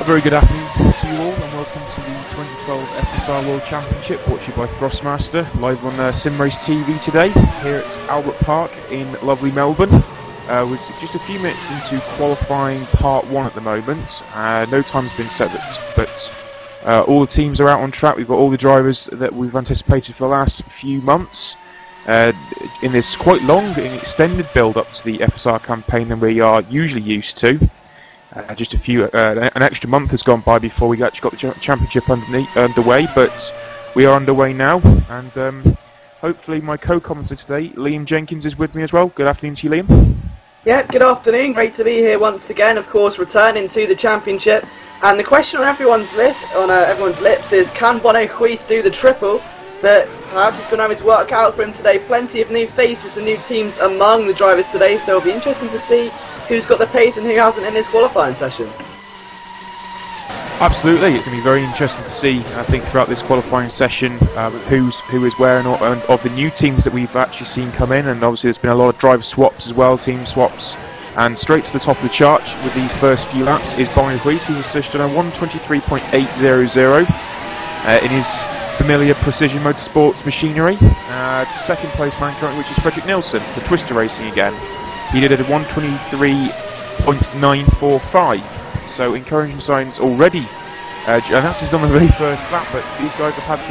very good afternoon to you all, and welcome to the 2012 FSR World Championship, brought to you by Thrustmaster, live on SimRacing TV today, here at Albert Park in lovely Melbourne. We're just a few minutes into qualifying part 1 at the moment. No time's been set, but all the teams are out on track. We've got all the drivers that we've anticipated for the last few months. In this quite long and extended build-up to the FSR campaign than we are usually used to. Just an extra month has gone by before we actually got the championship underway, but we are underway now, and hopefully my co-commentator today, Liam Jenkins, is with me as well. Good afternoon to you, Liam. Yeah, good afternoon. Great to be here once again, of course, returning to the championship. And the question on everyone's lips is, can Bono Huis do the triple? But perhaps he's going to have his work out for him today. Plenty of new faces and new teams among the drivers today, so it'll be interesting to see who's got the pace and who hasn't in this qualifying session. Absolutely, it's going to be very interesting to see, I think, throughout this qualifying session, who is where, and of the new teams that we've actually seen come in. And obviously there's been a lot of driver swaps as well, team swaps. And straight to the top of the chart with these first few laps is Bono Huis. He's just done a 1:23.800 in his familiar Precision Motorsports machinery. Second place man currently, which is Fredrik Nilsson for Twister Racing again. He did it at 1:23.945, so encouraging signs already. And that's just on the very first lap. But these guys have had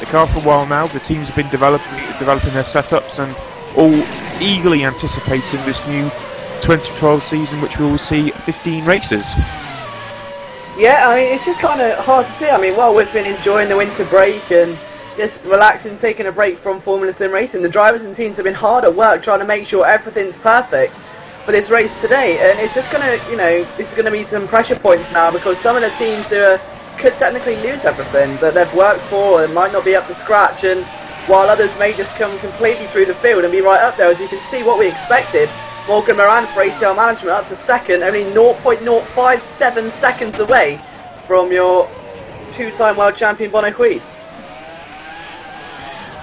the car for a while now. The teams have been developing their setups and all eagerly anticipating this new 2012 season, which we will see 15 races. Yeah, I mean, it's just kind of hard to see. I mean, well, we've been enjoying the winter break and just relaxing, taking a break from Formula Sim racing. The drivers and teams have been hard at work trying to make sure everything's perfect for this race today, and it's just going to, this is going to be some pressure points now, because some of the teams who could technically lose everything that they've worked for and might not be up to scratch, and while others may just come completely through the field and be right up there. As you can see, what we expected, Morgan Moran for ATL Management up to second, only 0.057 seconds away from your two-time world champion Bono Huis.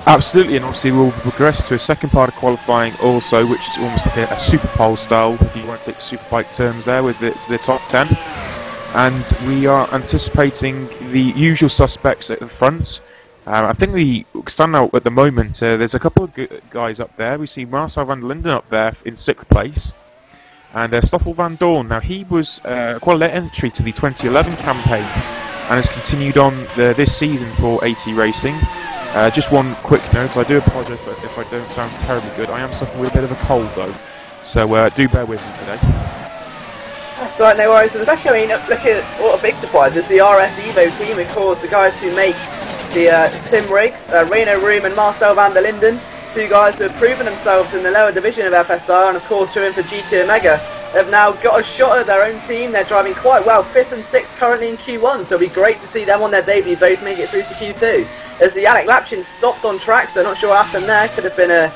Absolutely, and obviously we'll progress to a second part of qualifying also, which is almost like a super pole style, if you want to take super bike terms there, with the top 10. And we are anticipating the usual suspects at the front. I think the standout at the moment, there's a couple of guys up there. We see Marcel van der Linden up there in 6th place, and Stoffel van Doorn. Now he was quite a late entry to the 2011 campaign and has continued on this season for AT Racing. Just one quick note, I do apologise if I don't sound terribly good. I am suffering with a bit of a cold though, so do bear with me today. That's right, no worries. Especially, I mean, look at what a big surprise is the RS Evo team, of course, the guys who make the sim rigs, Reno Room and Marcel van der Linden, two guys who have proven themselves in the lower division of FSR, and of course driven for GT Omega. They've now got a shot at their own team. They're driving quite well, 5th and 6th currently in Q1, so it'll be great to see them on their debut both make it through to Q2. As the Yannick Lapchin stopped on track, so not sure what happened there. Could have been a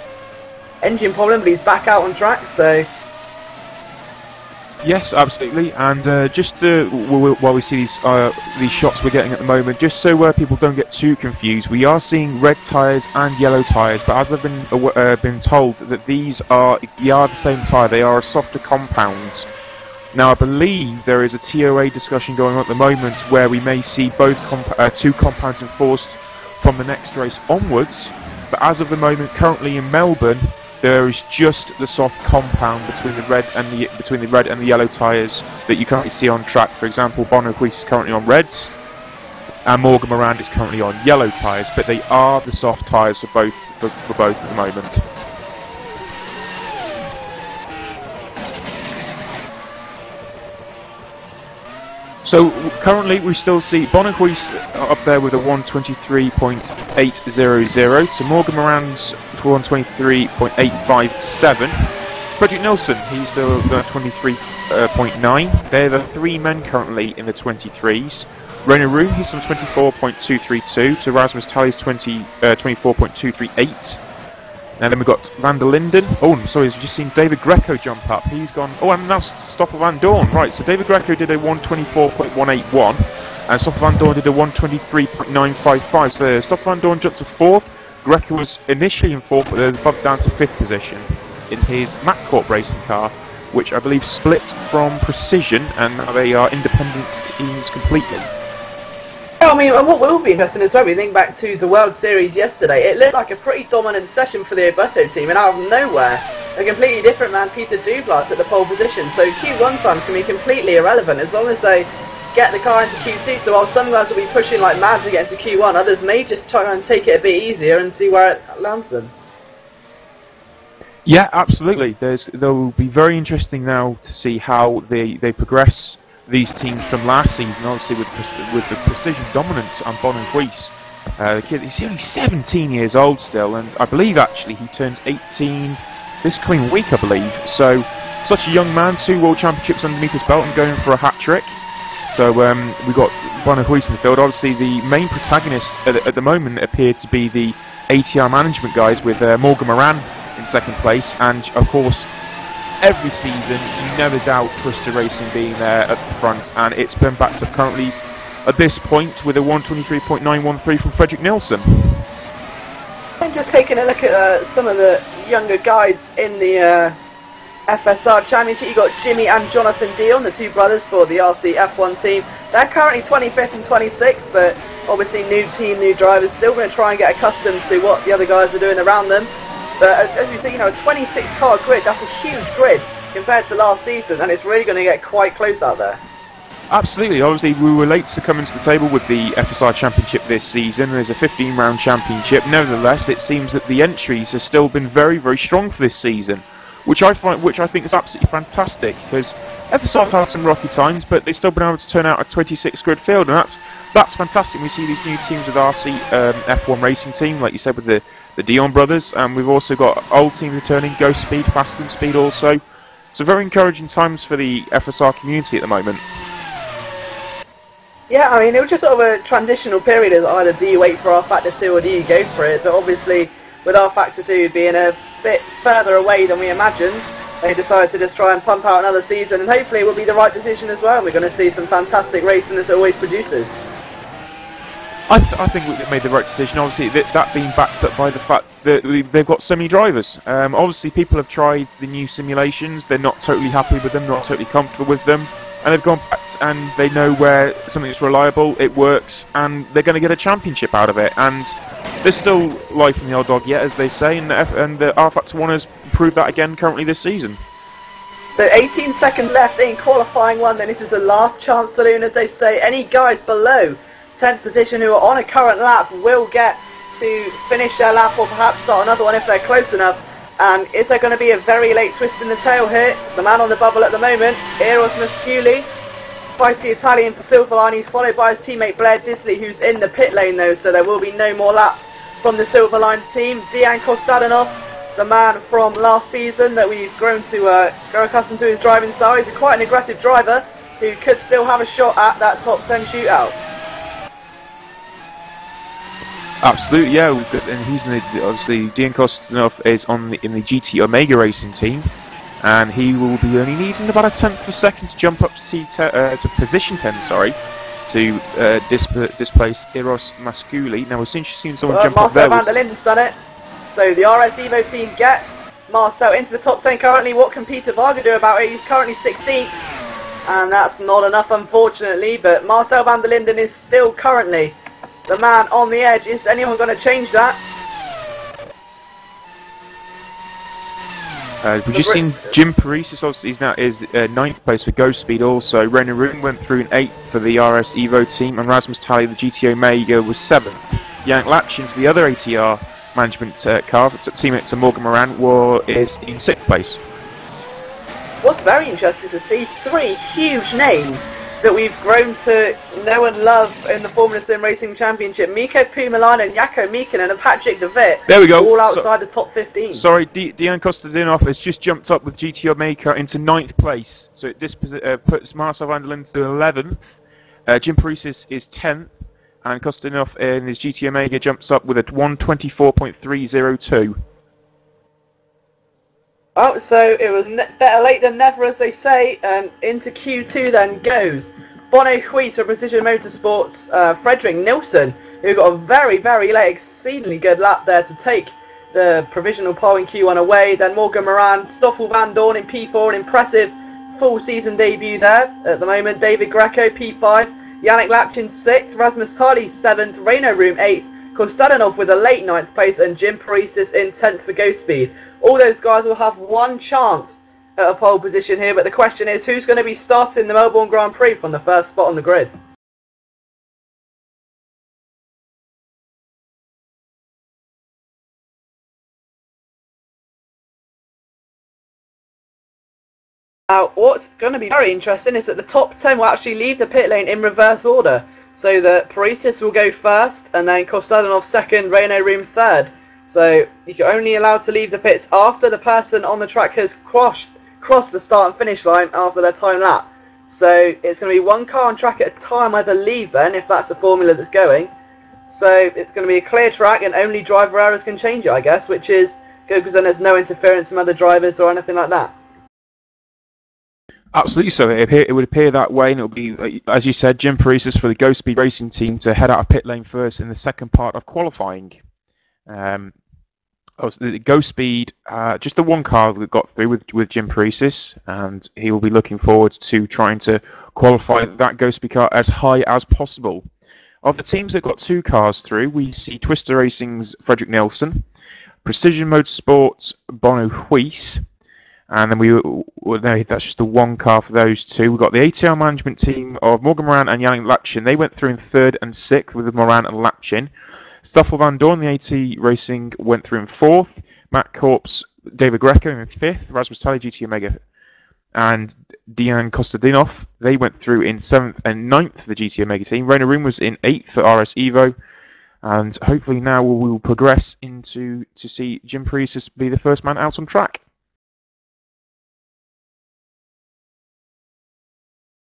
engine problem, but he's back out on track, so... Yes, absolutely, and just while we see these shots we're getting at the moment, just so people don't get too confused, we are seeing red tyres and yellow tyres, but as I've been told that these are the same tyre, they are a softer compound. Now I believe there is a TOA discussion going on at the moment where we may see both two compounds enforced from the next race onwards, but as of the moment, currently in Melbourne, there is just the soft compound between the red and the yellow tyres that you currently see on track. For example, Bono Huis is currently on reds, and Morgan Moran is currently on yellow tyres, but they are the soft tyres for both at the moment. So currently we still see Bono Huis up there with a 1:23.800 to Morgan Moran's 1:23.857. Fredrik Nilsson, he's the 23.9. They're the three men currently in the 23s. Reno Room, he's on 24.232 to Rasmus Tally's 24.238. And then we've got van der Linden. Oh, I'm sorry, we've just seen David Greco jump up. He's gone. Oh, and now Stoffel van Doorn. Right, so David Greco did a 1:24.181, and Stoffel van Doorn did a 1:23.955. So Stoffel van Doorn jumped to 4th. Greco was initially in 4th, but they're bumped down to 5th position in his Matt Corp racing car. which I believe split from Precision, and now they are independent teams completely. I mean, and what will be interesting as well, we think back to the World Series yesterday, it looked like a pretty dominant session for the Obuto team, and out of nowhere, a completely different man, Peter Douglas, at the pole position. So Q1 times can be completely irrelevant as long as they get the car into Q2. So while some guys will be pushing like mad to get into Q1, others may just try and take it a bit easier and see where it lands them. Yeah, absolutely. There will be very interesting now to see how they progress these teams from last season. Obviously, with the precision dominance on Bono Ruiz. The kid, he's only 17 years old still, and I believe actually he turns 18 this coming week, I believe. So, such a young man, 2 World Championships underneath his belt and going for a hat-trick. So, we've got Bono Ruiz in the field. Obviously, the main protagonists at the moment appear to be the ATR management guys, with Morgan Moran in second place, and of course every season you never doubt Thrustmaster Racing being there at the front, and it's been backed up currently at this point with a 1:23.913 from Frederick Nilsson. I'm just taking a look at some of the younger guys in the FSR Championship. You've got Jimmy and Jonathan Dion, the 2 brothers for the RC F1 team. They're currently 25th and 26th, but obviously new team, new drivers, still going to try and get accustomed to what the other guys are doing around them. But as you see, you know, a 26-car grid, that's a huge grid compared to last season, and it's really going to get quite close out there. Absolutely. Obviously, we were late to come into the table with the FSR Championship this season. There's a 15-round championship. Nevertheless, it seems that the entries have still been very, very strong for this season, which I think is absolutely fantastic, because FSR have had some rocky times, but they've still been able to turn out a 26-grid field, and that's fantastic. We see these new teams with RC F1 Racing team, like you said, with the Dion brothers, and we've also got old teams returning, Ghost Speed, Faster Than Speed also. So very encouraging times for the FSR community at the moment. Yeah, I mean, it was just sort of a transitional period as either do you wait for R-Factor 2 or do you go for it, but obviously with R-Factor 2 being a bit further away than we imagined, they decided to just try and pump out another season, and hopefully it will be the right decision as well. We're going to see some fantastic racing as it always produces. I think we made the right decision, obviously, that being backed up by the fact that they've got so many drivers. Obviously, people have tried the new simulations, they're not totally happy with them, not totally comfortable with them, and they've gone back and they know where something is reliable, it works, and they're going to get a championship out of it. And there's still life in the old dog yet, as they say, and the R-Factor 1 has proved that again currently this season. So 18 seconds left in qualifying 1, then this is the last chance saloon, as they say. Any guys below 10th position who are on a current lap will get to finish their lap or perhaps start another one if they're close enough. And is there going to be a very late twist in the tail here? The man on the bubble at the moment, Eros Masculi, feisty Italian for Silverline. He's followed by his teammate Blair Disley, who's in the pit lane though, so there will be no more laps from the Silverline team. Dejan Kostadinov, the man from last season that we've grown to grow accustomed to his driving style. He's quite an aggressive driver who could still have a shot at that top 10 shootout. Absolutely, yeah, and he's in the, obviously Dejan Kostadinov is in the GT Omega Racing team, and he will be only needing about a tenth of a second to jump up to position 10, sorry, to displace Eros Masculi. Now, we've seen someone jump up there. Marcel van der Linden's done it. So the RS Evo team get Marcel into the top 10 currently. What can Peter Varga do about it? He's currently 16th, and that's not enough, unfortunately. But Marcel van der Linden is still currently the man on the edge. Is anyone going to change that? We've just seen Jim Paris, obviously he's now is 9th place for Ghost Speed also. René Roon went through in 8th for the RS Evo team, and Rasmus Tally, the GT Omega, was 7th. Yank Latchin for the other ATR management car, teammate to Morgan Moran, is in 6th place. What's very interesting to see, 3 huge names that we've grown to know and love in the Formula Sim Racing Championship. Mikko Puumalana and Jaakko Miekkinen and Patrick De Witt. There we go. All outside the top 15. Sorry, Dejan Kostadinov has just jumped up with GT Omega into 9th place. So it puts Marcel van der Linden to 11th. Jim Paris is 10th. And Kostadinov in his GT Omega jumps up with a 1:24.302. Oh, so it was better late than never, as they say, and into Q2 then goes Bono Ruiz for Precision Motorsports, Frederick Nilsson, who got a very, very late, exceedingly good lap there to take the provisional pole in Q1 away. Then Morgan Moran, Stoffel Van Dorn in P4, an impressive full season debut there at the moment. David Greco P5, Yannick Lapchin 6th, Rasmus Tali 7th, Reino Room 8th, Konstantinov with a late 9th place, and Jim Parisis in 10th for Ghost Speed. All those guys will have one chance at a pole position here, but the question is, who's going to be starting the Melbourne Grand Prix from the first spot on the grid? Now, what's going to be very interesting is that the top 10 will actually leave the pit lane in reverse order, so that Parisis will go first, and then Konstantinov second, Reino Room third. So you're only allowed to leave the pits after the person on the track has crossed the start and finish line after their time lap. So it's going to be one car on track at a time, I believe, then, if that's the formula that's going. So it's going to be a clear track, and only driver errors can change it, I guess, which is good because then there's no interference from other drivers or anything like that. Absolutely so. It would appear that way, and it will be, as you said, Jim Parisis for the Ghost Speed Racing team to head out of pit lane first in the second part of qualifying. The Ghost Speed, just the one car that got through with Jim Parisis, and he will be looking forward to trying to qualify that Ghost Speed car as high as possible. Of the teams that got two cars through, we see Twister Racing's Frederick Nelson, Precision Motorsports' Bono Huis, and then that's just the one car for those two. We've got the ATR management team of Morgan Moran and Yannick Lapchin. They went through in 3rd and 6th with Moran and Lapchin. Stoffel Van Dorn, the AT Racing, went through in 4th. Matt Corp's David Greco in 5th. Rasmus Tali, GT Omega, and Dejan Kostadinov, they went through in 7th and 9th for the GT Omega team. Reino Room was in 8th for RS Evo. And hopefully now we will progress to see Jim Parisis be the first man out on track.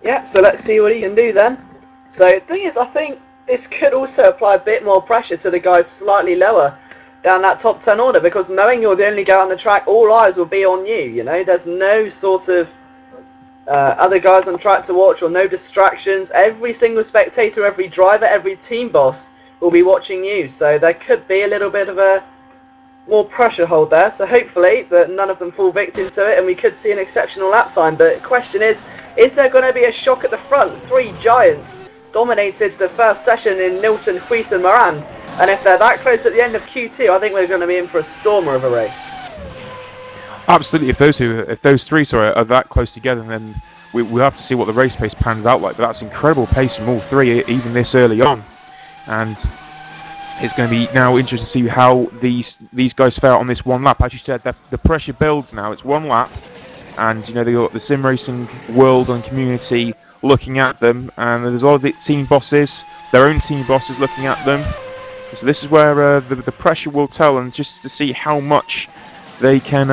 Yeah, so let's see what he can do then. So the thing is, I think this could also apply a bit more pressure to the guys slightly lower down that top 10 order, because knowing you're the only guy on the track, all eyes will be on you, you know. There's no sort of other guys on track to watch, or no distractions. Every single spectator, every driver, every team boss will be watching you, so there could be a little bit of a more pressure hold there. So hopefully that none of them fall victim to it, and we could see an exceptional lap time. But the question is there going to be a shock at the front? Three giants dominated the first session in Nilsson, Huis and Moran, and if they're that close at the end of Q2, I think we're going to be in for a stormer of a race. Absolutely. If those three are that close together, then we'll have to see what the race pace pans out like. But that's incredible pace from all three, even this early on. And it's going to be now interesting to see how these guys fare on this one lap. As you said, the pressure builds now. It's one lap, and you know they've got the sim racing world and community looking at them, and there's a lot of the team bosses, their own team bosses, looking at them. So this is where the pressure will tell, and just to see how much they can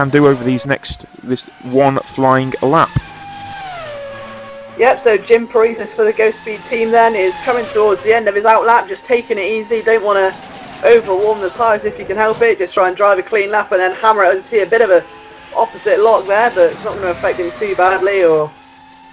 do over this one flying lap. Yep, so Jim Parisis for the Ghost Speed team then is coming towards the end of his outlap, just taking it easy. Don't want to overwarm the tyres if you can help it. Just try and drive a clean lap and then hammer it, and see a bit of a opposite lock there, but it's not going to affect him too badly or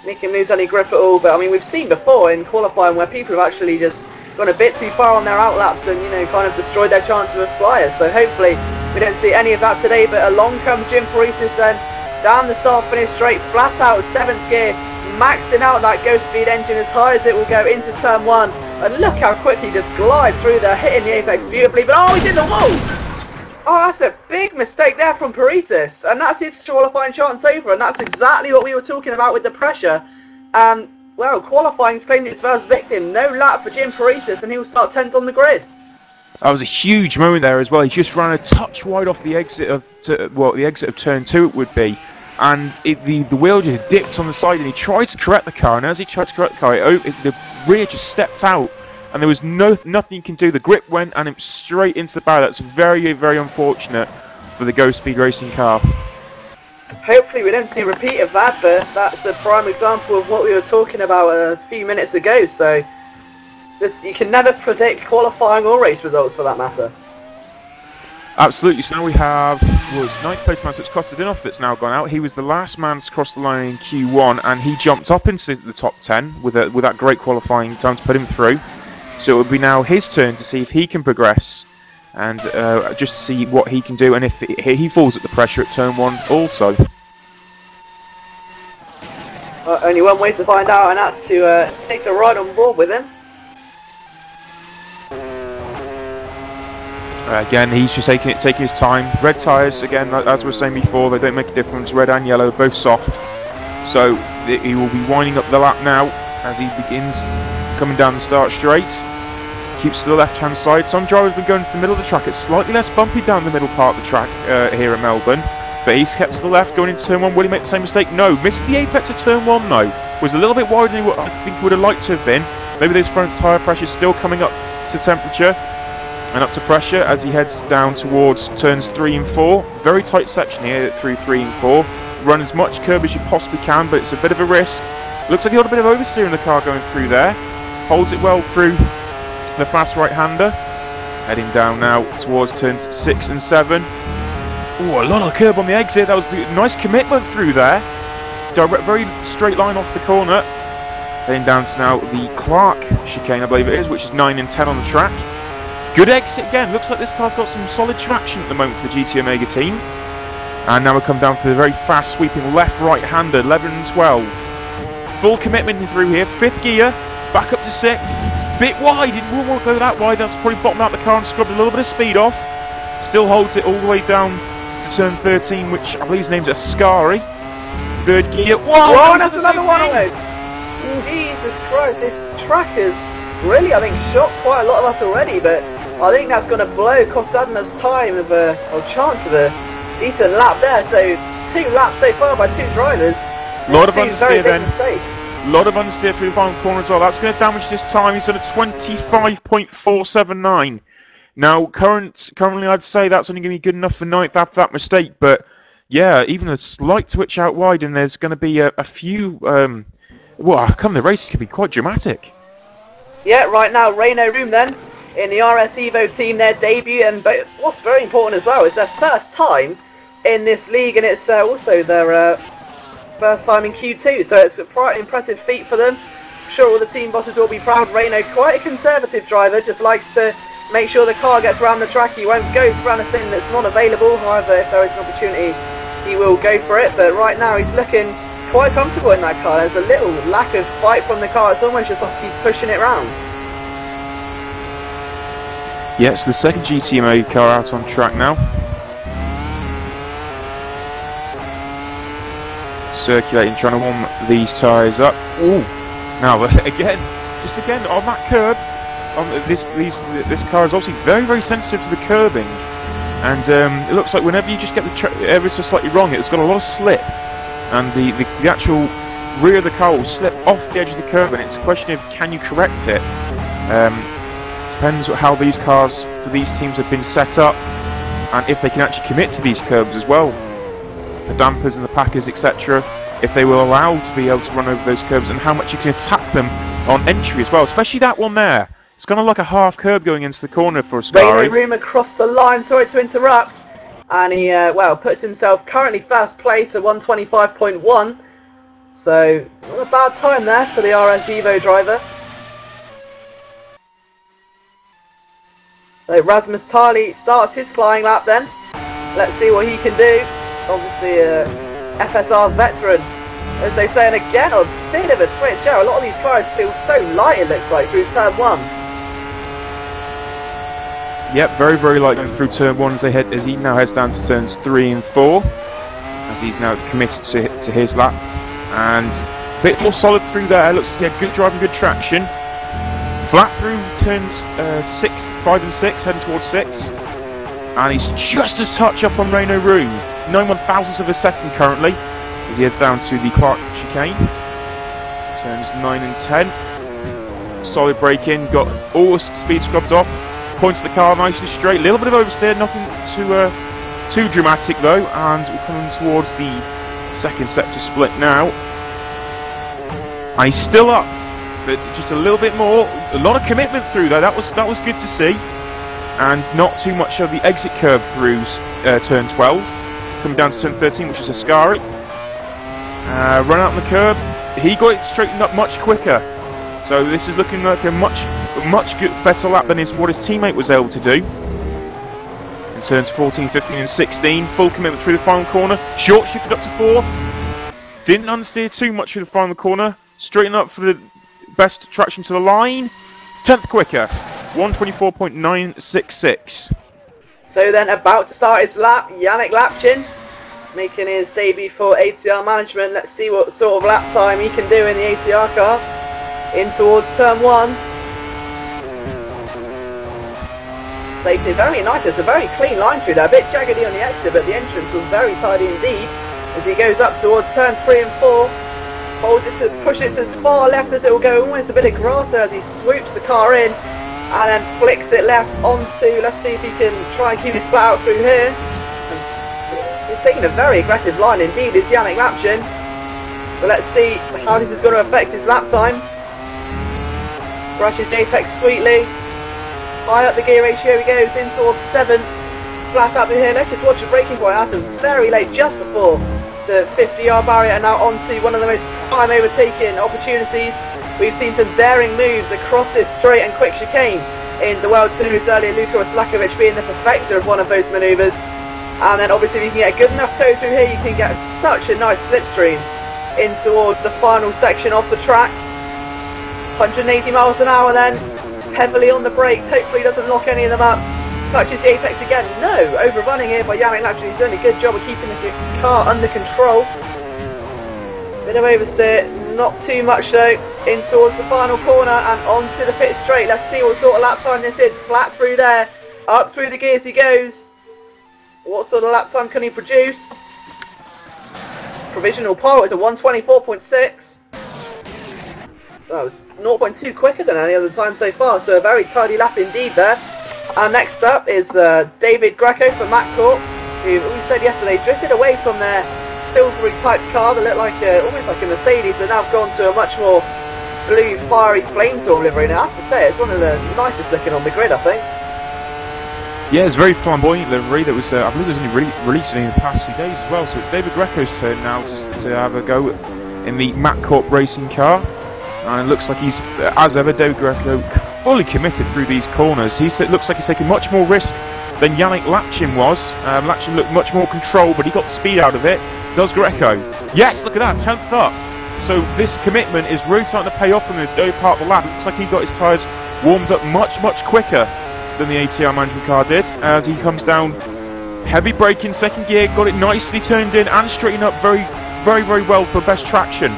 make him lose any grip at all. But I mean, we've seen before in qualifying where people have actually just gone a bit too far on their outlaps and, you know, kind of destroyed their chances of flyers. So hopefully we don't see any of that today, but along comes Jim Parisis then, down the start finish straight, flat out 7th gear, maxing out that Ghost Speed engine as high as it will go into turn 1, and look how quickly he just glides through there, hitting the apex beautifully. But oh, he's in the wall! Oh, that's a big mistake there from Parisis, and that's his qualifying chance over, and that's exactly what we were talking about with the pressure. Well, qualifying's claimed its first victim. No lap for Jim Parisis, and he'll start 10th on the grid. That was a huge moment there as well. He just ran a touch wide off the exit of turn 2 it would be, and the wheel just dipped on the side, and he tried to correct the car, and as he tried to correct the car, the rear just stepped out, and there was nothing you can do. The grip went and it straight into the barrier. That's very, very unfortunate for the Ghost Speed Racing car. Hopefully we don't see a repeat of that, but that's a prime example of what we were talking about a few minutes ago. So you can never predict qualifying or race results for that matter. Absolutely. So now we have 9th place man, so it's Kostadinov that's now gone out. He was the last man to cross the line in Q1, and he jumped up into the top 10 with that great qualifying time to put him through. So it will be now his turn to see if he can progress and just to see what he can do, and if he falls at the pressure at turn 1 also. Only one way to find out, and that's to take the ride on board with him. Again, he's just taking his time. Red tyres, again, as we were saying before, they don't make a difference. Red and yellow, both soft. So he will be winding up the lap now as he begins coming down the start straight. Keeps to the left-hand side. Some drivers have been going to the middle of the track. It's slightly less bumpy down the middle part of the track here at Melbourne. But he's kept to the left, going into turn 1. Will he make the same mistake? No. Misses the apex of turn 1, no. Was a little bit wider than I think he would have liked to have been. Maybe those front tyre pressures still coming up to temperature and up to pressure as he heads down towards turns 3 and 4. Very tight section here through 3 and 4. Run as much curb as you possibly can, but it's a bit of a risk. Looks like he got a bit of oversteer in the car going through there. Holds it well through the fast right-hander. Heading down now towards turns 6 and 7. Oh, a lot of curb on the exit. That was a nice commitment through there. Direct, very straight line off the corner. Heading down to now the Clark chicane, I believe it is, which is 9 and 10 on the track. Good exit again. Looks like this car's got some solid traction at the moment for the GT Omega team. And now we come down to the very fast sweeping left right-hander, 11 and 12. Full commitment through here. 5th gear, back up to 6th. Bit wide, didn't want to go that wide. That's probably bottomed out the car and scrubbed a little bit of speed off. Still holds it all the way down to turn 13, which I believe his name's Ascari. 3rd gear. Whoa! Whoa, that's another one of those! Jesus Christ, this track has really, I think, shocked quite a lot of us already, but I think that's going to blow Kostadinev's time of or chance of a decent lap there. So 2 laps so far by 2 drivers. A lot of understeer then. Mistakes. A lot of understeer through the final corner as well. That's going to damage this time. He's done a 25.479. Now, currently I'd say that's only going to be good enough for 9th after that mistake, but yeah, even a slight twitch out wide, and there's going to be a few, well, come the races could be quite dramatic. Yeah, right now, Renault Room then, in the RS Evo team, their debut, and what's very important as well is their first time in this league, and it's also their first time in Q2, so it's a quite impressive feat for them. I'm sure all the team bosses will be proud. Renault, quite a conservative driver, just likes to make sure the car gets around the track. He won't go for anything that's not available. However, if there is an opportunity, he will go for it. But right now, he's looking quite comfortable in that car. There's a little lack of fight from the car. It's almost just like he's pushing it round. Yes, the second GTMA car out on track now. Circulating, trying to warm these tyres up. Ooh! Now, again on that curb. This car is obviously very, very sensitive to the curbing, and it looks like whenever you just get the ever so slightly wrong, it's got a lot of slip, and the actual rear of the car will slip off the edge of the curb, and it's a question of can you correct it. Depends how these cars for these teams have been set up, and if they can actually commit to these curbs as well. The dampers and the packers, etc. If they will allow to be able to run over those curbs, and how much you can attack them on entry as well, especially that one there. It's kind of like a half curb going into the corner for Ascari. Renault Room across the line, sorry to interrupt. And he, well, puts himself currently first place at 125.1. So, not a bad time there for the RS Evo driver. So, Rasmus Tarley starts his flying lap then. Let's see what he can do. Obviously, FSR veteran, as they say, and again, a bit of a switch. Yeah, a lot of these cars feel so light, it looks like, through turn 1. Yep, very, very light going through turn 1 as he now heads down to turns 3 and 4, as he's now committed to his lap, and a bit more solid through there. Looks like he had good driving, good traction. Flat through turns 5 and 6, heading towards 6, and he's just a touch up on Renault Room, 9/1000th of a second currently, as he heads down to the Clark chicane. Turns 9 and 10. Solid break in, got all the speed scrubbed off. Points the car nice and straight, a little bit of oversteer, nothing too dramatic though, and we're coming towards the second sector split now. And he's still up, but just a little bit more, a lot of commitment through there. That was good to see, and not too much of the exit curve through turn 12. Coming down to turn 13, which is Ascari. Run out on the curb, he got it straightened up much quicker. So this is looking like a much better lap than what his teammate was able to do. in turns 14, 15 and 16. Full commitment through the final corner. Short shifted up to 4th. Didn't understeer too much through the final corner. Straighten up for the best traction to the line. 10th quicker. 124.966. So then, about to start his lap, Yannick Lapchin making his debut for ATR management. Let's see what sort of lap time he can do in the ATR car. In towards turn 1. Takes it very nice. It's a very clean line through there. A bit jaggedy on the exit, but the entrance was very tidy indeed. As he goes up towards turn 3 and 4. Holds it to push it to as far left as it will go. Almost a bit of grass there as he swoops the car in. And then flicks it left onto, let's see if he can try and keep it flat out through here. He's taking a very aggressive line indeed, is Yannick Lapchin. But let's see how this is going to affect his lap time. Brushes the apex sweetly. High up the gear ratio he goes, in towards 7. Flat out through here. Let's just watch the braking point. That's very late, just before the 50-yard barrier, and now onto one of the most prime overtaking opportunities. We've seen some daring moves across this straight and quick chicane in the World Series earlier, Luka Oslakovic being the perfecter of one of those manoeuvres. And then obviously if you can get a good enough toe through here, you can get such a nice slipstream in towards the final section of the track. 180 miles an hour then, heavily on the brakes, hopefully doesn't lock any of them up. Touches the apex again, no, overrunning here by Yannick Lapchin. He's doing a good job of keeping the car under control. Bit of oversteer, not too much though, in towards the final corner and onto the pit straight. Let's see what sort of lap time this is. Flat through there, up through the gears he goes. What sort of lap time can he produce? Provisional pole is a 124.6. That was 0.2 quicker than any other time so far, so a very tidy lap indeed there. And next up is David Greco for McCourt, who, we said yesterday, drifted away from their silvery type car that looked like almost like a Mercedes, and now have gone to a much more blue fiery flamethorn livery. Now I have to say it's one of the nicest looking on the grid, I think. Yeah, it's a very flamboyant livery that was, I believe it was only released in the past few days as well, so it's David Greco's turn now to have a go in the McCourt racing car. And it looks like he's, as ever, David Greco fully committed through these corners. It looks like he's taking much more risk than Yannick Lapchin was. Lapchin looked much more controlled, but he got the speed out of it. Does Greco? Yes, look at that, 10th up. So this commitment is really starting to pay off in this early part of the lap. Looks like he got his tyres warmed up much quicker than the ATR management car did. As he comes down, heavy braking, second gear, got it nicely turned in and straightened up very well for best traction.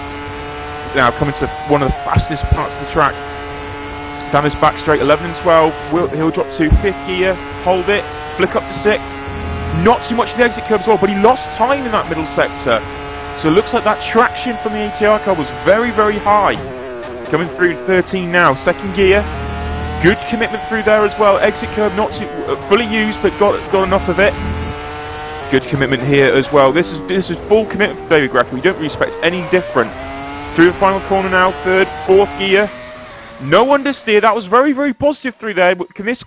Now coming to one of the fastest parts of the track. Down his back straight, 11 and 12. He'll drop to 5th gear, hold it, flick up to 6th. Not too much in the exit curve as well, but he lost time in that middle sector. So it looks like that traction from the ATR car was very high. Coming through 13 now, second gear. Good commitment through there as well. Exit curve not too fully used, but got enough of it. Good commitment here as well. This is full commitment for David Greco. We don't really expect any different. Through the final corner now, 3rd, 4th gear. No understeer. That was very positive through there. But can this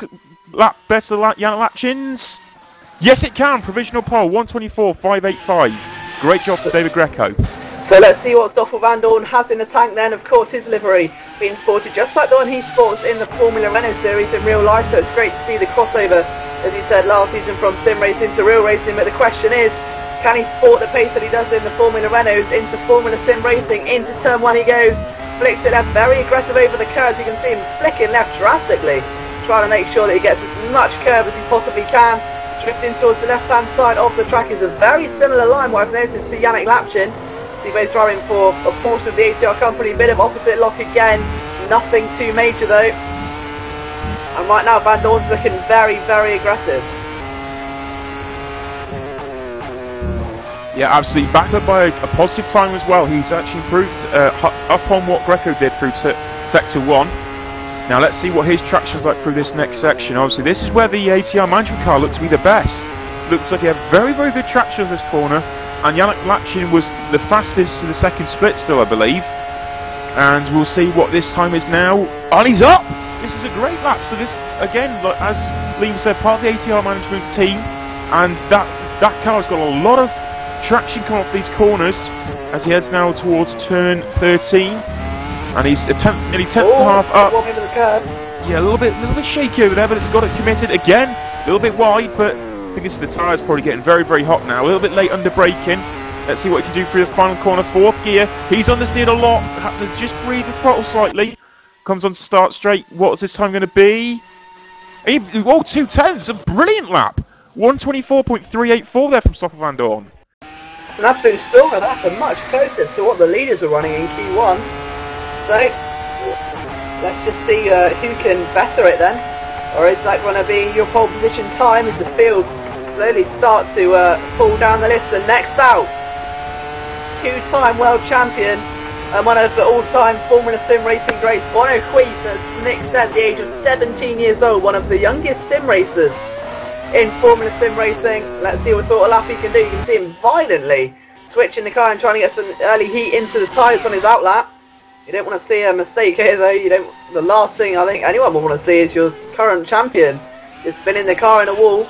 lap better Yannick Lapchin's? Yes, it can. Provisional pole, 124.585. Great job for David Greco. So let's see what Stoffel Vandoorne has in the tank then. Of course, his livery being sported just like the one he sports in the Formula Renault series in real life. So it's great to see the crossover, as he said last season, from sim racing to real racing. But the question is, can he sport the pace that he does in the Formula Renaults into Formula Sim Racing? Into turn 1 he goes, flicks it left, very aggressive over the curves. You can see him flicking left drastically, trying to make sure that he gets as much curve as he possibly can. Drifting towards the left-hand side of the track is a very similar line, what I've noticed, to Yannick Lapchin. See both driving for a portion of the ATR company, bit of opposite lock again, nothing too major though. And right now Vandoorne's looking very aggressive. Yeah, absolutely. Backed up by a positive time as well. He's actually improved up on what Greco did through Sector 1. Now let's see what his traction's like through this next section. Obviously this is where the ATR management car looked to be the best. Looks like he had very good traction on this corner. And Yannick Lapchin was the fastest to the second split still, I believe. And we'll see what this time is now. And he's up! This is a great lap. So this, again, as Liam said, part of the ATR management team. And that car's got a lot of traction coming off these corners as he heads now towards turn 13, and he's nearly 10th and a half up. Yeah, a little bit shaky over there, but it's got it committed again. A little bit wide, but think it's the tyres probably getting very, very hot now. A little bit late under braking. Let's see what he can do through the final corner. 4th gear. He's understeered a lot. Had to just breathe the throttle slightly. Comes on to start straight. What's this time going to be? Oh, 2/10. A brilliant lap. 1:24.384 there from Stoffel Vandoorne. It's an absolute stormer. That's much closer to what the leaders are running in Q1. So, let's just see who can better it then. Or is that going to be your pole position time as the field slowly start to fall down the list? And next out, 2-time world champion and one of the all-time Formula Sim racing greats, Bono Huis, as Nick said, the age of 17 years old, one of the youngest sim racers in Formula Sim racing. Let's see what sort of lap he can do. You can see him violently switching the car and trying to get some early heat into the tyres on his outlap. You don't want to see a mistake here though. The last thing I think anyone would want to see is your current champion just spinning the car in a wall.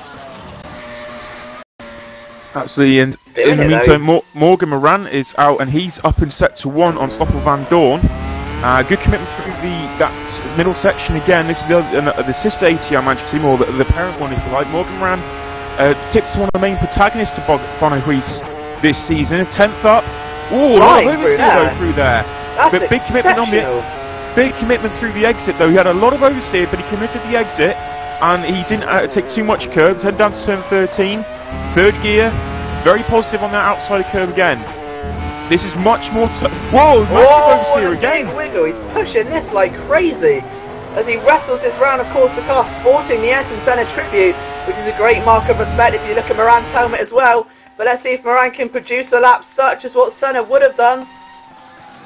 Absolutely, and in the meantime, Morgan Moran is out and he's up in sector 1 on Stoffel Vandoorne. Good commitment through that middle section again. This is the sister ATR Manchester team, or the parent one if you like. Morgan Moran tips one of the main protagonists to Bono Huis this season. 10th up. Ooh, right through there. But big commitment through the exit though. He had a lot of oversteer, but he committed the exit and he didn't take too much curb. Turned down to turn 13. 3rd gear, very positive on that outside curve again. This is much more. Whoa, massive oversteer again. Wiggle. He's pushing this like crazy as he wrestles this round. Of course, the car sporting the Ayrton Senna tribute, which is a great mark of respect if you look at Moran's helmet as well. But let's see if Moran can produce a lap such as what Senna would have done.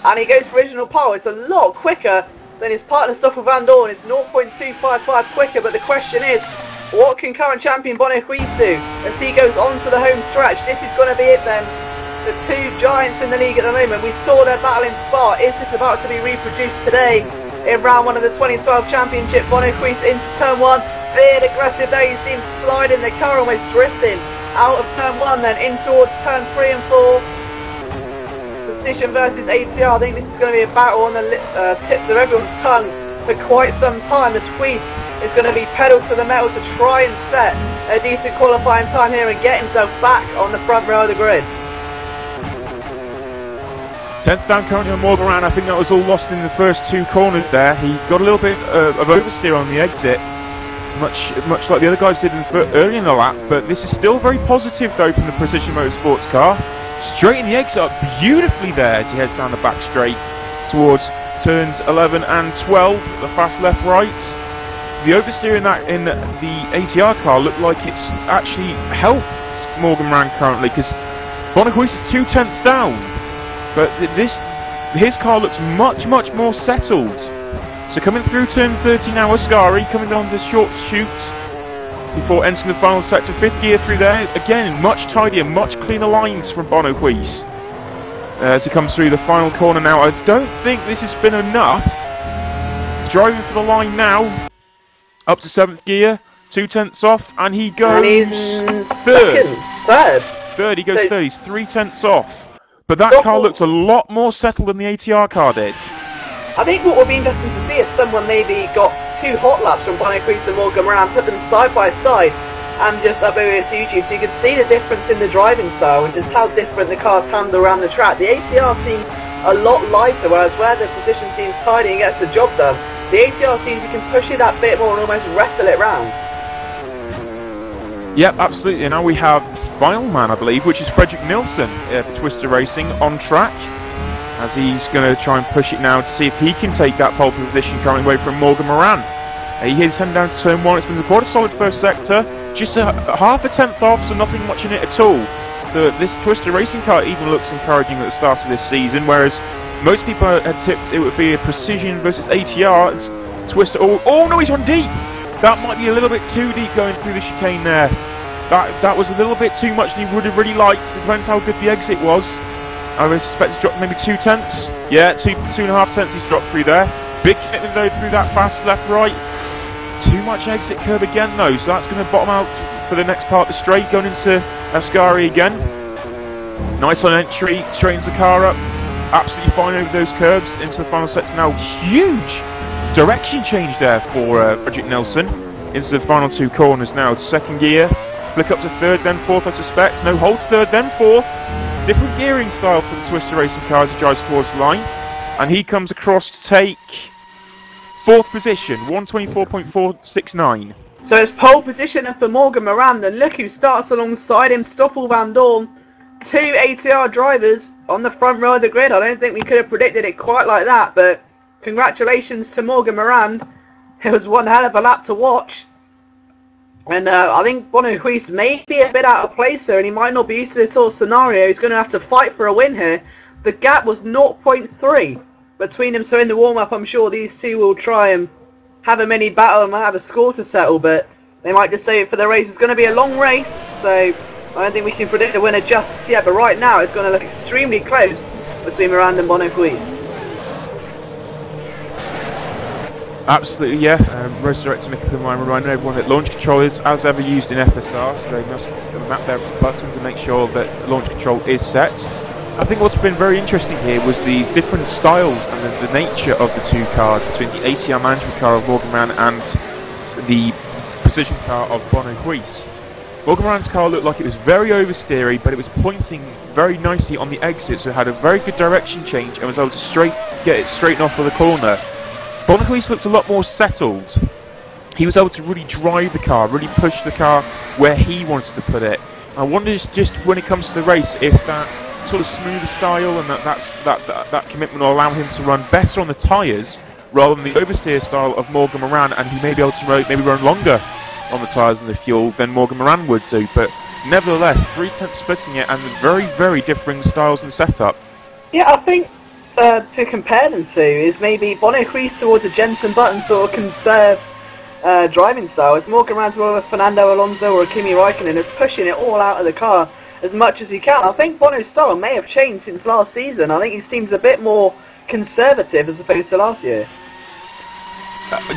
And he goes for original pole. It's a lot quicker than his partner Stoffel Vandoorne. It's 0.255 quicker. But the question is, what can current champion Bono Huis do as he goes on to the home stretch? This is going to be it then. The two giants in the league at the moment. We saw their battle in Spa. Is this about to be reproduced today in round 1 of the 2012 championship? Bono Huis into turn 1. Bit aggressive there. You see him sliding the car, almost drifting out of turn 1, then in towards turn 3 and 4. Position versus ATR. I think this is going to be a battle on the tips of everyone's tongue for quite some time, as Huis is going to be pedal to the metal to try and set a decent qualifying time here and get himself back on the front row of the grid. 10th down currently on Morgan Moran. I think that was all lost in the first 2 corners there. He got a little bit of oversteer on the exit, much like the other guys did early in the lap, but this is still very positive though from the Precision Motorsports car. Straighten the exit up beautifully there as he heads down the back straight towards turns 11 and 12, the fast left right. The oversteer in the ATR car looked like it's actually helped Morgan Moran currently, because Bono Huis is 2/10 down, but his car looks much more settled. So coming through turn 30 now, Ascari coming down to short shoot before entering the final sector. 5th gear through there, again much tidier, much cleaner lines from Bono Huis as he comes through the final corner now. I don't think this has been enough. Driving for the line now. Up to 7th gear, 2/10 off, and he goes third. He goes third. He's 3/10 off. But that car looks a lot more settled than the ATR car did. I think what will be interesting to see is someone maybe got 2 hot laps from Bono Huis and Morgan Moran, put them side by side, and just upload it to YouTube, so you can see the difference in the driving style and just how different the cars handle around the track. The ATR seems a lot lighter, whereas where the position seems tidy and gets the job done, the ATR seems you can push it that bit more and almost wrestle it round. Yep, absolutely. Now we have final man, I believe, which is Fredrik Nilsson for Twister Racing on track, as he's going to try and push it now to see if he can take that pole position currently away from Morgan Moran. He is heading down to turn 1. It's been quite a solid first sector, just half a tenth off, so nothing much in it at all. So this Twister Racing car even looks encouraging at the start of this season, whereas most people had tipped it would be a Precision versus ATR. Twister. Oh no, he's run deep. That might be a little bit too deep going through the chicane there. That was a little bit too much, and he would have really liked. It depends how good the exit was. I would expect to drop maybe 2 tenths. Yeah, 2.5 tenths he's dropped through there. Big commitment though through that fast left right. Too much exit curb again though, so that's going to bottom out for the next part of the straight, going into Ascari again. Nice on entry, straightens the car up. Absolutely fine over those curbs into the final sector now. Huge direction change there for Fredrik Nilsson into the final 2 corners now. 2nd gear, Flick up to third, then fourth, I suspect. No, holds third, then fourth. Different gearing style for the Twister Racing car as he drives towards the line. And he comes across to take fourth position, 124.469. So it's pole position for Morgan Moran, and look who starts alongside him, Stoffel Van Dorn. Two ATR drivers on the front row of the grid. I don't think we could have predicted it quite like that, but congratulations to Morgan Moran. It was one hell of a lap to watch. And I think Bono Huis may be a bit out of place here, and he might not be used to this sort of scenario. He's going to have to fight for a win here. The gap was 0.3 between them, so in the warm-up I'm sure these two will try and have a mini battle and might have a score to settle, but they might just save it for the race. It's going to be a long race, so I don't think we can predict a winner just yet, but right now it's going to look extremely close between Miranda and Bono Huis. Absolutely, yeah. Race Director Mick reminding everyone that launch control is, as ever, used in FSR, so they must map their buttons and make sure that launch control is set. I think what's been very interesting here was the different styles and the nature of the two cars between the ATR management car of Morgan Moran and the precision car of Bono Huis. Morgan Moran's car looked like it was very oversteery, but it was pointing very nicely on the exit, so it had a very good direction change and was able to get it straightened off for the corner. Bono Huis looked a lot more settled. He was able to really drive the car, really push the car where he wanted to put it. I wonder just when it comes to the race if that sort of smoother style and that commitment will allow him to run better on the tyres rather than the oversteer style of Morgan Moran, and he may be able to maybe run longer on the tyres and the fuel than Morgan Moran would do. But nevertheless, 3/10 splitting it and very, very differing styles and setup. Yeah, I think to compare them to is maybe Bono Huis towards a Jensen Button sort of conserved driving style. It's Morgan Moran more of a Fernando Alonso or a Kimi Raikkonen is pushing it all out of the car as much as he can. I think Bono's style may have changed since last season. I think he seems a bit more conservative as opposed to last year.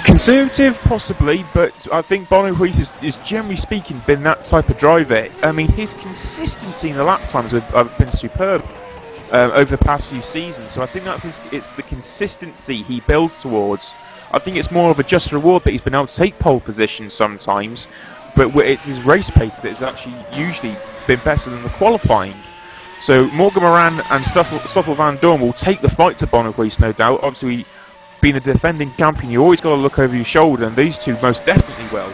Conservative, possibly, but I think Bono Huis is generally speaking been that type of driver. I mean, his consistency in the lap times have been superb over the past few seasons, so I think it's the consistency he builds towards. I think it's more of a just reward that he's been able to take pole position sometimes, but it's his race pace that has actually usually been better than the qualifying. So Morgan Moran and Stoffel Van Dorn will take the fight to Bono Huis, no doubt. Obviously, being a defending champion, you always got to look over your shoulder, and these two most definitely will.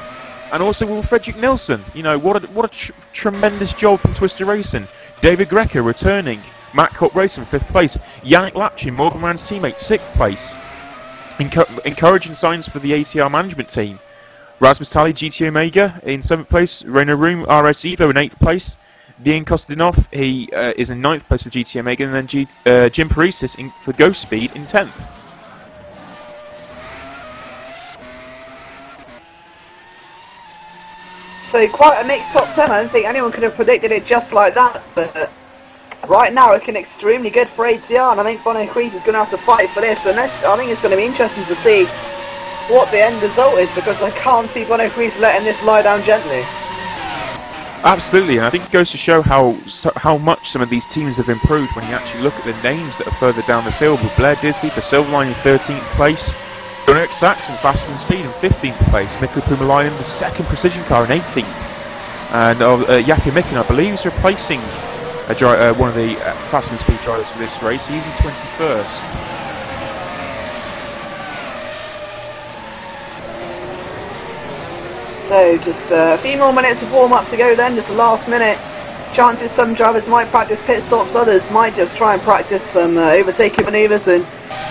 And also Will Frederick Nilsson, you know, what a tremendous job from Twister Racing. David Greco returning, Matt Cup Racing 5th place, Yannick Lapchin, Morgan Moran's teammate, 6th place. Encouraging signs for the ATR management team. Rasmus Tally, GT Omega in 7th place, Renault Room, RS Evo in 8th place, Dean Kostadinov, he is in 9th place for GT Omega, and then Jim Parisis for Ghost Speed in 10th. So quite a mixed top 10. I don't think anyone could have predicted it just like that, but right now it's looking extremely good for ATR, and I think Bono Huis is going to have to fight for this, and I think it's going to be interesting to see what the end result is, because I can't see Bono Huis letting this lie down gently. Absolutely, and I think it goes to show how much some of these teams have improved when you actually look at the names that are further down the field, with Blair Disley for Silverline in 13th place, Eric Saxon, Fast and Speed in 15th place, Mikko Pumalainen, the 2nd precision car in 18th, and Jackie Micken, I believe, is replacing one of the Fast and Speed drivers for this race. He's in 21st. So just a few more minutes of warm up to go then, just the last minute. Chances some drivers might practice pit stops, others might just try and practice some overtaking manoeuvres and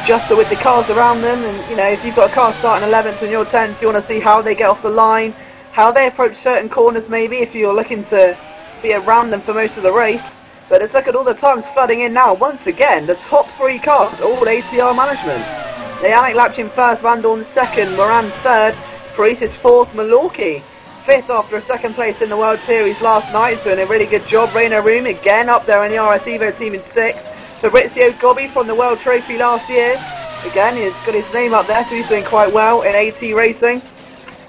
just with the cars around them. And you know, if you've got a car starting 11th and you're 10th, you want to see how they get off the line, how they approach certain corners maybe, if you're looking to be around them for most of the race. But let's look at all the times flooding in now. Once again, the top 3 cars, all ATR management. Yannick Lapchin 1st, Van Dorn 2nd, Moran 3rd, Parisis 4th, Malorki 5th after a 2nd place in the World Series last night, doing a really good job. Renault Room again up there in the RS Evo team in 6th. Fabrizio Gobbi from the World Trophy last year, again he's got his name up there, so he's doing quite well in AT Racing.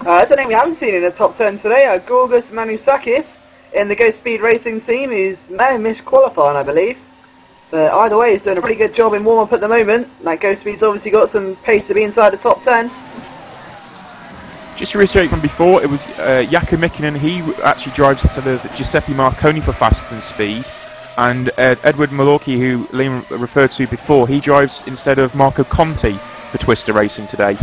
That's a name we haven't seen in the top 10 today, Gorgos Manusakis in the Go Speed Racing team, who's may have missed qualifying, I believe. But either way, he's doing a pretty good job in warm-up at the moment. That Go Speed's obviously got some pace to be inside the top 10. Just to reiterate from before, it was Jaakko Mikkonen. He actually drives instead of Giuseppe Marconi for Fast and Speed, and Edward Malorki, who Liam referred to before, he drives instead of Marco Conti for Twister Racing today.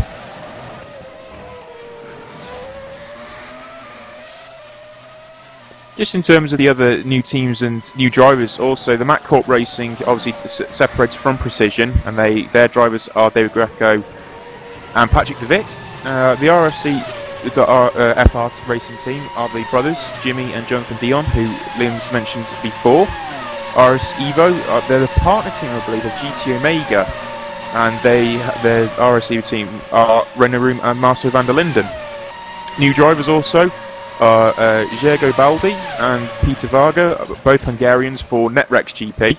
Just in terms of the other new teams and new drivers, also the Mac Corp Racing obviously separated from Precision, and their drivers are David Greco and Patrick DeWitt. The RFC FR Racing team are the brothers Jimmy and Jonathan Dion, who Liam's mentioned before. RS Evo, they're the partner team, I believe, of GT Omega, and their RSE team are Renaroom and Marcel van der Linden. New drivers also are Jergo Baldi and Peter Varga, both Hungarians for Netrex GP.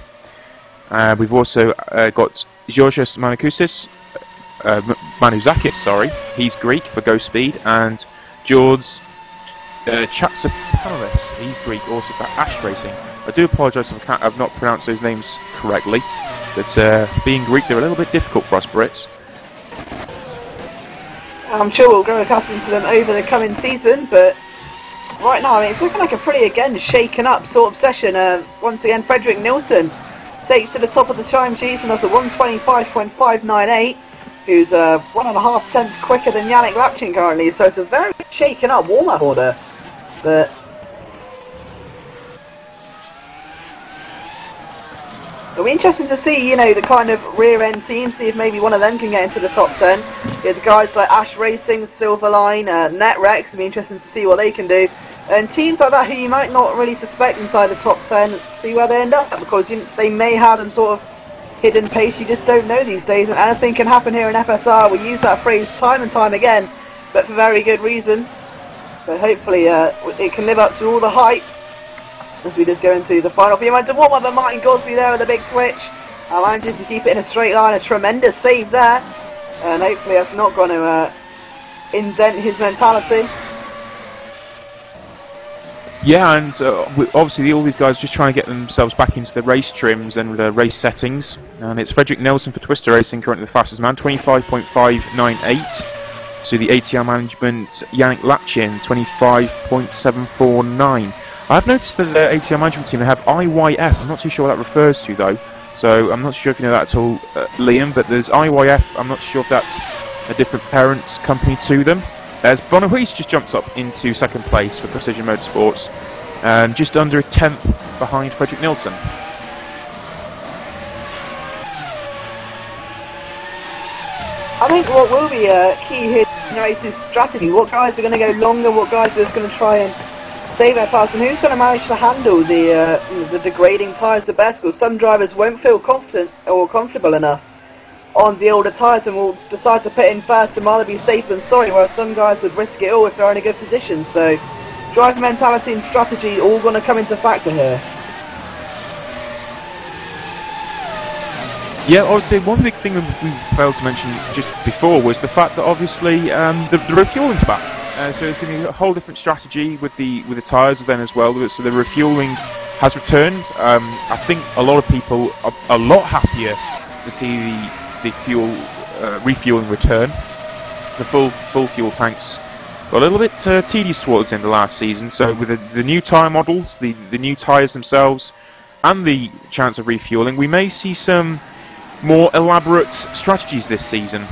We've also got Georgios Manukakis, Manuzakis, sorry, he's Greek for Go Speed, and George Chatsapanos, he's Greek also for Ash Racing. I do apologise if I've not pronounced those names correctly, but being Greek, they're a little bit difficult for us Brits. I'm sure we'll grow accustomed to them over the coming season, but right now, I mean, it's looking like a pretty, again, shaken up sort of session. Once again, Frederick Nilsson takes to the top of the time sheet and does a 125.598, who's 1.5 cents quicker than Yannick Lapchin currently, so it's a very shaken up warm-up order. But it'll be interesting to see, you know, the kind of rear-end teams, see if maybe one of them can get into the top 10. You have guys like Ash Racing, Silverline, Netrex, it'll be interesting to see what they can do. And teams like that who you might not really suspect inside the top 10, see where they end up, because they may have them sort of hidden pace, you just don't know these days, and anything can happen here in FSR. We use that phrase time and time again, but for very good reason. So hopefully it can live up to all the hype as we just go into the final few moments of warm-up. And Martin Gosby there with a big twitch, manages to keep it in a straight line, a tremendous save there, and hopefully that's not going to indent his mentality. Yeah, and obviously all these guys just trying to get themselves back into the race trims and the race settings. And it's Frederick Nelson for Twister Racing, currently the fastest man, 25.598. So the ATR management, Yannick Lapchin, 25.749. I've noticed that the ATR management team, they have IYF. I'm not too sure what that refers to though. So I'm not sure if you know that at all, Liam, but there's IYF. I'm not sure if that's a different parent company to them. As Bonahuis just jumps up into second place for Precision Motorsports, and just under a tenth behind Frederick Nilsson. I think what will be key here is strategy. What guys are going to go longer, what guys are just going to try and save their tyres, and who's going to manage to handle the degrading tyres the best, because some drivers won't feel confident or comfortable enough on the older tyres and will decide to put in first and rather be safe than sorry, whereas some guys would risk it all if they're in a good position. So driver mentality and strategy all going to come into factor here. Yeah, obviously one big thing we failed to mention just before was the fact that obviously the refueling's back. So it's going to be a whole different strategy with the tyres then as well. So the refueling has returned. I think a lot of people are a lot happier to see the fuel refueling return. The full fuel tanks got a little bit tedious towards the end of last season. So with the new tyre models, the new tyres themselves, and the chance of refueling, we may see some more elaborate strategies this season.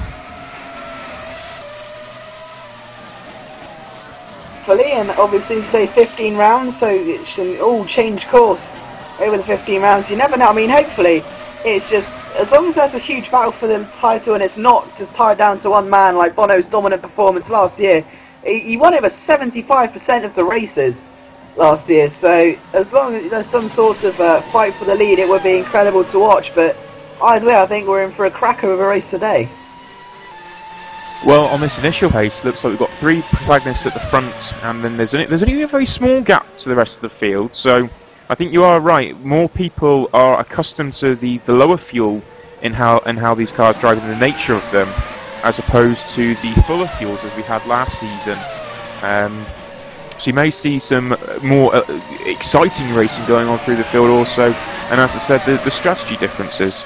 Fully, and obviously say 15 rounds, so it should all change course over the 15 rounds. You never know. I mean, hopefully it's just, as long as there's a huge battle for the title and it's not just tied down to one man like Bono's dominant performance last year. He won over 75% of the races last year, so as long as there's some sort of fight for the lead, it would be incredible to watch. But either way, I think we're in for a cracker of a race today. Well, on this initial pace, it looks like we've got 3 protagonists at the front, and then there's only a very small gap to the rest of the field. So I think you are right. More people are accustomed to the lower fuel in how these cars drive and the nature of them, as opposed to the fuller fuels as we had last season. So you may see some more exciting racing going on through the field also, and as I said, the strategy differences.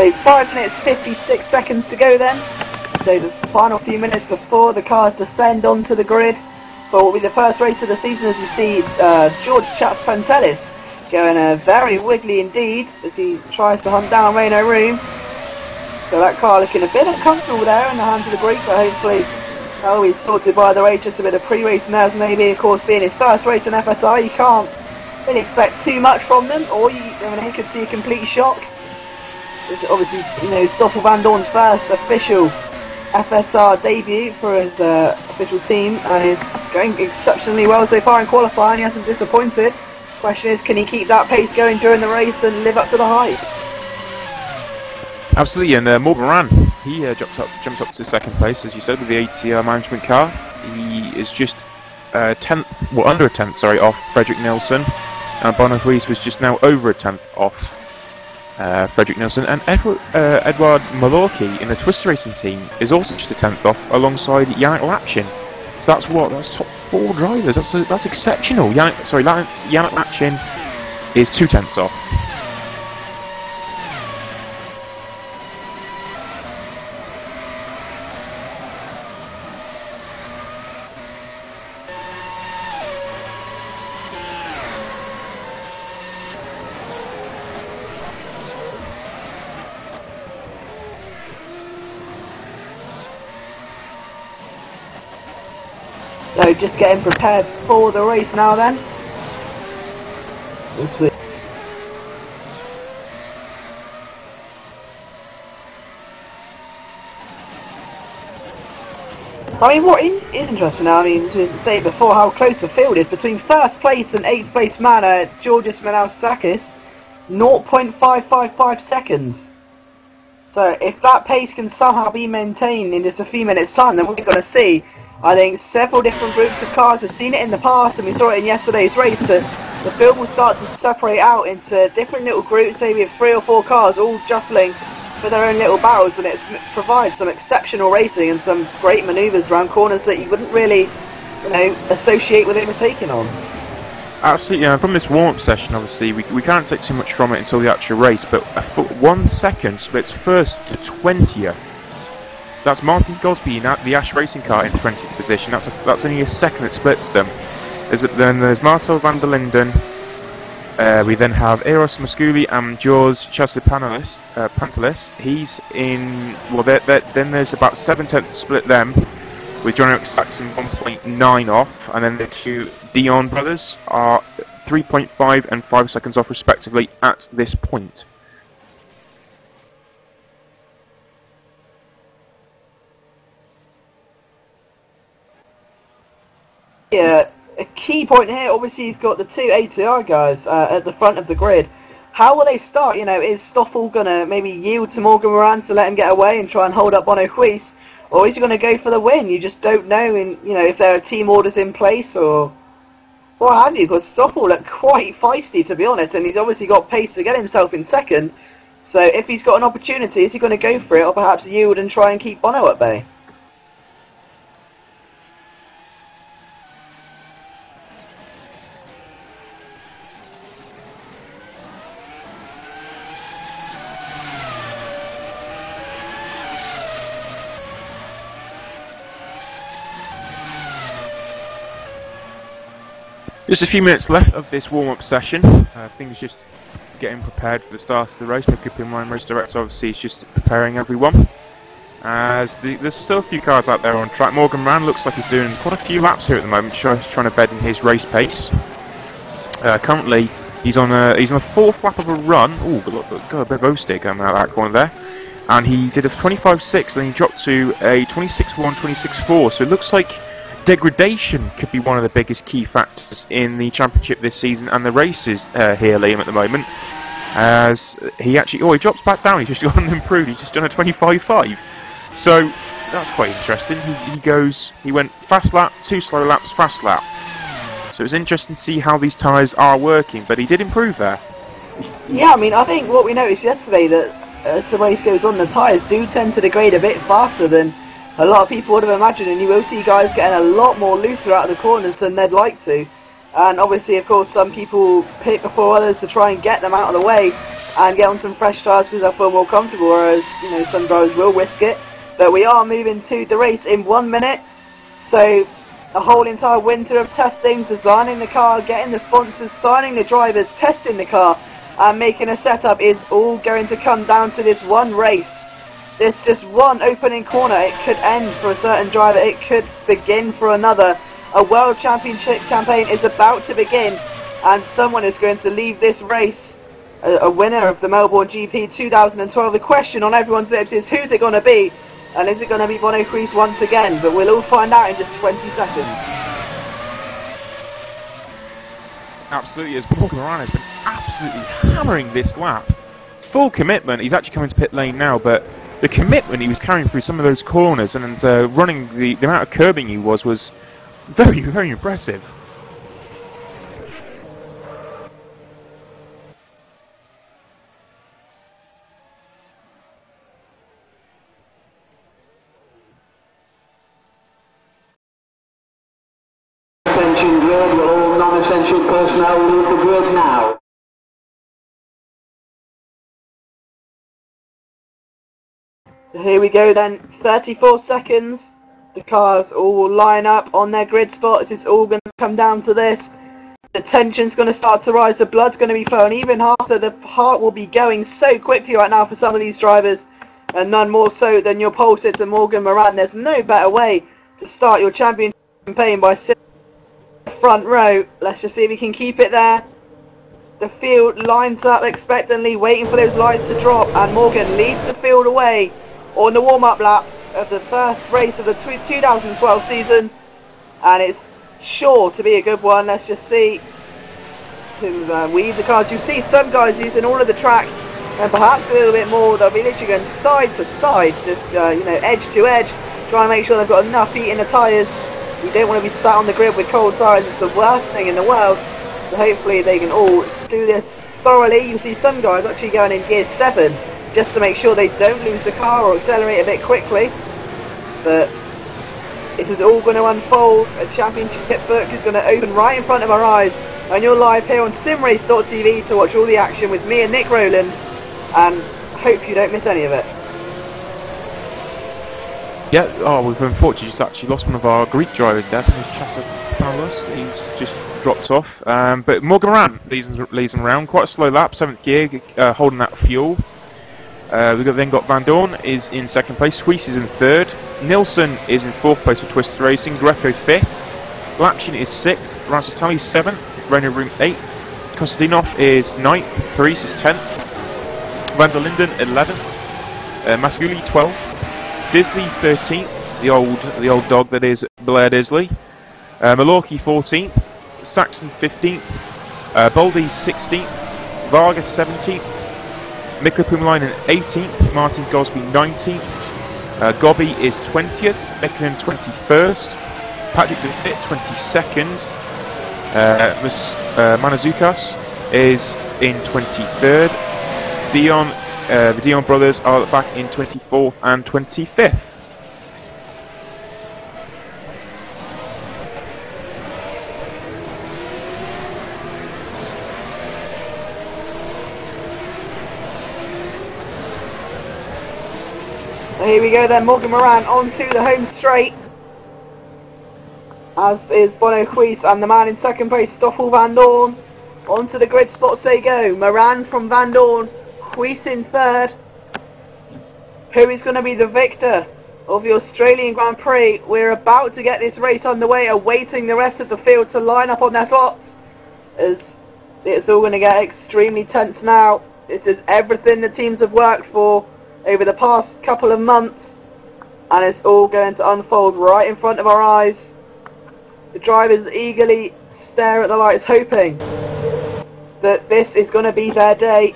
So 5 minutes 56 seconds to go then. So the final few minutes before the cars descend onto the grid for what will be the first race of the season, as you see George Chaps-Pantelis going very wiggly indeed as he tries to hunt down Renault Room. So that car looking a bit uncomfortable there in the hands of the Greek, but hopefully he's sorted by the race. Just a bit of pre-race nerves maybe. Of course, being his first race in FSR, you can't really expect too much from them, or you could see a complete shock. It's obviously, Stoffel Vandoorne's first official FSR debut for his official team, and it's going exceptionally well so far in qualifying. He hasn't disappointed. Question is, can he keep that pace going during the race and live up to the hype? Absolutely, and Morgan Ran, he jumped up to second place, as you said, with the ATR management car. He is just under a tenth, off Frederick Nilsson, and Bono Ruiz was just now over a tenth off Frederick Nilsson, and Edward Malorki in the Twister Racing team is also just a tenth off, alongside Yannick Lapchin. So that's top 4 drivers. That's exceptional. Yannick Lapchin is 2 tenths off. So just getting prepared for the race now then. I mean, what is interesting now, to say before how close the field is between first place and 8th place man, Georgios Manausakis, 0.555 seconds. So if that pace can somehow be maintained in just a few minutes time, then we're going to see, I think, several different groups of cars. We've seen it in the past, and we saw it in yesterday's race. The field will start to separate out into different little groups, maybe of 3 or 4 cars, all jostling for their own little battles, and it provides some exceptional racing and some great manoeuvres around corners that you wouldn't really, associate with overtaking on. Absolutely, and from this warm-up session, obviously, we can't take too much from it until the actual race, but 1 second splits first to 20th. That's Martin Gosby in the Ash Racing car in 20th position. That's only a second that splits them. Then there's Marcel van der Linden. We then have Eros Masculi and George Chaps-Pantelis. He's in. Well, then there's about 7 tenths to split them, with John Eric Saxon 1.9 off, and then the 2 Dion brothers are 3.5 and 5 seconds off respectively at this point. Yeah, a key point here, obviously you've got the 2 ATR guys at the front of the grid. How will they start? Is Stoffel going to maybe yield to Morgan Moran to let him get away and try and hold up Bono Ruiz? Or is he going to go for the win? You just don't know, if there are team orders in place or what have you, because Stoffel looked quite feisty, to be honest, and he's obviously got pace to get himself in second. So if he's got an opportunity, is he going to go for it, or perhaps yield and try and keep Bono at bay? Just a few minutes left of this warm-up session. Things just getting prepared for the start of the race. Race Director obviously is just preparing everyone. As there's still a few cars out there on track. Morgan Moran looks like he's doing quite a few laps here at the moment, trying to bed in his race pace. Currently, he's on a 4th lap of a run. Ooh, got a bit of O-stick out that corner there. And he did a 25.6, then he dropped to a 26.1, 26.4. So it looks like degradation could be one of the biggest key factors in the championship this season and the races here, Liam, at the moment. As he drops back down. He's just gone and improved. He's just done a 25.5. So that's quite interesting. He went fast lap, 2 slow laps, fast lap. So it's interesting to see how these tyres are working, but he did improve there. Yeah, I think what we noticed yesterday, that as the race goes on, the tyres do tend to degrade a bit faster than a lot of people would have imagined, and you will see guys getting a lot more looser out of the corners than they'd like to. And obviously, of course, some people pit before others to try and get them out of the way. and get on some fresh tyres because I feel more comfortable, whereas, you know, some drivers will risk it. But we are moving to the race in 1 minute, so a whole entire winter of testing, designing the car, getting the sponsors, signing the drivers, testing the car, and making a setup is all going to come down to this one race. This just one opening corner. It could end for a certain driver, it could begin for another. A World Championship campaign is about to begin, and someone is going to leave this race a winner of the Melbourne GP 2012. The question on everyone's lips is, who's it going to be? And is it going to be Bono Crease once again? But we'll all find out in just 20 seconds. Absolutely, as Morgan Moran has been absolutely hammering this lap. Full commitment. He's actually coming to pit lane now, but the commitment he was carrying through some of those corners and running the amount of curbing he was very, very impressive. Attention grid, will all non-essential personnel leave the grid now. Here we go then, 34 seconds. The cars all line up on their grid spots. It's all going to come down to this. The tension's going to start to rise, the blood's going to be flowing even harder. The heart will be going so quickly right now for some of these drivers, and none more so than your pole sitter Morgan Moran. There's no better way to start your championship campaign by sitting in the front row. Let's just see if we can keep it there. The field lines up expectantly, waiting for those lights to drop, and Morgan leads the field away on the warm-up lap of the first race of the 2012 season, and it's sure to be a good one. Let's just see who weaves the cars. You see some guys using all of the track, and perhaps a little bit more. They'll be literally going side to side, just you know, edge to edge, trying to make sure they've got enough heat in the tyres. You don't want to be sat on the grid with cold tyres. It's the worst thing in the world. So hopefully they can all do this thoroughly. You see some guys actually going in gear 7 just to make sure they don't lose the car or accelerate a bit quickly. But this is all going to unfold. A championship book is going to open right in front of our eyes, and you're live here on simrace.tv to watch all the action with me and Nick Rowland, and hope you don't miss any of it. Yeah, oh, we've unfortunately just actually lost one of our Greek drivers there. Paulus, he's just dropped off. But Morgan Moran leads him around, quite a slow lap, 7th gear, holding that fuel. We've then got Van Dorn is in 2nd place, Huis is in 3rd, Nilsson is in 4th place for Twisted Racing, Greco 5th, Laction is 6th, Rasmus Tally 7th, Renault Room 8th, Kostadinov is 9th, Paris is 10th, Van der Linden 11th, Masculi 12th, Disley 13th, the old dog that is Blair Disley, Malorki 14th, Saxon 15th, Boldy 16th, Vargas 17th, Mikko Pumalainen 18th, Martin Gosby 19th, Gobby is 20th, Mekkonen 21st, Patrick De Fit 22nd, Manazukas is in 23rd, the Dion brothers are back in 24th and 25th. Here we go then, Morgan Moran onto the home straight, as is Bono Huis, and the man in 2nd place, Stoffel Van Dorn. Onto the grid spots they go. Moran from Van Dorn, Huis in 3rd. Who is going to be the victor of the Australian Grand Prix? We're about to get this race underway, awaiting the rest of the field to line up on their slots, as it's all going to get extremely tense now. This is everything the teams have worked for over the past couple of months, and it's all going to unfold right in front of our eyes. The drivers eagerly stare at the lights, hoping that this is going to be their day.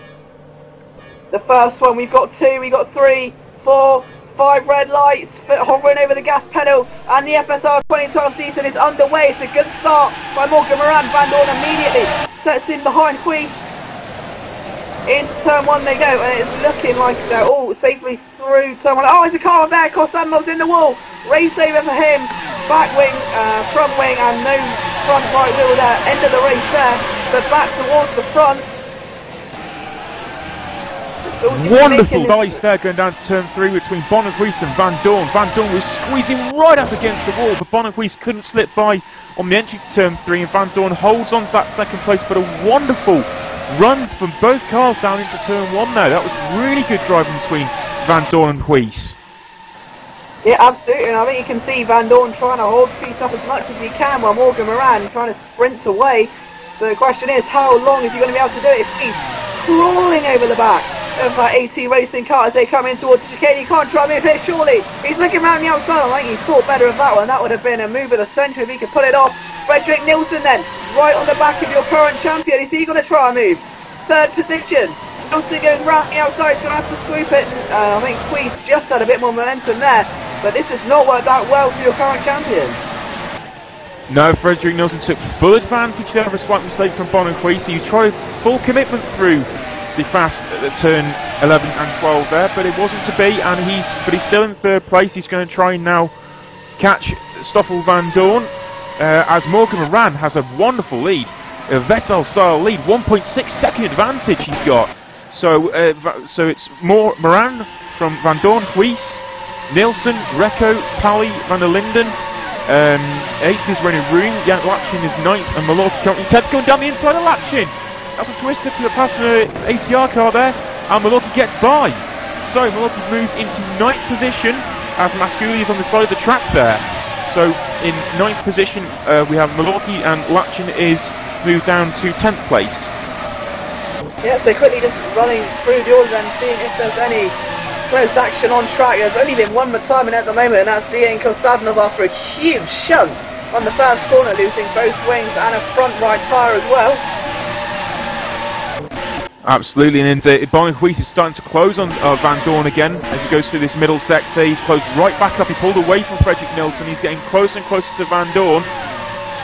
The first one, we've got 2, we've got 3, 4, 5 red lights hovering over the gas pedal, and the FSR 2012 season is underway. It's a good start by Morgan Moran. Van Dorn immediately sets in behind Huis. Into turn 1 they go, and it's looking like they're all safely through turn 1. Oh, there's a car there, Kostamov's in the wall. Race over for him. Back wing, front wing, and no front right wheel there. End of the race there, but back towards the front. Wonderful dice there going down to turn 3 between Bonnequist and Van Dorn. Van Dorn was squeezing right up against the wall, but Bonnequist couldn't slip by on the entry to turn 3, and Van Dorn holds on to that second place, but a wonderful run from both cars down into turn 1 there. That was really good driving between Van Dorn and Huis. Yeah, absolutely, and I think you can see Van Dorn trying to hold Huis up as much as he can while Morgan Moran trying to sprint away. So the question is, how long is he going to be able to do it if he's crawling over the back of that AT Racing car as they come in towards the chicane? He can't try me here, surely. He's looking around the outside. I think he thought better of that one. That would have been a move of the century if he could pull it off. Frederick Nielsen then, right on the back of your current champion. Is he going to try a move? Third position. Nielsen going round the outside, going to have to swoop it. I think Huis just had a bit more momentum there, but this has not worked out well for your current champion. No, Frederick Nielsen took full advantage there of a slight mistake from Bonnequist. He tried full commitment through the fast turn 11 and 12 there, but it wasn't to be, and he's still in third place. He's going to try and now catch Stoffel Van Dorn, as Morgan Moran has a wonderful lead, a Vettel style lead, 1.6 second advantage he's got. So it's more Moran from Van Dorn, Huis, Nielsen, Recco, Tally, Van der Linden. 8th is René Roon, Jan Lapchin is 9th, and Malorki currently 10th, going down the inside of Lapchin. That's a twister past the ATR car there, and Malorki gets by. So Malorki moves into 9th position, as Masculi is on the side of the track there. So in 9th position we have Malorki, and Lapchin is moved down to 10th place. Yeah, so quickly just running through the order and seeing if there's any close action on track. There's only been one retirement at the moment, and that's Dejan Kostadinov after a huge shunt on the first corner, losing both wings and a front right tyre as well. Absolutely, and Bonnequist is starting to close on Van Dorn again as he goes through this middle sector. He's closed right back up. He pulled away from Frederick Nielsen. He's getting closer and closer to Van Dorn.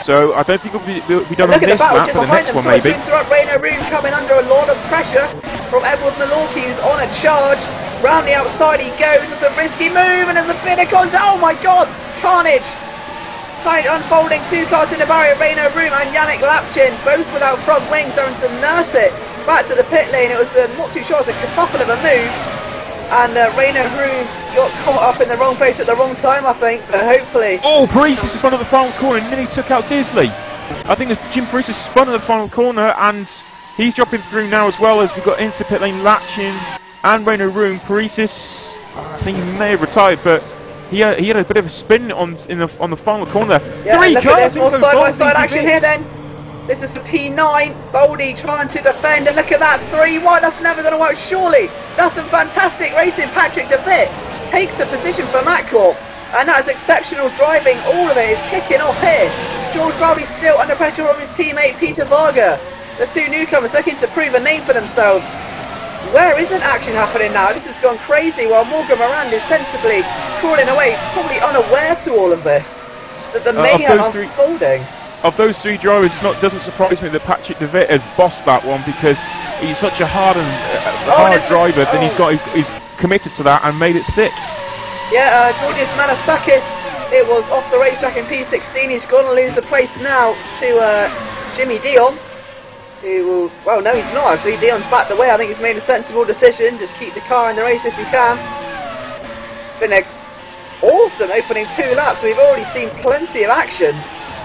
So I don't think it'll be done on this map, but the next one maybe. René Roon coming under a lot of pressure from Edward Malorki, who's on a charge. Round the outside he goes. It's a risky move, and there's a bit of contact. Oh my God! Carnage! Tight unfolding, two cars in the barrier. René Roon and Yannick Lapchin, both without front wings, having to nurse it back to the pit lane. It was not too sure. It was a kerfuffle of a move, and René Roon got caught up in the wrong place at the wrong time, I think. But hopefully. Oh, Paris is spun at the final corner and nearly took out Disley. I think Jim Paris is spun at the final corner, and he's dropping through now as well, as we've got into pit lane Lapchin and René Roon. Parisis, I think he may have retired, but he had a bit of a spin on the final corner. Yeah, three cars, more side-by-side action here then. This is for P9. Boldy trying to defend, and look at that 3-1. That's never going to work, surely. That's some fantastic racing. Patrick De Witt takes the position for Matcorp, and that is exceptional driving. All of it is kicking off here. George Rowley still under pressure from his teammate Peter Varga. The two newcomers looking to prove a name for themselves. Where isn't action happening now? This has gone crazy, while Morgan Moran is sensibly crawling away, probably unaware to all of this, that the mayhem unfolding. Of those three drivers, it doesn't surprise me that Patrick De Witt has bossed that one, because he's such a hard driver. Then he's committed to that and made it stick. Yeah, Georgios Manasakis, it was off the racetrack in P16. He's going to lose the place now to Jimmy Dion. Who will, well, no, he's not actually. Dion's backed away. I think he's made a sensible decision. Just keep the car in the race if you can. It's been an awesome opening 2 laps. We've already seen plenty of action,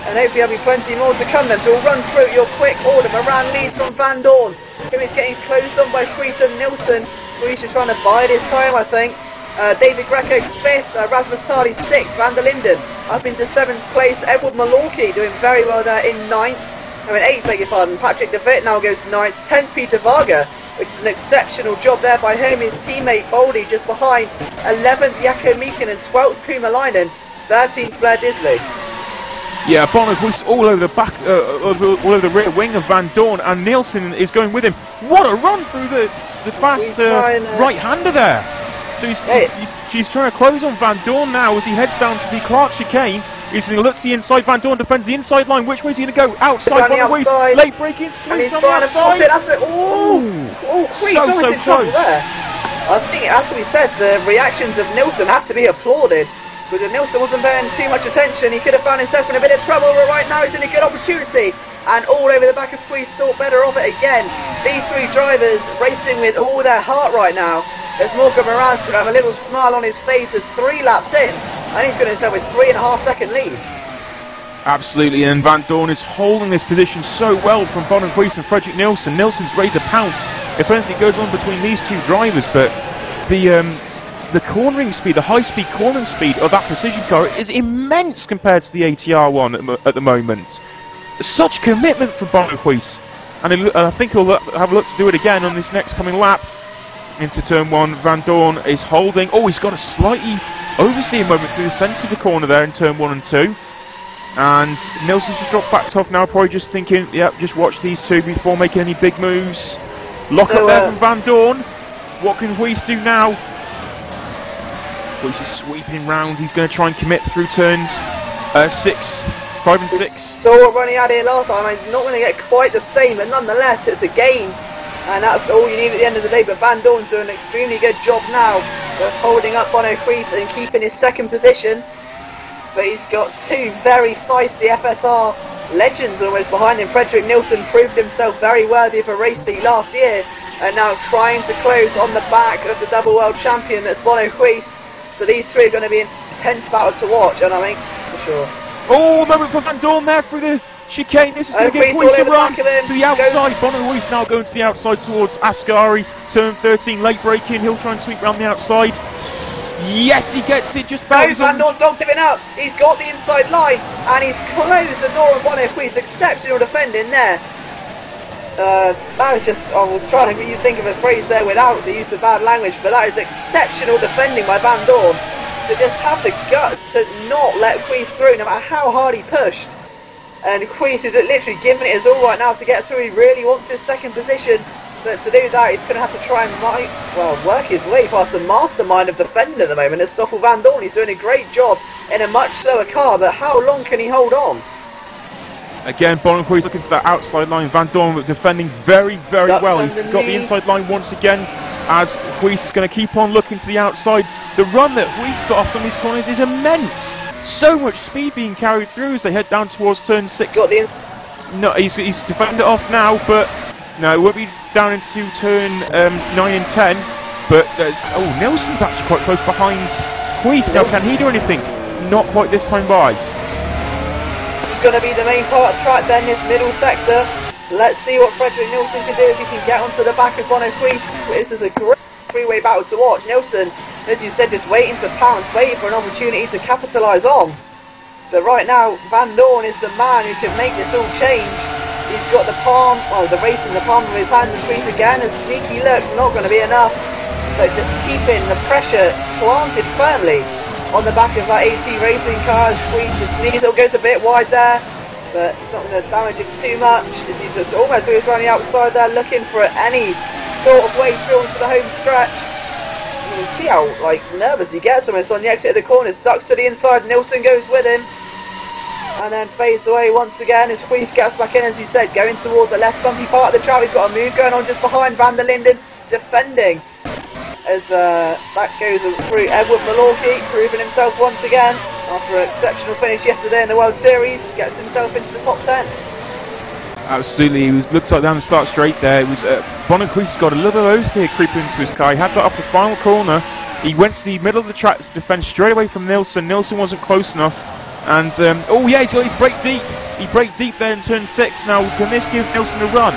and hopefully there'll be plenty more to come then. So we'll run through your quick order. Moran leads from Van Dorn, who is getting closed on by Huis and Nielsen. Huis is trying to bide his time, I think. David Greco 5th, Rasmus Tali 6th, Van der Linden up into 7th place. Edward Malorki doing very well there in 9th. 8th, beg your pardon. Patrick De Witt now goes 9th. 10th, Peter Varga, which is an exceptional job there by him. His teammate Boldy just behind. 11th, Jaakko Meeken, and 12th, Kuma Leinen. 13th, Blair Disley. Yeah, Bonnequist all over the back, all over the rear wing of Van Dorn, and Nielsen is going with him. What a run through the fast right-hander there. So she's trying to close on Van Dorn now as he heads down to the Clark chicane. He's going to look to the inside. Van Dorn defends the inside line. Which way is he going to go? Outside. Late braking. Sweep on the outside. Oh, so close there. I think, as we said, the reactions of Nielsen have to be applauded. Because if Nielsen wasn't paying too much attention, he could have found himself in a bit of trouble. But right now he's in a good opportunity. and all over the back of Squeeze. Thought better of it again. These three drivers racing with all their heart right now, as Morgan Moran's going to have a little smile on his face as 3 laps in, and he's going to end up with 3.5 second lead. Absolutely, and Van Dorn is holding this position so well from Bonnequist and Frederick Nielsen. Nielsen's ready to pounce if anything goes on between these two drivers, but the cornering speed, the high-speed cornering speed of that precision car is immense compared to the ATR one at the moment. Such commitment from Bonnequist, and I think he'll have a look to do it again on this next coming lap. Into turn 1, Van Dorn is holding. Oh, he's got a slightly oversteer moment through the centre of the corner there in turn 1 and 2. And Nielsen's just dropped back off now, probably just thinking, yep, just watch these two before making any big moves. Lock up there from Van Dorn. What can Huis do now? Huis is sweeping round. He's going to try and commit through turns 5 and 6. So what Ronnie had here last time, it's not going to get quite the same, but nonetheless, it's a gain. And that's all you need at the end of the day. But Van Dorn's doing an extremely good job now of holding up Bonnequist and keeping his second position. But he's got 2 very feisty FSR legends almost behind him. Frederick Nielsen proved himself very worthy of a race seat last year, and now trying to close on the back of the double world champion that's Bonnequist. So these 3 are going to be an intense battle to watch, and I think for sure. Oh, moment for Van Dorn there through the chicane. This is going to give Huis a run to the outside. Bonnequist now going to the outside towards Ascari. Turn 13, late braking. He'll try and sweep round the outside. Yes, he gets it just about. Van Dorn's not giving up. He's got the inside line, and he's closed the door on Bonnequist. Exceptional defending there. That was just, I was trying to think of a phrase there without the use of bad language, but that is exceptional defending by Van Dorn. To just have the guts to not let Huis through, no matter how hard he pushed. And Huis is literally giving it his all right now to get through. He really wants his second position. But to do that, he's going to have to try and work his way past the mastermind of defending at the moment. It's Stoffel Van Dorn. He's doing a great job in a much slower car, but how long can he hold on? Again, Bonnequist looking to that outside line. Van Dorn defending very, very well. He's got the inside line once again, as Huis is going to keep on looking to the outside. The run that Huis got off some of these corners is immense. So much speed being carried through as they head down towards turn 6. No, he's defended it off now, but no, it won't be down into turn 9 and 10, but there's... Oh, Nielsen's actually quite close behind Huis. Now, can he do anything? Not quite this time by. It's going to be the main part of track then, this middle sector. Let's see what Frederick Nielsen can do if he can get onto the back of Bonnequist. This is a great three-way battle to watch. Nielsen, as you said, just waiting to pounce, waiting for an opportunity to capitalise on. But right now, Van Dorn is the man who can make this all change. He's got the palm, the race in the palm of his hand, and Squeeze again, a sneaky look, not going to be enough. But just keeping the pressure planted firmly on the back of that AC racing car. Squeeze just needs, it goes a bit wide there, but it's not going to damage him too much. He's just almost goes around the outside there, looking for any sort of way through into the home stretch. You can see how nervous he gets almost on the exit of the corner, stuck to the inside. Nielsen goes with him. And then fades away once again as Huis gets back in, as you said, going towards the left bumpy part of the track. He's got a move going on just behind Van der Linden, defending as that goes through Edward Malorky, proving himself once again after an exceptional finish yesterday in the World Series. Gets himself into the top 10. Absolutely, he looked like down the start straight there. It was Bonnequist got a little bit of oversteer creeping into his car. He had that up the final corner. He went to the middle of the track to defend straight away from Nielsen. Nielsen wasn't close enough. And, oh yeah, he's got his brake deep. He braked deep there in turn 6. Now, can this give Nielsen a run?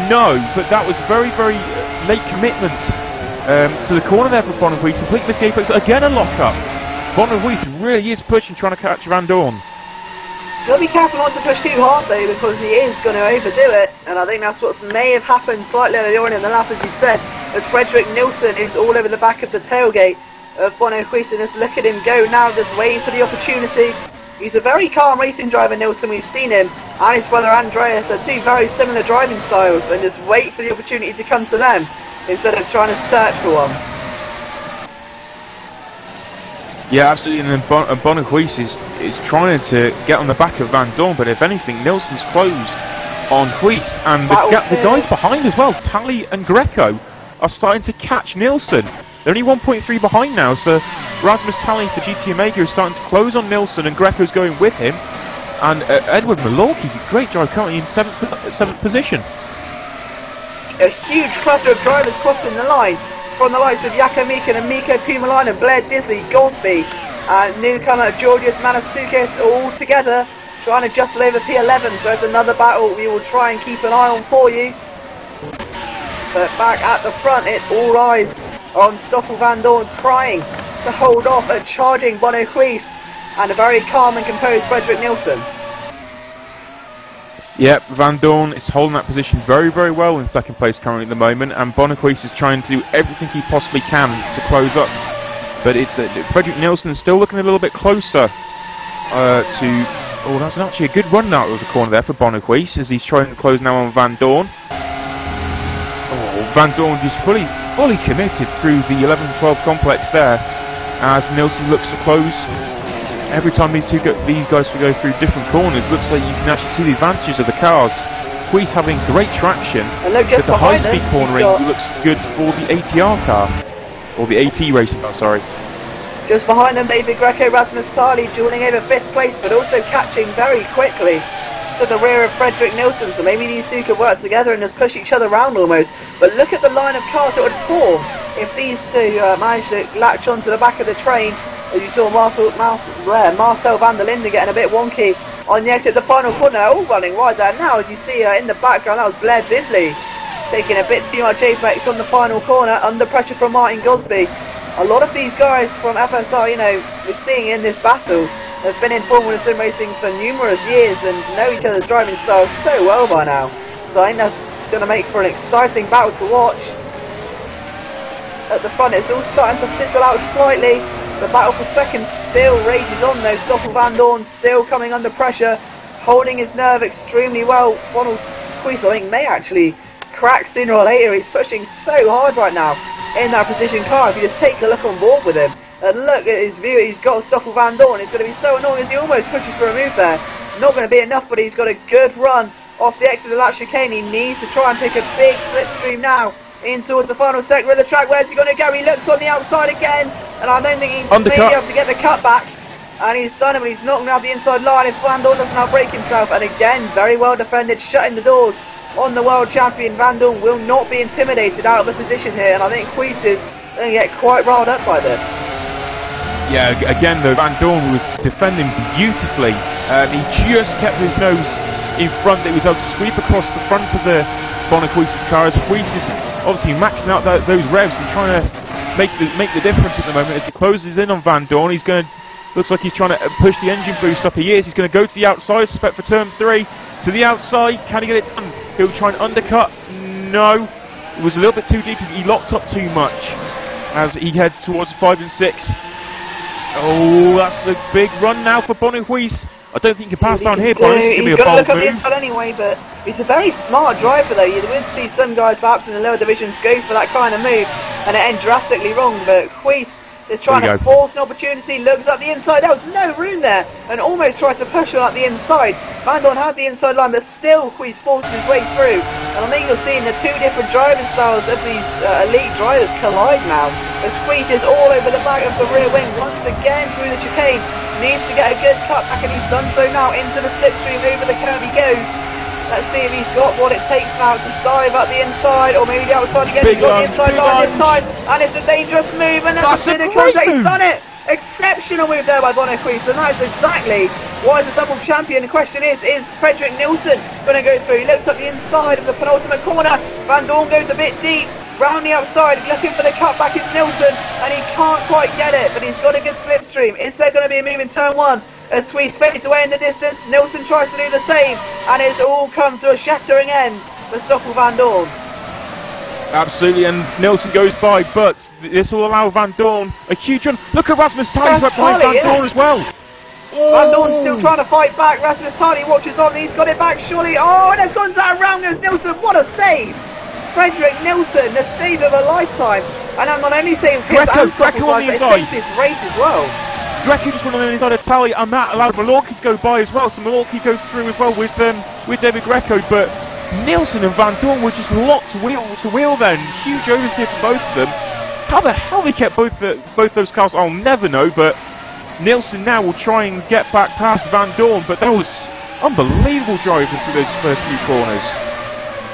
No, but that was very, very late commitment to the corner there for Bonnequist. Complete miss the apex. Again, a lock-up. Bonnequist really is pushing, trying to catch Van Dorn. You'll be careful not to push too hard though, because he is going to overdo it. And I think that's what may have happened slightly earlier on in the lap, as you said, as Frederick Nielsen is all over the back of the tailgate of Bonnequist, and just look at him go now, just waiting for the opportunity. He's a very calm racing driver, Nielsen. We've seen him and his brother Andreas are 2 very similar driving styles, and just wait for the opportunity to come to them instead of trying to search for one. Yeah, absolutely. And then Bonnequist is trying to get on the back of Van Dorn, but if anything, Nielsen's closed on Huis, and the guys behind as well, Tally and Greco, are starting to catch Nielsen. They're only 1.3 behind now, so Rasmus Tally for GT Omega is starting to close on Nielsen, and Greco's going with him. And Edward Malorky, great drive, currently in seventh position. A huge cluster of drivers crossing the line from the likes of Jaakko Meekin and Mikko Puumalainen, Blair Disley, Gosby, newcomer Georgios Manasukis, all together trying to jostle over P11. So it's another battle we will try and keep an eye on for you. But back at the front, it's all eyes on Stoffel Vandoorne trying to hold off a charging Bono Huis and a very calm and composed Fredrik Nielsen. Yep, Vandoorne is holding that position very, very well in second place currently at the moment, and Bono Huis is trying to do everything he possibly can to close up. But it's Fredrik Nielsen still looking a little bit closer to... Oh, that's actually a good run out of the corner there for Bono Huis as he's trying to close now on Vandoorne. Oh, Vandoorne just fully committed through the 11-12 complex there as Nielsen looks to close. Every time these guys go through different corners, looks like you can actually see the advantages of the cars. Huis having great traction, but the high-speed cornering looks good for the ATR car, or the AT racing car, sorry. Just behind them, David Greco, Rasmus Tali dueling over 5th place, but also catching very quickly to the rear of Fredrik Nielsen, so maybe these two could work together and just push each other around almost. But look at the line of cars that would form if these two managed to latch onto the back of the train. As you saw Marcel van der Linde getting a bit wonky on the exit of the final corner, all running wide there now. As you see in the background, that was Blair Disley taking a bit too much apex on the final corner under pressure from Martin Gosby. A lot of these guys from FSR, you know, we're seeing in this battle, have been in Formula Sim racing for numerous years and know each other's driving styles so well by now. So I think that's going to make for an exciting battle to watch. At the front, it's all starting to fizzle out slightly. The battle for second still rages on though. Stoffel Vandoorne still coming under pressure, holding his nerve extremely well. Bono Huis, I think, may actually crack sooner or later. He's pushing so hard right now in that position car. If you just take a look on board with him and look at his view, he's got Stoffel Vandoorne. It's going to be so annoying as he almost pushes for a move there. Not going to be enough, but he's got a good run off the exit of that chicane. He needs to try and pick a big slipstream now in towards the final sector of the track. Where's he going to go? He looks on the outside again, and I don't think he may be able to get the cut back. And he's done it, but he's not going to have the inside line if Vandoorne doesn't outbrake himself. And again, very well defended, shutting the doors on the world champion. Vandoorne will not be intimidated out of the position here, and I think Huis is going to get quite riled up by this. Yeah, again though, Vandoorne was defending beautifully. He just kept his nose in front. He was able to sweep across the front of the Bono Huis' car as Huis is obviously maxing out those revs and trying to make the difference at the moment as he closes in on Vandoorne. He's going to, looks like he's trying to push the engine boost up. He is. He's going to go to the outside, suspect for turn 3. To the outside, can he get it done? He'll try and undercut. No, it was a little bit too deep. He locked up too much as he heads towards 5 and 6. Oh, that's a big run now for Bono Huis. I don't think he can pass down here, Bono. It's going to be a bold move. He's got to look at the inside anyway, but it's a very smart driver though. You would see some guys perhaps in the lower divisions go for that kind of move and it ends drastically wrong, but Huis is trying to force an opportunity, looks up the inside. There was no room there and almost tries to push on up the inside. Vandoorne had the inside line, but still Huis forces his way through. And I think you're seeing the two different driving styles of these elite drivers collide now. As Huis is all over the back of the rear wing once again through the chicane. Needs to get a good cut back, and he's done so now. Into the slipstream, over the curve he goes. Let's see if he's got what it takes now to dive up the inside, or maybe the outside again. He's got the inside line this time, and it's a dangerous move, and that's a great move. He's done it! Exceptional move there by Bono Huis, and that is exactly why the double champion. The question is Fredrik Nielsen going to go through? He looks up the inside of the penultimate corner. Vandoorne goes a bit deep. Round the outside, looking for the cutback is Nielsen, and he can't quite get it, but he's got a good slipstream. Is there going to be a move in turn 1? As Huis fades away in the distance, Nielsen tries to do the same, and it's all come to a shattering end for Stoffel Vandoorne. Absolutely, and Nielsen goes by, but this will allow Vandoorne a huge run. Look at Rasmus Tali right behind Vandoorne as well. Vandoorne's still trying to fight back. Rasmus Tali watches on, he's got it back surely. Oh, and it's gone down around goes Nielsen. What a save! Fredrik Nielsen, the save of a lifetime, and I'm not only saying Greco on the inside, this race as well. Greco just went on the inside of Tali, and that allowed Malorky to go by as well. So Malorky goes through as well with David Greco, but Nielsen and Vandoorne were just locked wheel to wheel then. Huge oversteer for both of them. How the hell they kept both those cars, I'll never know. But Nielsen now will try and get back past Vandoorne, but that was Unbelievable driving through those first few corners.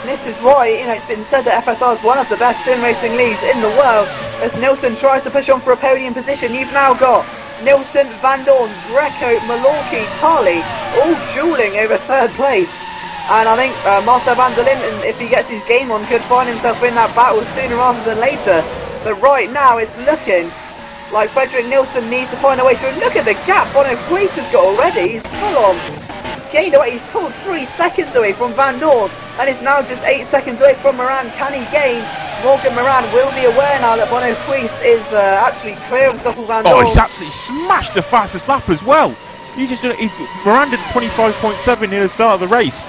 This is why, you know, it's been said that FSR is one of the best sim racing leagues in the world. As Nilsson tries to push on for a podium position, you've now got Nilsson, Van Dorn, Greco, Malorki, Tarly, all duelling over third place. And I think Marcel van der Linden, if he gets his game on, could find himself in that battle sooner rather than later. But right now it's looking like Fredrik Nilsson needs to find a way through. Look at the gap Bono Huis has got already. He's full on gained away. He's pulled 3 seconds away from Van Dorn, and is now just 8 seconds away from Moran. Can he gain? Morgan Moran will be aware now that Bono Huis is actually clear of Stoffel Van Dorn. Oh, he's absolutely smashed the fastest lap as well. Moran did 25.7 near the start of the race.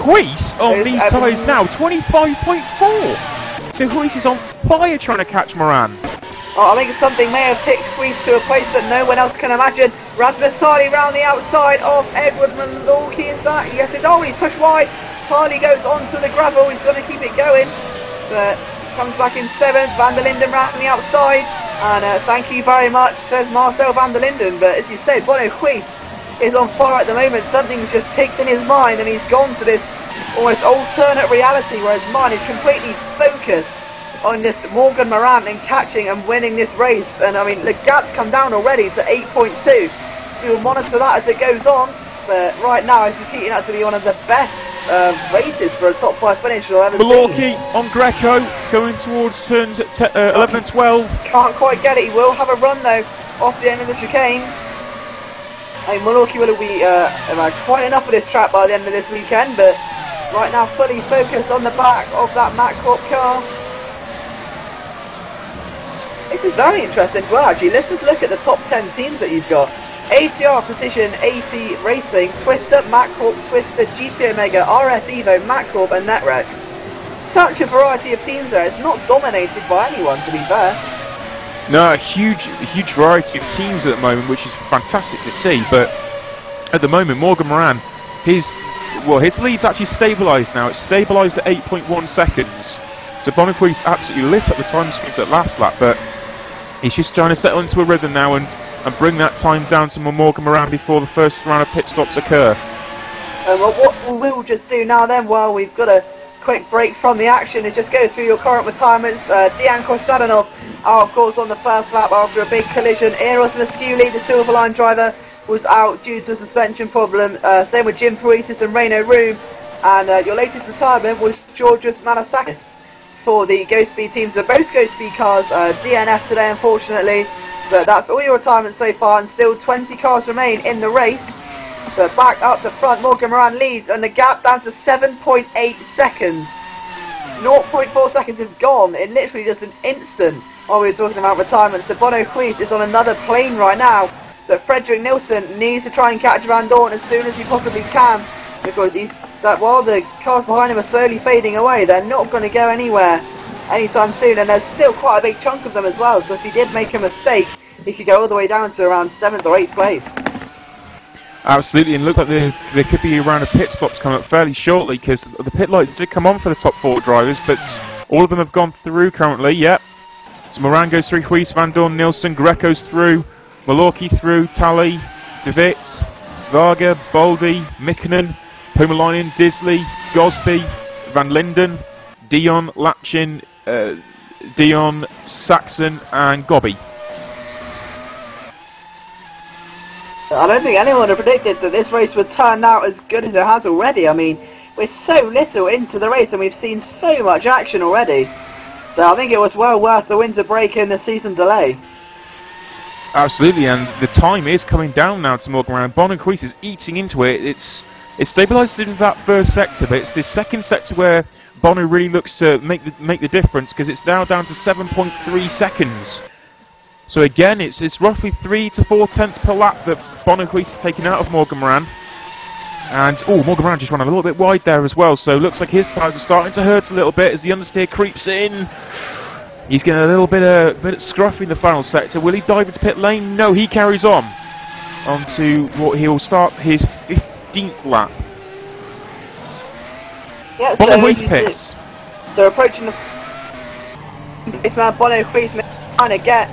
Huis on these tyres now, 25.4. So Huis is on fire trying to catch Moran. Oh, I think something may have picked Huis to a place that no one else can imagine. Rasmus Tarly round the outside of Edward Malorki, is that? Yes, it's he's pushed wide. Tarly goes onto the gravel, he's going to keep it going. But comes back in 7th, Van der Linden round the outside. And thank you very much, says Marcel van der Linden. But as you said, Bono Huis is on fire at the moment. Something's just ticked in his mind, and he's gone to this almost alternate reality where his mind is completely focused on this Morgan Moran and catching and winning this race. And I mean, the gap's come down already to 8.2, so we'll monitor that as it goes on. But right now it's looking out to be one of the best races for a top 5 finish I've ever Malorki seen. on Greco going towards turns 11 and 12. Can't quite get it. He will have a run though off the end of the chicane. I mean, Malorki will be quite enough of this track by the end of this weekend, but right now fully focused on the back of that Matt Corp car. This is very interesting as well, actually. Let's just look at the top 10 teams that you've got. ACR, Precision, AC Racing, Twister, MacCorp, Twister, GT Omega, RS Evo, MacCorp and Netrex. Such a variety of teams there. It's not dominated by anyone, to be fair. No, a huge variety of teams at the moment, which is fantastic to see. But at the moment, Morgan Moran, his lead's actually stabilised now. It's stabilised at 8.1 seconds. So Bono Huis absolutely lit up the time screens at last lap, but he's just trying to settle into a rhythm now and bring that time down to Morgan Moran before the first round of pit stops occur. Well, what we'll just do now then, while we've got a quick break from the action, is just go through your current retirements. Dejan Kostadanov out, of course, on the first lap after a big collision. Eros Masculi, the Silver Line driver, was out due to a suspension problem. Same with Jim Paresis and Reino Room. And your latest retirement was Georgios Manasakis for the Ghost Speed teams. They're both Ghost Speed cars, DNF today unfortunately, but that's all your retirements so far, and still 20 cars remain in the race. But back up the front, Morgan Moran leads, and the gap down to 7.8 seconds. 0.4 seconds have gone in literally just an instant while we were talking about retirement. So Bono Huis is on another plane right now, but Fredrik Nilsson needs to try and catch Van Dorn as soon as he possibly can, because while the cars behind him are slowly fading away, they're not going to go anywhere anytime soon, and there's still quite a big chunk of them as well, so if he did make a mistake, he could go all the way down to around 7th or 8th place. Absolutely, and it looks like there could be a round of pit stops coming up fairly shortly, because the pit lights did come on for the top 4 drivers, but all of them have gone through currently. Yep. So Moran goes through, Huis, Van Dorn, Nilsson, Greco's through, Malorki through, Tally, De Witt, Varga, Baldy, Mikkonen, Pomalainen, Disley, Gosby, Van Linden, Dion, Lachin, Dion, Saxon and Gobby. I don't think anyone would have predicted that this race would turn out as good as it has already. I mean, we're so little into the race and we've seen so much action already. So I think it was well worth the winter break and the season delay. Absolutely, and the time is coming down now to Morgan Moran. Bono Huis is eating into it. It's stabilised in that first sector, but it's this second sector where Bono really looks to make the difference, because it's now down to 7.3 seconds. So again, it's roughly 3 to 4 tenths per lap that Bono Huis is taking out of Morgan Moran. And Morgan Moran just ran a little bit wide there as well, so it looks like his tyres are starting to hurt a little bit as the understeer creeps in. He's getting a little bit scruffy in the final sector. Will he dive into pit lane? No, he carries on to what he will start his 15th lap. Yeah, Bono Huis pits. So approaching the race man, Bono Huis trying to get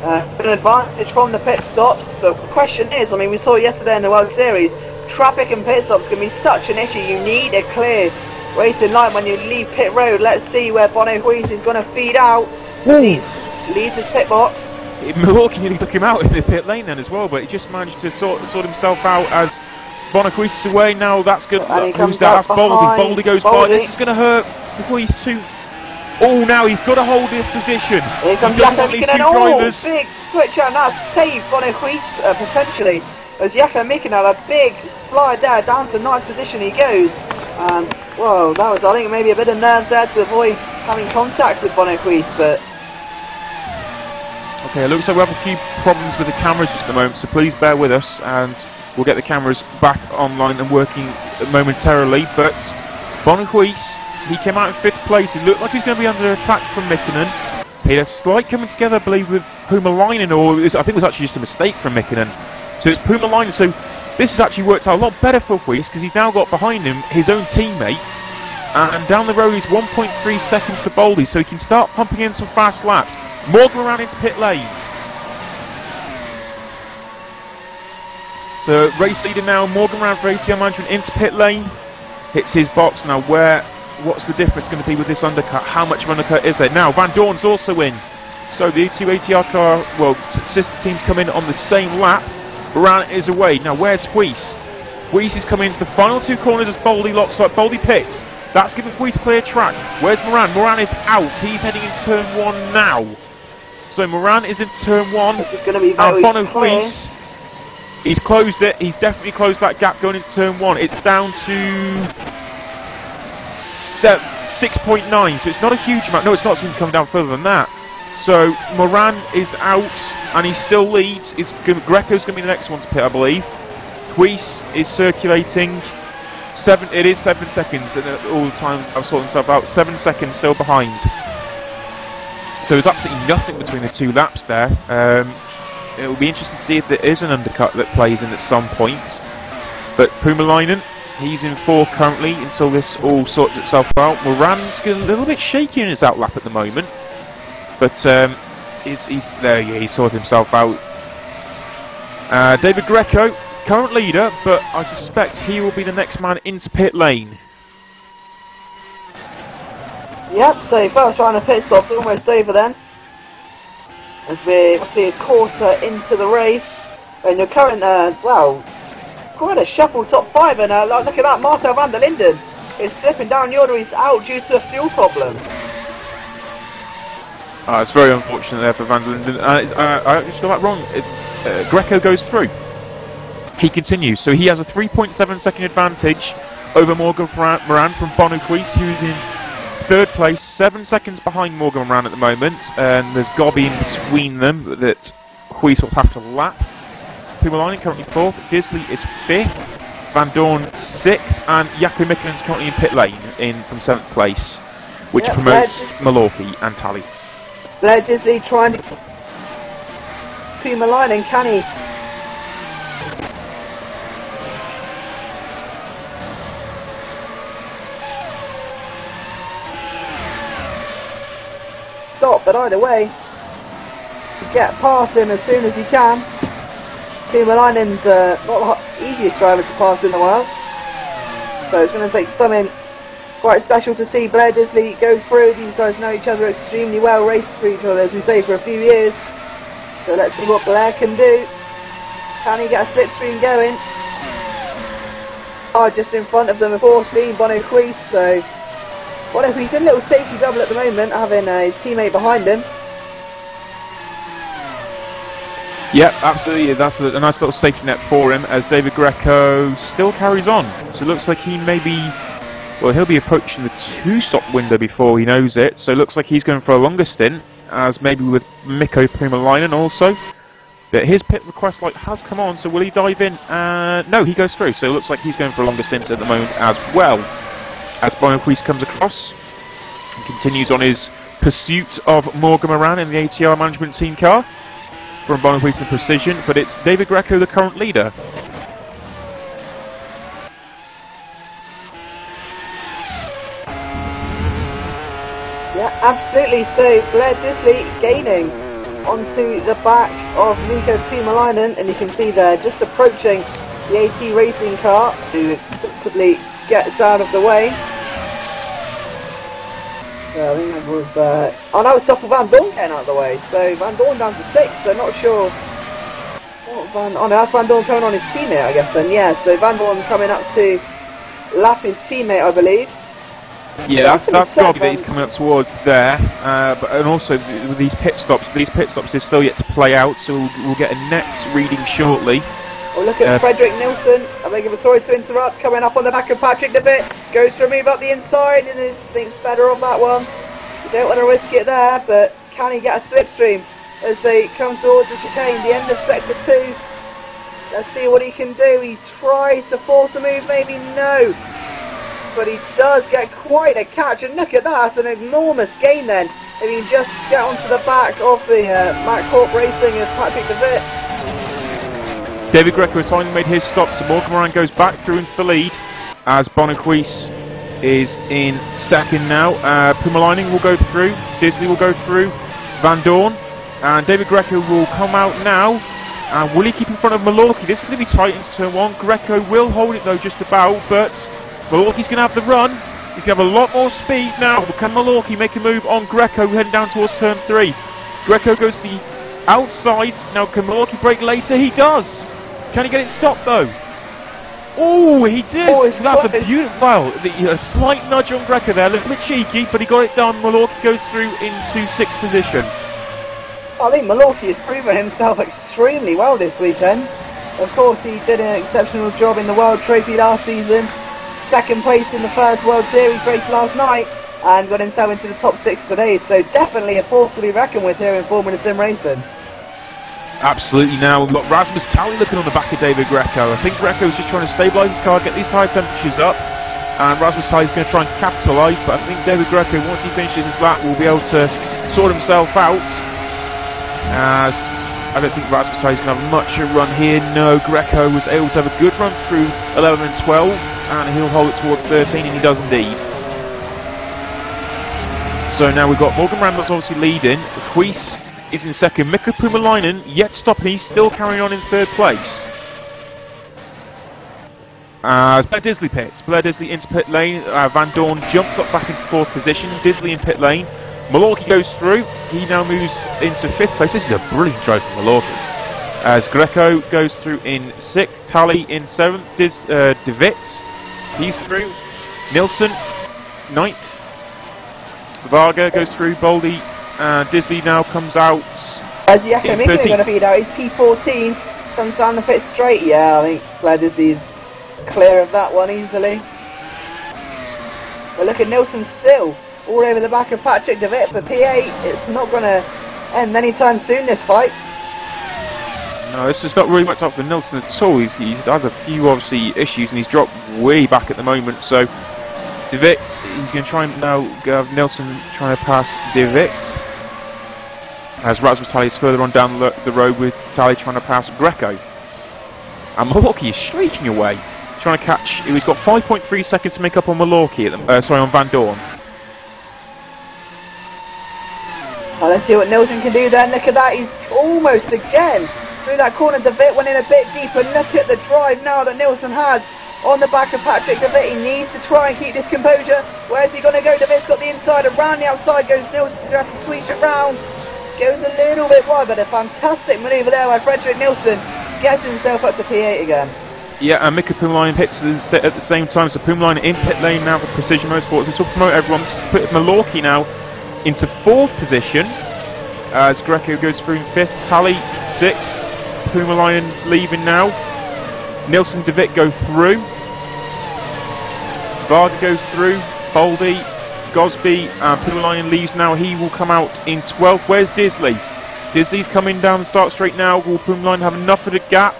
an advantage from the pit stops, but the question is, I mean, we saw yesterday in the World Series, traffic and pit stops can be such an issue. You need a clear racing line when you leave pit road. Let's see where Bono Huis is going to feed out. Leaves his pit box. Milwaukee nearly took him out in the pit lane then as well, but he just managed to sort himself out as Bono Huis is away. Now that's good. Who's that? That's Baldy. Baldy goes by. This is going to hurt Huis too. Oh, now he's got to hold his position. Here comes Jakob Mikkonen. Oh, big switch out, and that's saved Bono Huis potentially. As Jakob Mikkonen, a big slide there, down to 9th position he goes. Whoa, that was, I think, maybe a bit of nerves there to avoid having contact with Bono Huis, but... Okay, it looks like we have a few problems with the cameras just at the moment, so please bear with us, and we'll get the cameras back online and working momentarily, but Bono Huis, he came out in 5th place. It looked like he was going to be under attack from Mikkonen. He had a slight coming together, I believe, with Pumalainen, or I think it was actually just a mistake from Mikkonen. So it's Pumalainen, so this has actually worked out a lot better for Huis, because he's now got behind him his own teammates, and down the road he's 1.3 seconds to Baldy, so he can start pumping in some fast laps. Morgan around into pit lane. So race leader now, Morgan around for ATR management into pit lane. Hits his box. Now what's the difference going to be with this undercut? How much of an undercut is there? Now Van Dorn's also in. So the two ATR car, well, sister teams come in on the same lap. Moran is away. Now where's Huis? Huis is coming into the final 2 corners as Baldy locks up. Baldy pits. That's giving Huis clear track. Where's Moran? Moran is out. He's heading into turn 1 now. So Moran is in turn 1. This is going to be and Bono Huis, he's closed it. He's definitely closed that gap going into turn 1. It's down to 6.9. So it's not a huge amount. No, it's not. It's going to come down further than that. So Moran is out, and he still leads. Greco's going to be the next one to pit, I believe. Huis is circulating. It is 7 seconds, and all the times I've sorted himself out. 7 seconds still behind. So there's absolutely nothing between the 2 laps there. It will be interesting to see if there is an undercut that plays in at some point. But Pumalainen, he's in 4th currently until this all sorts itself out. Moran's a little bit shaky in his outlap at the moment. But he's there, yeah, he sorted himself out. David Greco, current leader, but I suspect he will be the next man into pit lane. Yep, so first round of pit stops almost over then. As we're roughly a quarter into the race. And your current, well, quite a shuffled top 5. And look at that, Marcel van der Linden is slipping down the order. He's out due to a fuel problem. It's very unfortunate there for van der Linden. I just got that wrong. Greco goes through. He continues. So he has a 3.7 second advantage over Morgan Moran from Bono Huis, who's in 3rd place, 7 seconds behind Morgan Moran at the moment, and there's Gobby in between them that Huis will have to lap. Pumalainen currently 4th, Disley is 5th, Van Dorn 6th, and Jakob Mikkonen's currently in pit lane from 7th place, which promotes Milwaukee and Tally. Blair Disley trying to Pumalainen, can he? Stop, but either way, get past him as soon as he can. Pumalainen's not the easiest driver to pass in the world, so it's going to take something quite special to see Blair Disley go through. These guys know each other extremely well, raced for each other, as we say, for a few years. So let's see what Blair can do. Can he get a slipstream going? Oh, just in front of them, of course, being Bono Huis, so Bono Huis in a little safety double at the moment, having his teammate behind him. Yep, absolutely. That's a nice little safety net for him as David Greco still carries on. So it looks like he may be, well, he'll be approaching the 2-stop window before he knows it. So it looks like he's going for a longer stint, as maybe with Mikko Pumalainen also. But his pit request light has come on, so will he dive in? No, he goes through. So it looks like he's going for a longer stint at the moment as well. As Bono Huis comes across and continues on his pursuit of Morgan Moran in the ATR management team car. From Bono Huis and Precision, but it's David Greco, the current leader. Yeah, absolutely. So Blair Disley gaining onto the back of Mikko Pumalainen, and you can see there just approaching the AT racing car, who acceptably gets out of the way. So I think that was, oh no, it's Stoffel Van Dorn getting out of the way. So Van Dorn down to 6th, so not sure what oh no, that's Van Dorn coming on his teammate, I guess then, yeah. So Van Dorn coming up to lap his teammate, I believe. Yeah, that's got to be that he's coming up towards there, and also with these pit stops are still yet to play out, so we'll get a next reading shortly. Oh, look at Frederick Nilsson. I beg of sorry to interrupt. Coming up on the back of Patrick Devitt. Goes for a move up the inside and thinks better of that one. You don't want to risk it there, but can he get a slipstream as they come towards the chicane, the end of sector 2? Let's see what he can do. He tries to force a move, maybe no. But he does get quite a catch, and look at that, that's an enormous gain then. If he can just get onto the back of the Mac Corp Racing as Patrick Devitt. David Greco has finally made his stop, so Morgan Moran goes back through into the lead as Bonaquise is in second now. Pumalainen will go through, Disley will go through, Van Dorn, and David Greco will come out now. And will he keep in front of Malorki? This is going to be tight into turn 1. Greco will hold it though just about, but Malorki's going to have the run. He's going to have a lot more speed now. Can Malorki make a move on Greco heading down towards turn 3? Greco goes to the outside. Now can Malorki brake later? He does. Can he get it stopped though? Oh, he did! Oh, that's a beautiful foul. A slight nudge on Greco there, a little bit cheeky, but he got it done. Malorki goes through into 6th position. I think Malorki has proven himself extremely well this weekend. Of course, he did an exceptional job in the World Trophy last season. 2nd place in the first World Series race last night, and got himself into the top 6 today. So definitely a force to be reckoned with here in Formula Sim Racing. Absolutely. Now we've got Rasmus Tally looking on the back of David Greco. I think Greco's just trying to stabilise his car, get these high temperatures up, and Rasmus Tally's going to try and capitalise, but I think David Greco, once he finishes his lap, will be able to sort himself out, as I don't think Rasmus Tally's going to have much a run here. No, Greco was able to have a good run through 11 and 12, and he'll hold it towards 13, and he does indeed. So now we've got Morgan Randall's obviously leading, Queese is in second, Mikko Pumalainen yet stopping, he's still carrying on in 3rd place. As Blair Disley pits, Blair Disley into pit lane, Van Dorn jumps up back into 4th position, Disley in pit lane, Malorki goes through, he now moves into 5th place. This is a brilliant drive from Malorki. As Greco goes through in 6th, Tally in 7th, Devitt, he's through, Nilsson 9th, Varga goes through, Boldy, Disley now comes out. As Jakob Mikkelsen going to feed out, he's P14, comes down the pit straight. Yeah, I think Blair Disley's clear of that one easily. But look at Nilsson still all over the back of Patrick Devitt for P8. It's not going to end anytime soon, this fight. No, it's just not really much up for Nilsson at all. He's had a few obviously issues and he's dropped way back at the moment. So Devitt, he's going to try and now have Nilsson trying to pass Devitt. As Rasmus Tally is further on down the road with Tally trying to pass Greco. And Malorki is streaking away, trying to catch. He's got 5.3 seconds to make up on Malorki, on Van Dorn. Oh, let's see what Nilsson can do then. Look at that, he's almost again through that corner. Devitt went in a bit deeper. Look at the drive now that Nilsson has on the back of Patrick Devitt. He needs to try and keep this composure. Where's he going to go? Devitt's got the inside, around the outside goes Nilsson. He's going to have to sweep it round. Goes a little bit wide, but a fantastic manoeuvre there by Frederick Nilsson. Gets himself up to P8 again. Yeah, and Mikko Pumalainen pits at the same time, so Pumalainen in pit lane now for Precision Motorsports. This will promote everyone. Put Malorki now into 4th position, as Greco goes through in 5th, Tally 6th, Pumalainen leaving now, Nilsson, Devitt go through, Varga goes through, Boldy, Gosby, and Pumalainen leaves now. He will come out in 12th. Where's Disley? Disley's coming down the start straight now. Will Pumalainen have enough of the gap?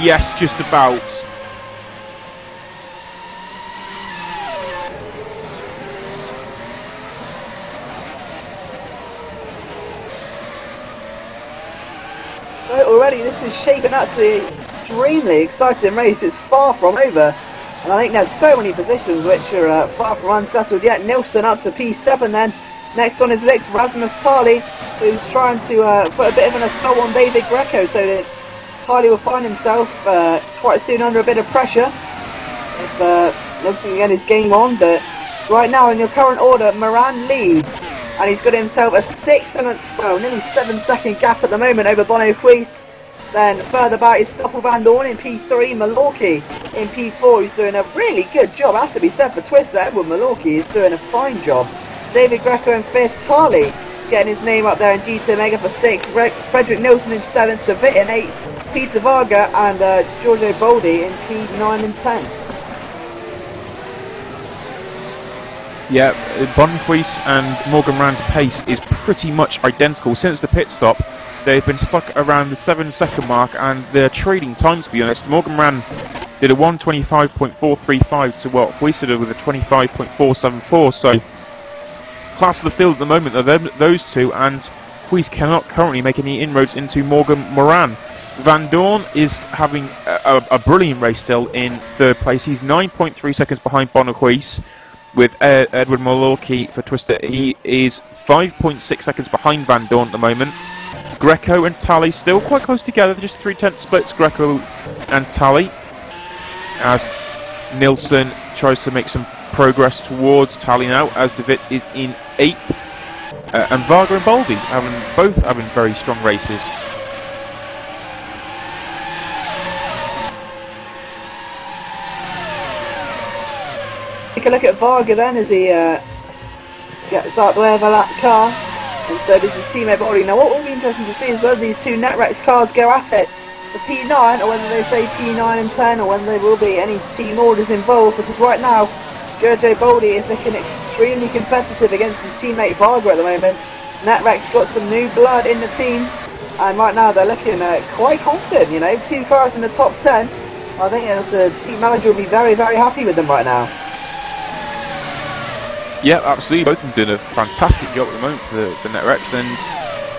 Yes, just about. So already this is shaping up to be an extremely exciting race. It's far from over. And I think there's so many positions which are far from unsettled yet. Nilsson up to P7 then. Next on his list, Rasmus Tally, who's trying to put a bit of an assault on David Greco. So the Tali will find himself quite soon under a bit of pressure if obviously he can get his game on, but right now in your current order, Moran leads, and he's got himself a nearly 7 second gap at the moment over Bono Huis. Then further back is Stoffel Van Dorn in P3, Malorki in P4, who's doing a really good job, has to be said for Twister. Edward Malorki is doing a fine job. David Greco in 5th, Tali getting his name up there in G2 Omega for 6th, Frederick Nilsson in 7th, Savit in 8th, Peter Varga and Giorgio Boldi in P9 and 10th. Yeah, Bono Huis and Morgan Rand's pace is pretty much identical. Since the pit stop, they've been stuck around the 7 second mark, and they're trading time, to be honest. Morgan Rand did a 1:25.435 to what Huis did with a 25.474, so class of the field at the moment are those two, and Huis cannot currently make any inroads into Morgan Moran. Van Dorn is having a brilliant race still in 3rd place. He's 9.3 seconds behind Bono Huis. With Edward Malorki for Twister, he is 5.6 seconds behind Van Dorn at the moment. Greco and Tali still quite close together, just 3/10 splits, Greco and Tali, as Nilsson tries to make some progress towards Tali now, as De Witt is in 8th, and Varga and Boldi both having very strong races. Take a look at Varga then as he gets out the way of a lap car, and so does his teammate Boldi. Now what will be interesting to see is whether these two NetRex cars go at it for P9, or whether they say P9 and 10, or whether there will be any team orders involved, because right now Giorgio Boldi is looking extremely competitive against his teammate Varga at the moment. NetRex got some new blood in the team, and right now they're looking quite confident, you know, 2 cars in the top 10. I think the team manager will be very, very happy with them right now. Yeah, absolutely. Both of them doing a fantastic job at the moment for the NetRex, and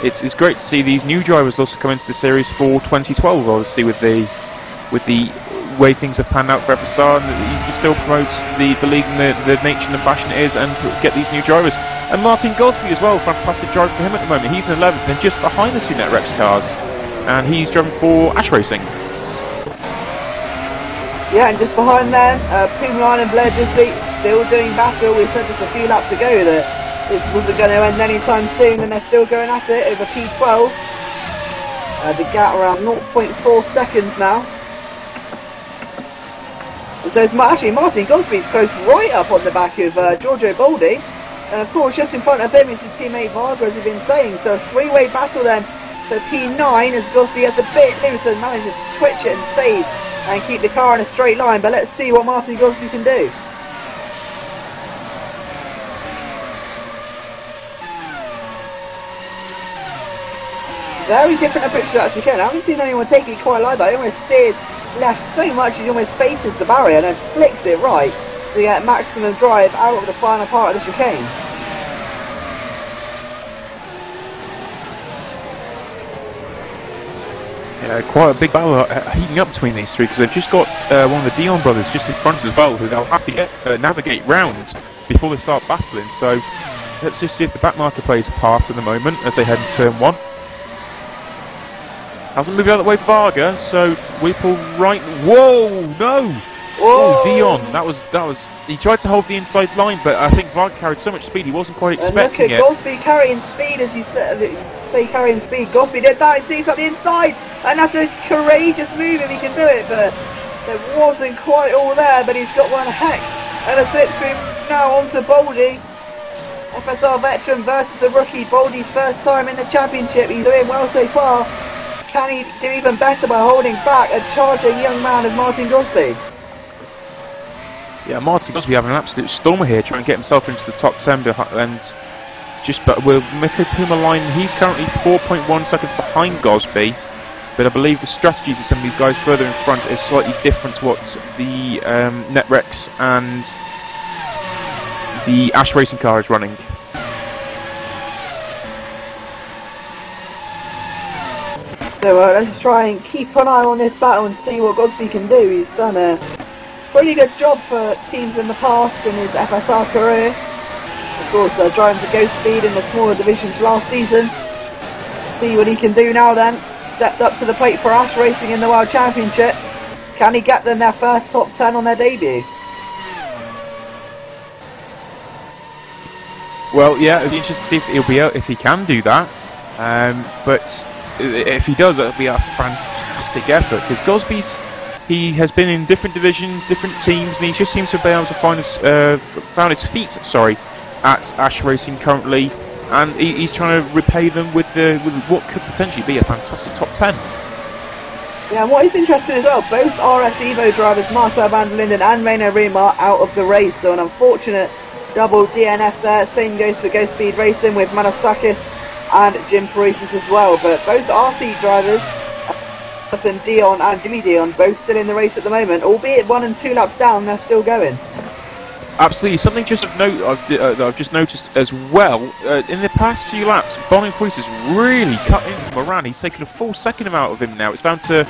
it's great to see these new drivers also come into the series for 2012. Obviously, with the way things have panned out for FSR, and you can still promote the league and the nature and the fashion it is, and get these new drivers. And Martin Gosby as well, fantastic driver for him at the moment. He's in 11th and just behind the two NetRex cars, and he's driving for Ash Racing. Yeah, and just behind them, Pumline and Blair Disley still doing battle. We said just a few laps ago that this wasn't going to end anytime soon, and they're still going at it over P12. The gap around 0.4 seconds now. And so it's actually Martin Gosby's close right up on the back of Giorgio Boldi. And of course, just in front of him is his teammate Varga, as we've been saying. So a 3-way battle then for P9 as Gosby has a bit loose and manages to twitch it and save and keep the car in a straight line, but let's see what Martin Gosby can do. Very different approach to that chicane. I haven't seen anyone take it quite like that. He almost steered left so much he almost faces the barrier and then flicks it right to get maximum drive out of the final part of the chicane. Yeah, quite a big battle heating up between these three, because they've just got one of the Dion brothers just in front as well, who they'll have to navigate round before they start battling. So let's just see if the back marker plays a part at the moment as they head into turn 1. Hasn't moved out of the way for Varga, so Whipple right. Whoa, no! Whoa! Oh, Dion, that was. He tried to hold the inside line, but I think Varga carried so much speed he wasn't quite expecting it. Look at Gosby carrying speed, as you say, carrying speed. Gosby did that. He sees up the inside, and that's a courageous move if he can do it. But there wasn't quite all there. But he's got one heck and a slip through now onto Boldi. FSR veteran versus a rookie. Boldi's first time in the championship. He's doing well so far. Can he do even better by holding back a charging young man of Martin Gosby? Yeah, Martin Gosby having an absolute stormer here, trying to get himself into the top 10 and just. But with Mikko Pumalainen, he's currently 4.1 seconds behind Gosby. But I believe the strategies of some of these guys further in front is slightly different to what the NetRex and the Ash Racing car is running. So let's try and keep an eye on this battle and see what Gosby can do. He's done a pretty good job for teams in the past in his FSR career. Of course, driving to Ghost Speed in the smaller divisions last season. See what he can do now then. stepped up to the plate for Ash Racing in the World Championship. Can he get them their first top 10 on their debut? Well, yeah, it'll be interesting to see if he'll be able, if he can do that. But if he does, it'll be a fantastic effort, because he has been in different divisions, different teams, and he just seems to be able to find found his feet. Sorry, at Ash Racing currently, and he's trying to repay them with what could potentially be a fantastic top 10. Yeah, and what is interesting as well, both RS Evo drivers Marcel van der Linden and Reino Riemer out of the race, so an unfortunate double DNF there. Same goes for Go Speed Racing with Manasakis and Jim Paresis as well, but both RC drivers, Jonathan Dion and Jimmy Dion, both still in the race at the moment, albeit 1 and 2 laps down, they're still going. Absolutely. Something just of note that I've just noticed as well, in the past few laps, Boniface has really cut into Moran. He's taken a full second out of him now. It's down to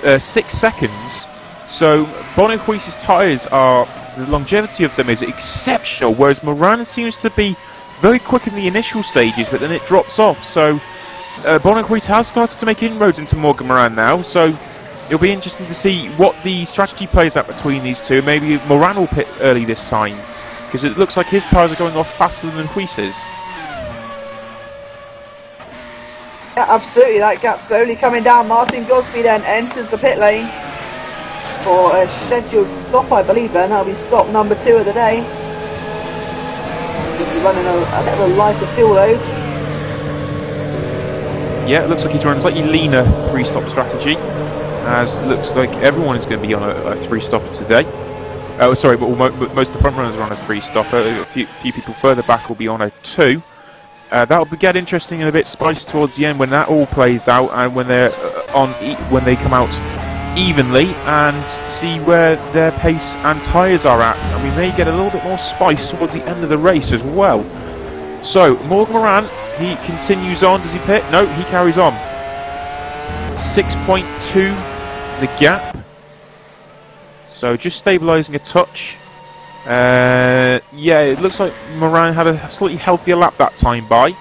6 seconds. So Boniface's tyres are, the longevity of them is exceptional, whereas Moran seems to be very quick in the initial stages, but then it drops off. So Boniface has started to make inroads into Morgan Moran now, so it'll be interesting to see what the strategy plays out between these two. Maybe Moran will pit early this time, because it looks like his tyres are going off faster than Huis's. Yeah, absolutely, that gap slowly coming down. Martin Gosby then enters the pit lane for a scheduled stop, I believe then. That'll be stop number 2 of the day. He's running a bit of a lighter fuel load. Yeah, it looks like he's running a slightly leaner 3-stop strategy, as looks like everyone is going to be on a 3-stopper today. Sorry, but most of the front runners are on a 3-stopper. A few people further back will be on a 2. That'll get interesting and a bit spiced towards the end when that all plays out, and when they're when they come out evenly, and see where their pace and tyres are at. And we may get a little bit more spice towards the end of the race as well. So Morgan Moran, he continues on. Does he pit? No, he carries on. 6.2 the gap. So just stabilising a touch. Yeah, it looks like Moran had a slightly healthier lap that time by.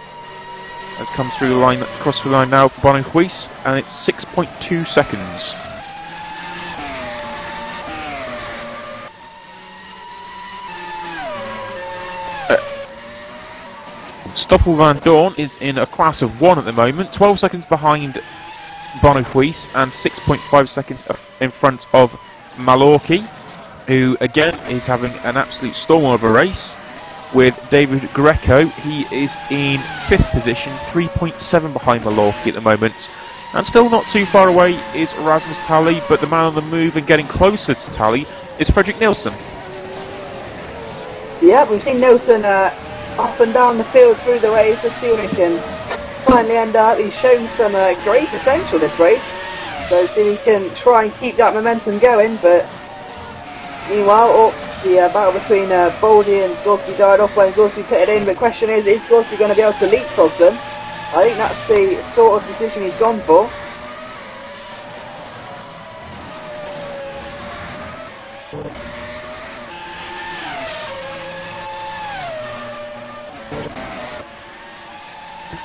Has come through the line, across the line now for Boniface, and it's 6.2 seconds. Stoffel Van Dorn is in a class of 1 at the moment, 12 seconds behind Boniface and 6.5 seconds in front of Malorki, who again is having an absolute storm of a race. With David Greco, he is in 5th position, 3.7 behind Malorki at the moment. And still not too far away is Rasmus Tally, but the man on the move and getting closer to Tally is Fredrik Nilsson. Yeah, we've seen Nilsson up and down the field through the race. Let's see what he can finally end up. He's shown some great potential this race, so see if he can try and keep that momentum going. But meanwhile, the battle between Baldy and Gorsky died off when Gorsky pitted in. The question is Gorsky going to be able to leapfrog them? I think that's the sort of decision he's gone for.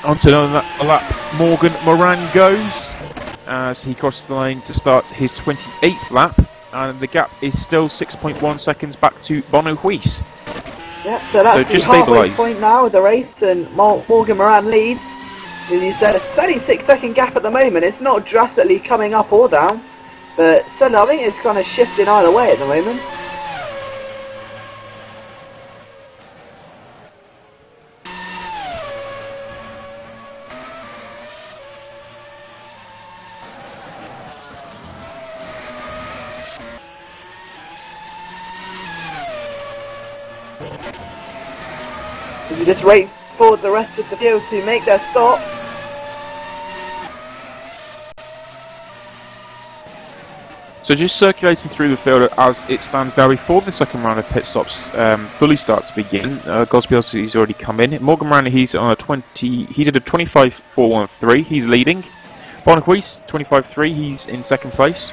Onto another lap, Morgan Moran goes as he crosses the line to start his 28th lap, and the gap is still 6.1 seconds back to Bono Huis. Yep, so that's the halfway point now of the race, and Morgan Moran leads. As you said, a steady 6-second gap at the moment. It's not drastically coming up or down, but still, I think it's kind of shifting either way at the moment. You just wait for the rest of the field to make their stops. So just circulating through the field as it stands now before the second round of pit stops fully starts to begin. Gosby has already come in. Morgan Moran, he's on a 20. He did a 25.413. He's leading. Boniface 25.3. He's in second place.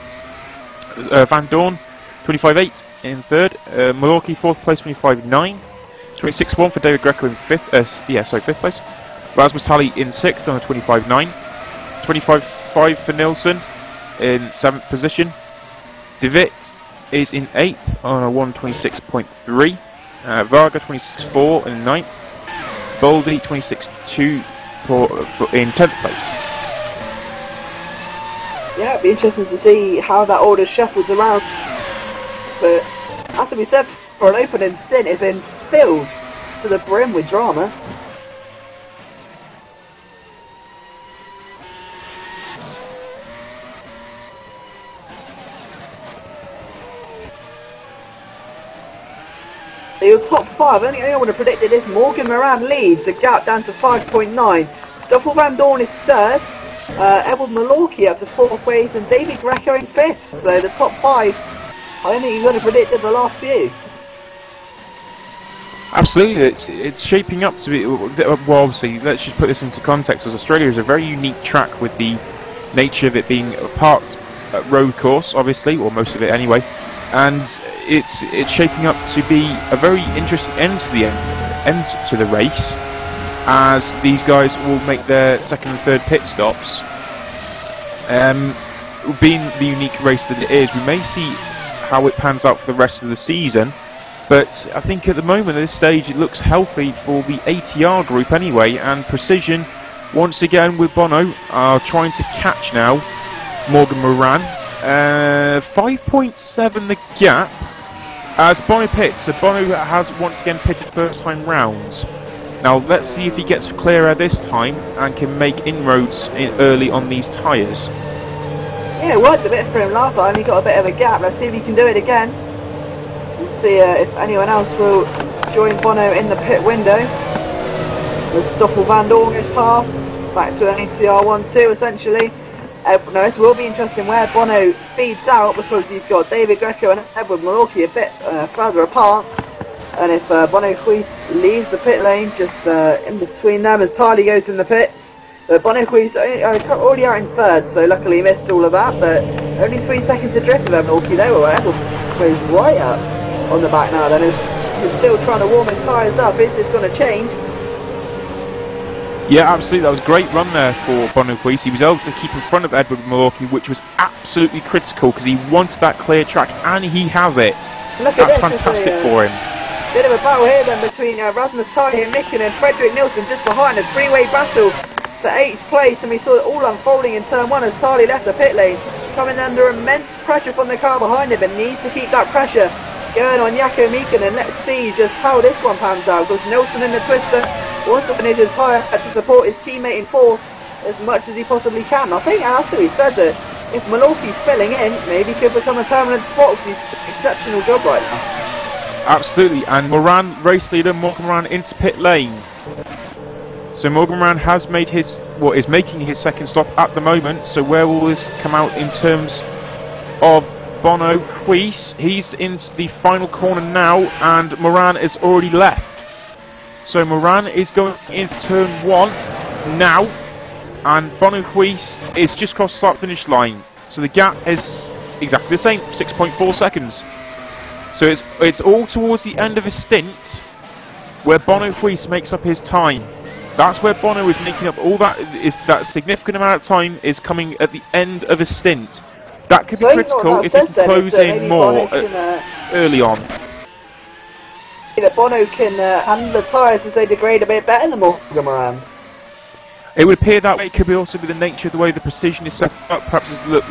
Van Dorn 25.8 in third. Malorki 4th place, 25.9. 26.1 for David Greco in 5th. 5th place. Rasmus Tally in 6th on a 25.9. 25 26.5 for Nilsson in 7th position. De Witt is in 8th on a 1:26.3. Varga 26.4 in 9th. Boldy 26.2 in 10th place. Yeah, it'd be interesting to see how that order shuffles around. But as we said, for an opening stint, it's been filled to the brim with drama. So your top 5, only I would have predicted this. Morgan Moran leads, the gap down to 5.9. Stoffel Van Dorn is 3rd. Edward Malorky up to 4th place, and David Greco in 5th. So the top 5, I don't think you would have predicted the last few. Absolutely, it's shaping up to be. Well, obviously, let's just put this into context. As Australia is a very unique track with the nature of it being a parked road course, obviously, or most of it anyway, and it's shaping up to be a very interesting end to the race, as these guys will make their 2nd and 3rd pit stops. Being the unique race that it is, we may see how it pans out for the rest of the season. But I think at the moment, at this stage, it looks healthy for the ATR group anyway, and Precision, once again with Bono, are trying to catch now Morgan Moran. 5.7 the gap as Bono pits. So Bono has once again pitted first time rounds. Now let's see if he gets clearer this time and can make inroads early on these tyres. Yeah, it worked a bit for him last time, he got a bit of a gap. Let's see if he can do it again. Let's see if anyone else will join Bono in the pit window. The Stoffel Van Dorn goes past, back to an ATR 1-2 essentially. No, this will be interesting where Bono feeds out, because you've got David Greco and Edward Malorky a bit further apart. And if Bono Huis leaves the pit lane, just in between them as Tardy goes in the pits. Bono Huis already out in 3rd, so luckily he missed all of that, but only 3 seconds adrift of Malorky though, where Edward goes right up on the back now. Then he's still trying to warm his tyres up. Is this going to change? Yeah, absolutely. That was a great run there for Bono Huis. He was able to keep in front of Edward Malorky, which was absolutely critical because he wanted that clear track, and he has it. Look That's at this, fantastic for him. Bit of a battle here then between Rasmus Tardy and Micken and Frederick Nilsson just behind. A three-way battle for 8th place, and we saw it all unfolding in turn 1 as Tardy left the pit lane, coming under immense pressure from the car behind him, and needs to keep that pressure going on Jaakko Micken. And let's see just how this one pans out, because Nilsson in the twister wants to finish his tyre to support his teammate in 4th as much as he possibly can. I think after he said that if Malorky's filling in, maybe he could become a permanent spot, because he's doing an exceptional job right now. Absolutely, and Moran, race leader, Morgan Moran into pit lane. So Morgan Moran has made his, is making his 2nd stop at the moment. So where will this come out in terms of Bono Huis? He's into the final corner now, and Moran is already left. So Moran is going into turn 1 now, and Bono Huis is just crossed the start-finish line. So the gap is exactly the same, 6.4 seconds. So it's all towards the end of his stint where Bono Huis makes up his time. That's where Bono is making up all that. That significant amount of time is coming at the end of his stint. That could be critical if he can close in more early on. That Bono can handle the tyres as they degrade a bit better than Morgan Moran. It would appear that way. It could also be the nature of the way the Precision is set up. Perhaps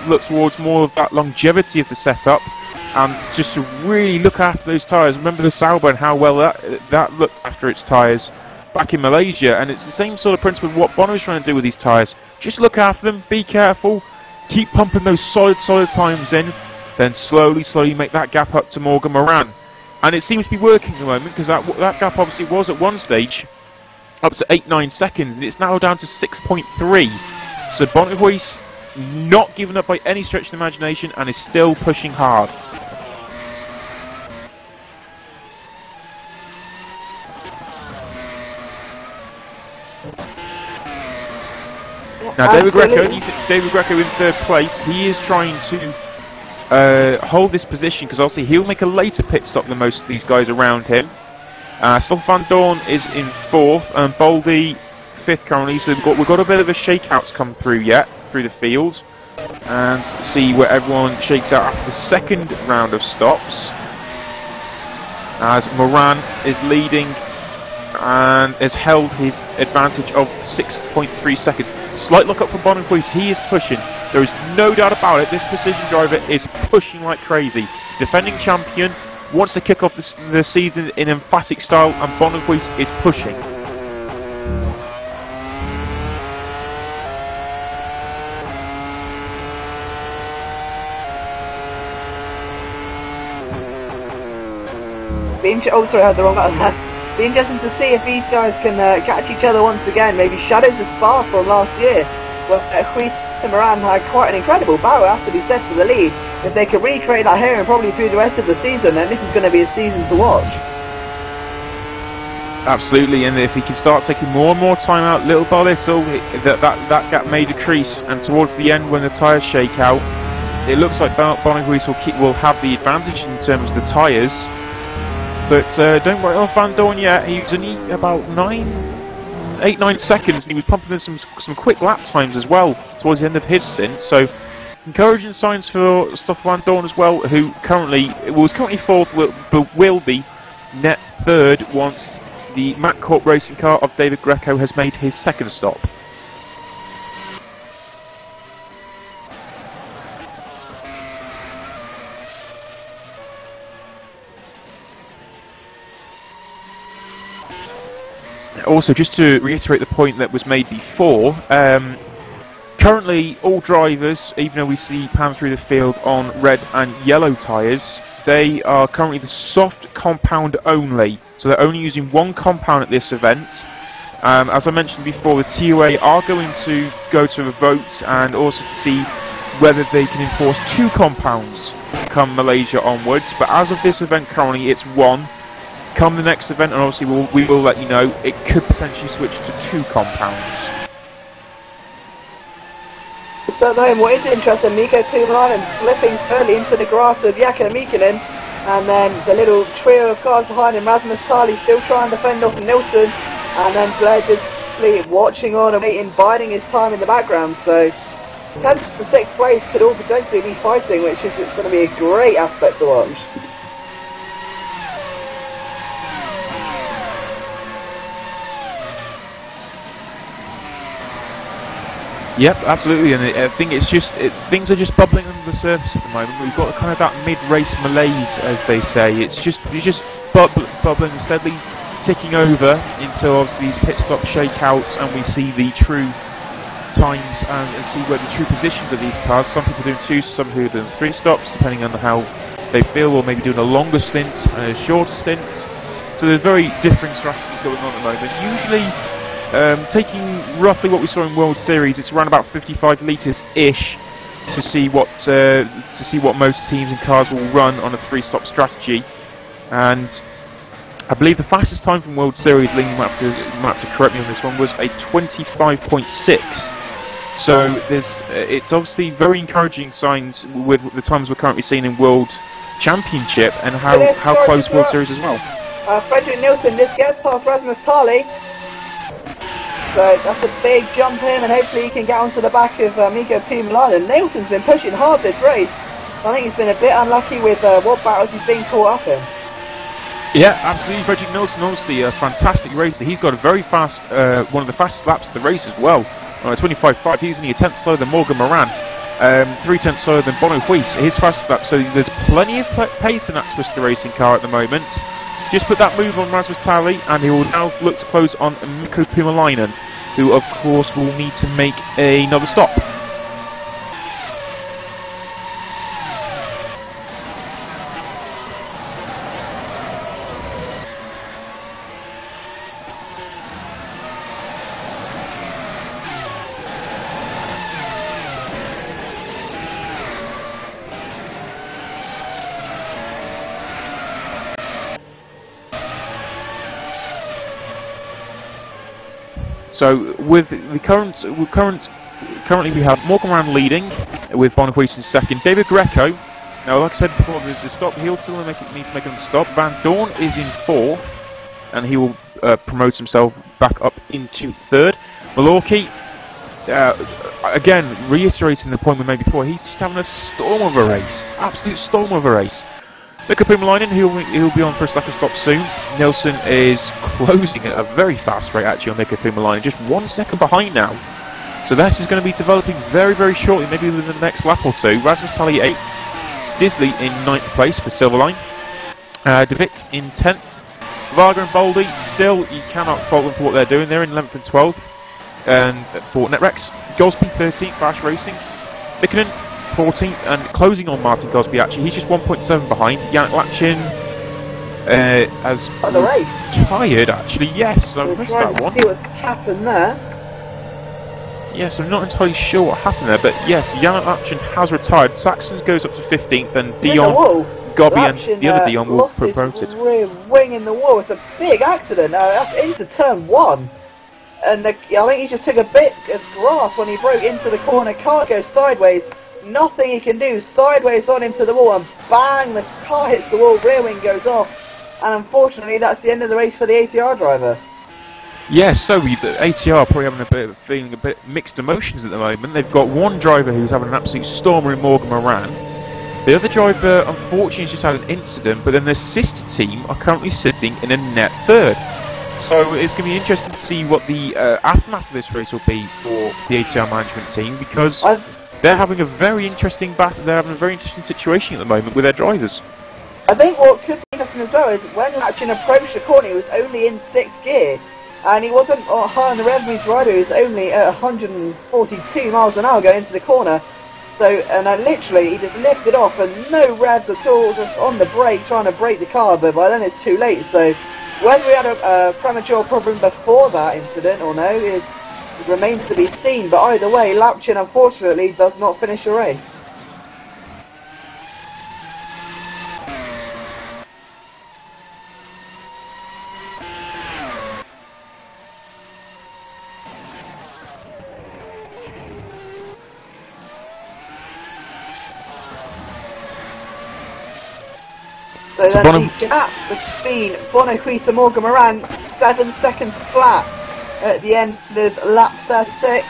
look towards more of that longevity of the setup, and just to really look after those tyres. Remember the Sauber and how well that looked after its tyres back in Malaysia, and it's the same sort of principle of what Bono's trying to do with these tyres. Just look after them, be careful, keep pumping those solid times in, then slowly make that gap up to Morgan Moran. And it seems to be working at the moment, because that gap obviously was at one stage up to 8-9 seconds, and it's now down to 6.3. So Bono Huis not giving up by any stretch of the imagination and is still pushing hard. Now David Greco in 3rd place. He is trying to hold this position, because obviously he'll make a later pit stop than most of these guys around him. Stoffel Van Dorn is in 4th, and Boldy 5th currently, so we've got a bit of a shakeouts come through yet, through the field. And see where everyone shakes out after the second round of stops. As Moran is leading and has held his advantage of 6.3 seconds. Slight look up for Boniface, he is pushing. There is no doubt about it, this precision driver is pushing like crazy. Defending champion, wants to kick off the season in emphatic style, and Boniface is pushing. Oh, sorry, I had the wrong button. Be interesting to see if these guys can catch each other once again. Maybe shadows the Spa from last year, where Ruiz and Moran had quite an incredible battle, has to be said, for the lead. If they can recreate that here and probably through the rest of the season, then this is going to be a season to watch. Absolutely, and if he can start taking more and more time out, little by little, that gap may decrease. And towards the end, when the tyres shake out, it looks like Boniface will have the advantage in terms of the tyres. But don't write off Van Dorn yet. He was only about 8-9 seconds, and he was pumping in some quick lap times as well towards the end of his stint. So encouraging signs for Stoff Van Dorn as well, who was currently 4th, but will be net 3rd once the Mack Corp racing car of David Greco has made his 2nd stop. Also, just to reiterate the point that was made before, currently all drivers, even though we see pan through the field on red and yellow tyres, they are currently the soft compound only, so they're only using one compound at this event. As I mentioned before, the TUA are going to go to a vote and also to see whether they can enforce 2 compounds come Malaysia onwards, but as of this event currently it's 1. Come the next event, and obviously we will let you know, it could potentially switch to 2 compounds. So then what is interesting, Mikko Tuomalainen slipping early into the grass with Jaakko Mikkonen, and then the little trio of cars behind him, Rasmus Tali still trying to fend off Nilsson, and then Blair just watching on and waiting, biding his time in the background. So 10th to 6th place could all potentially be fighting, which is going to be a great aspect to watch. Yep, absolutely, and I think it's just things are just bubbling under the surface at the moment. We've got kind of that mid-race malaise, as they say. It's just bubbling and steadily ticking over until obviously these pit stop shakeouts, and we see the true times and see where the true positions of these cars. Some people doing 2, some who are doing 3 stops, depending on how they feel, or maybe doing a longer stint and a shorter stint. So there's very different strategies going on at the moment. Usually, taking roughly what we saw in World Series, it's around about 55 litres-ish to see what most teams and cars will run on a 3-stop strategy. And I believe the fastest time from World Series, Lee, you might have to correct me on this one, was a 25.6. So it's obviously very encouraging signs with the times we're currently seeing in World Championship and how close World Series as well. Fredrik Nilsson just gets past Rasmus Tali. So that's a big jump in, and hopefully he can get onto the back of Mikko Tuomalainen. Nilsson's been pushing hard this race. I think he's been a bit unlucky with what battles he's been caught up in. Yeah, absolutely. Fredrik Nilsson, obviously a fantastic racer. He's got a very fast, one of the fastest laps of the race as well. 25.5. He's only a 10th slower than Morgan Moran. 3/10 slower than Bono Huis. His fastest lap. So there's plenty of pace in that Twister racing car at the moment. Just put that move on Rasmus Tali, and he will now look to close on Mikko Tuomalainen, who of course will need to make another stop. So with the currently we have Morgan Moran leading with Boniface in 2nd. David Greco, now like I said before, the stop, he'll still need to make another stop. Van Dorn is in 4th, and he will promote himself back up into 3rd. Malorki, again, reiterating the point we made before, he's just having a storm of a race. Absolute storm of a race. Look at Dainhumain, he'll be on for a second stop soon. Nilsson is closing at a very fast rate actually on Dainhumain, just 1 second behind now. So this is going to be developing very, very shortly, maybe within the next lap or two. Rasmus Tally 8th, Disley in 9th place for Silverline, De Witt in 10th. Varga and Boldy, still, you cannot fault them for what they're doing. They're in 11th and 12th and for Netrex. Gosby 13th, Bash Racing. Vikinen 14th, and closing on Martin Gosby actually, he's just 1.7 behind. Yannick Lachin has retired actually, yes, I missed that one. See what's happened there. Yes, I'm not entirely sure what happened there, but yes, Yannick Lachin has retired. Saxons goes up to 15th, and Dion, Gobby and the other Dion will be promoted. Rear wing in the wall, it's a big accident, that's into turn 1. And I think he just took a bit of grass when he broke into the corner, can't go sideways, nothing he can do, sideways on into the wall, and bang, the car hits the wall, rear wing goes off, and unfortunately that's the end of the race for the ATR driver. Yes, so the ATR are probably having feeling a bit mixed emotions at the moment. They've got one driver who's having an absolute stormer in Morgan Moran. The other driver, unfortunately, has just had an incident, but then their sister team are currently sitting in a net third. So it's going to be interesting to see what the aftermath of this race will be for the ATR management team, because they're having a very interesting they're having a very interesting situation at the moment with their drivers. I think what could be interesting as well is when Lachin approached the corner, he was only in 6th gear. And he wasn't high on the rev meter rider, he was only at 142 miles an hour going into the corner. So, and literally, he just lifted off and no revs at all, just on the brake, trying to brake the car, but by then it's too late. So, whether we had a premature problem before that incident or no, it remains to be seen. But either way, Lachin unfortunately does not finish the race. So then the gap between Bonnehuit and Morgan Moran, 7 seconds flat at the end of lap 36.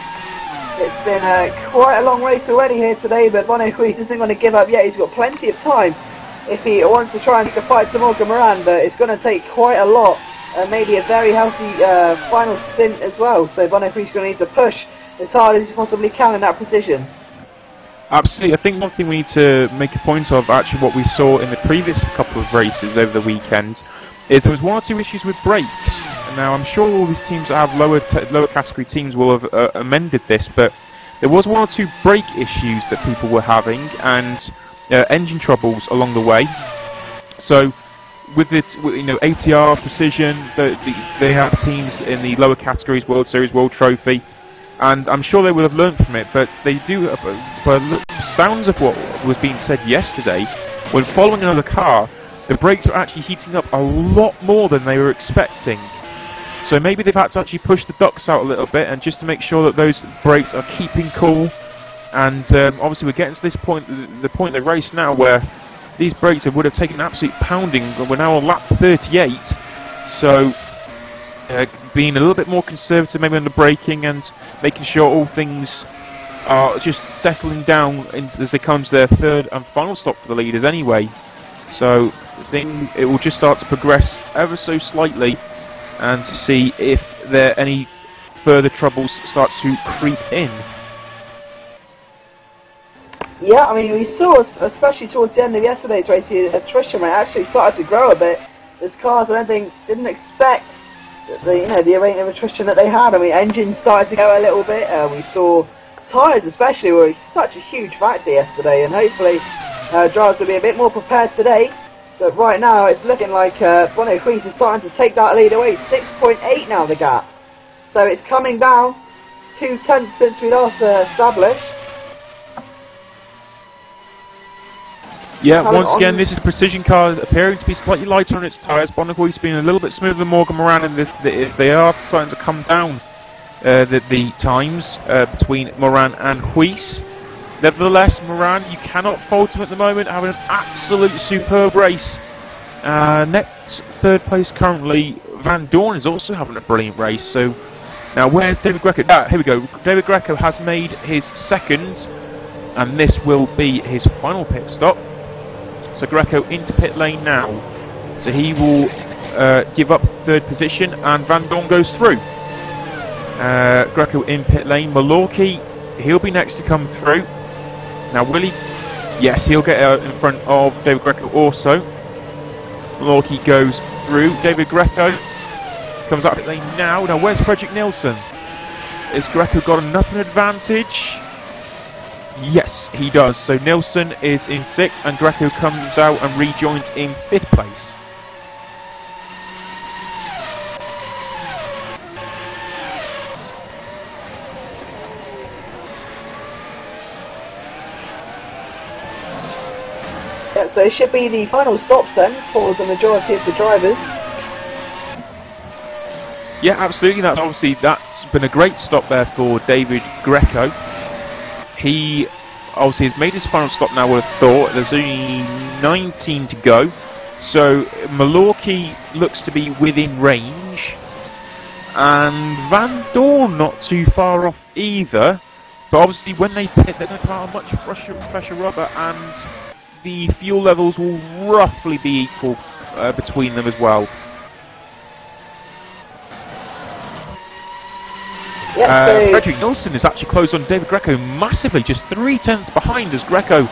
It's been quite a long race already here today, but Bonnehuit isn't going to give up yet. He's got plenty of time if he wants to try and make a fight to Morgan Moran, but it's going to take quite a lot, and maybe a very healthy final stint as well. So Bonnehuit's going to need to push as hard as he possibly can in that position. Absolutely. I think one thing we need to make a point of, actually what we saw in the previous couple of races over the weekend, is there was 1 or 2 issues with brakes. Now I'm sure all these teams that have lower category teams will have amended this, but there was 1 or 2 brake issues that people were having, and engine troubles along the way. So with it, you know, ATR, Precision, they have teams in the lower categories, World Series, World Trophy, and I'm sure they will have learned from it, but they do, by the sounds of what was being said yesterday, when following another car, the brakes are actually heating up a lot more than they were expecting. So maybe they've had to actually push the ducts out a little bit, and just to make sure that those brakes are keeping cool. And obviously we're getting to this point, the point of the race now, where these brakes would have taken an absolute pounding. We're now on lap 38, so being a little bit more conservative maybe on the braking and making sure all things are just settling down as they come to their third and final stop for the leaders anyway. So it will just start to progress ever so slightly, and to see if there any further troubles start to creep in. Yeah, I mean, we saw, especially towards the end of yesterday's race, the attrition rate actually started to grow a bit. There's cars I don't think didn't expect the rate of attrition that they had. I mean, engines started to go a little bit. We saw tyres especially were such a huge factor yesterday, and hopefully drivers will be a bit more prepared today. But right now it's looking like Bonnehuit is starting to take that lead away. 6.8 now the gap. So it's coming down 2 tenths since we last established. Yeah, once again, this is a Precision car appearing to be slightly lighter on its tyres. Bonnehuit's been a little bit smoother than Morgan Moran, and they are starting to come down the times between Moran and Huis. Nevertheless, Moran, you cannot fault him at the moment, having an absolute superb race. Next third place currently, Van Dorn is also having a brilliant race, so Now where's David Greco? Here we go. David Greco has made his second, and this will be his final pit stop. So Greco into pit lane now. So he will give up third position, and Van Dorn goes through. Greco in pit lane. Malorki, he'll be next to come through. Now will he? Yes, he'll get out in front of David Greco also. Malorki goes through. David Greco comes up pit lane now. Now where's Fredrik Nilsson? Has Greco got enough an advantage? Yes, he does. So Nilsson is in 6th, and Greco comes out and rejoins in 5th place. Yeah, so it should be the final stops then for the majority of the drivers. Yeah, absolutely. That's been a great stop there for David Greco. He obviously has made his final stop now, I would have thought. There's only 19 to go. So Malorki looks to be within range. And Van Dorn not too far off either. But obviously when they pit, they're going to come out on much fresher rubber, and the fuel levels will roughly be equal between them as well. Fredrik Nilsson is actually closed on David Greco massively, just 3/10 behind, as Greco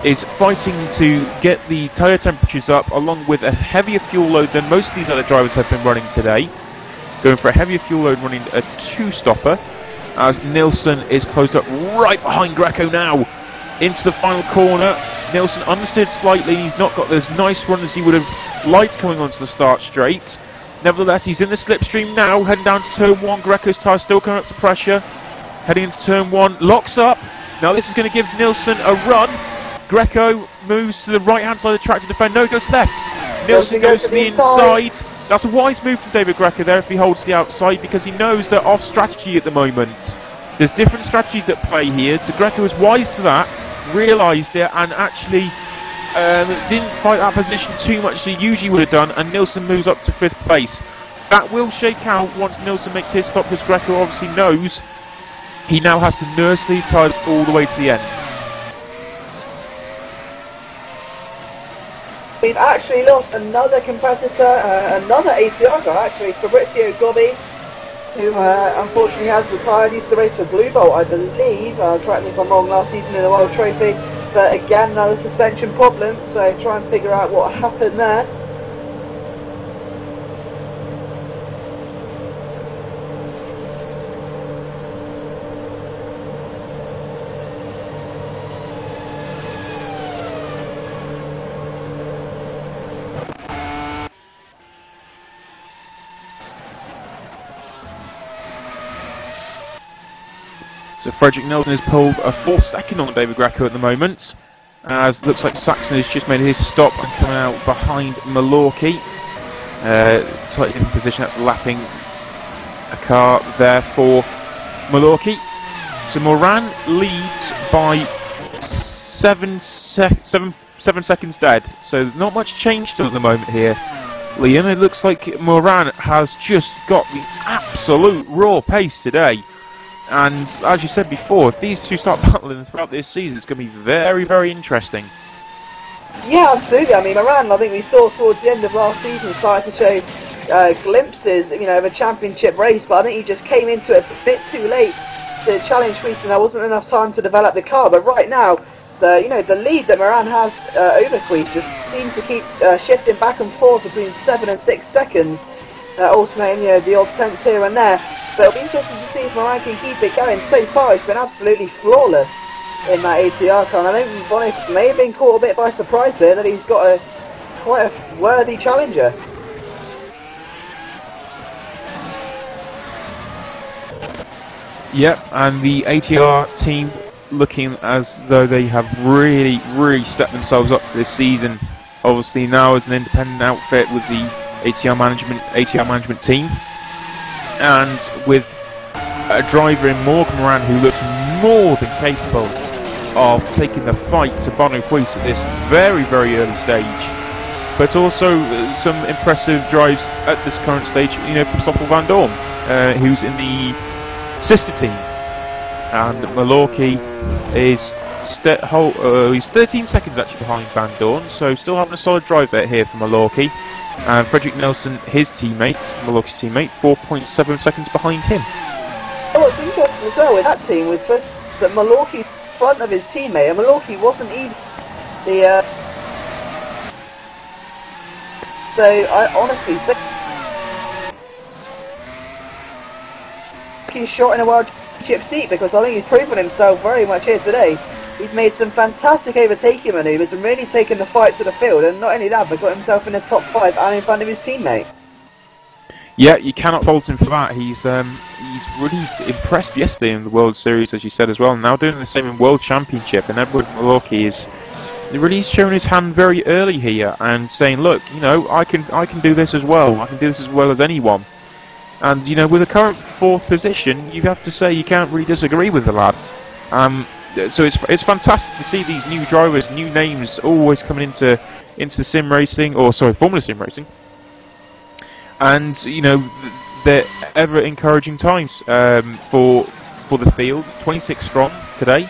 is fighting to get the tyre temperatures up, along with a heavier fuel load than most of these other drivers have been running today. Going for a heavier fuel load, running a 2-stopper, as Nilsson is closed up right behind Greco now. Into the final corner. Nilsson understeered slightly. He's not got those nice runs he would have liked coming onto the start straight. Nevertheless, he's in the slipstream now, heading down to turn 1. Greco's tyre still coming up to pressure. Heading into turn 1, locks up. Now this is going to give Nilsson a run. Greco moves to the right-hand side of the track to defend. No, he goes left. Nilsson goes to the inside. That's a wise move from David Greco there if he holds the outside, because he knows they're off strategy at the moment. There's different strategies at play here. So Greco was wise to that, realised it, and actually didn't fight that position too much as he usually would have done, and Nilsson moves up to 5th place. That will shake out once Nilsson makes his stop, because Greco obviously knows he now has to nurse these tyres all the way to the end. We've actually lost another competitor, another ACR guy actually, Fabrizio Gobbi, who unfortunately has retired. He used to race for Blue Bolt, I believe, correct me if I'm wrong, last season in the World Trophy. But again, another suspension problem, so try and figure out what happened there. So Fredrik Nilsson has pulled a 4th second on David Greco at the moment, as looks like Saxon has just made his stop and coming out behind Malorki. Slightly different position, that's lapping a car there for Malorki. So Moran leads by 7 seconds dead, so not much change still at the moment here. Liam, it looks like Moran has just got the absolute raw pace today. And as you said before, if these two start battling throughout this season, it's going to be very, very interesting. Yeah, absolutely. I mean, Moran, I think we saw towards the end of last season, started to show glimpses, of a championship race, but I think he just came into it a bit too late to challenge Fleet, and there wasn't enough time to develop the car. But right now, the lead that Moran has over Fleet just seems to keep shifting back and forth between 7 and 6 seconds. Alternating the odd 10th here and there, but it'll be interesting to see if Moran can keep it going. So far he's been absolutely flawless in that ATR car, and I think Bonnet may have been caught a bit by surprise there that he's got quite a worthy challenger. Yep, and the ATR team looking as though they have really, really set themselves up for this season. Obviously now as an independent outfit with the ATR management team, and with a driver in Morgan Moran who looks more than capable of taking the fight to Bono Puig at this very, very early stage. but also some impressive drives at this current stage, you know, from Stoffel Van Dorn, who's in the sister team. And Malorky is he's 13 seconds actually behind Van Dorn, so still having a solid drive there here for Malorky. And Frederick Nelson, his teammate, Malorky's teammate, 4.7 seconds behind him. Oh, what's interesting as well with that team was first that Malorky's front of his teammate, and Malorky wasn't even the. So I honestly think he's shot in a World Championship seat, because I think he's proven himself very much here today. He's made some fantastic overtaking manoeuvres and really taken the fight to the field, and not only that, but got himself in the top 5 and in front of his teammate. Yeah, you cannot fault him for that. He's really impressed yesterday in the World Series, as you said as well. Now doing the same in World Championship, and Edward Malorky is really showing his hand very early here and saying, look, you know, I can do this as well. I can do this as well as anyone. And you know, with the current 4th position, you have to say you can't really disagree with the lad. So it's fantastic to see these new drivers, new names, always coming into sim racing, or sorry, Formula Sim Racing. And you know, they're ever encouraging times for the field. 26 strong today,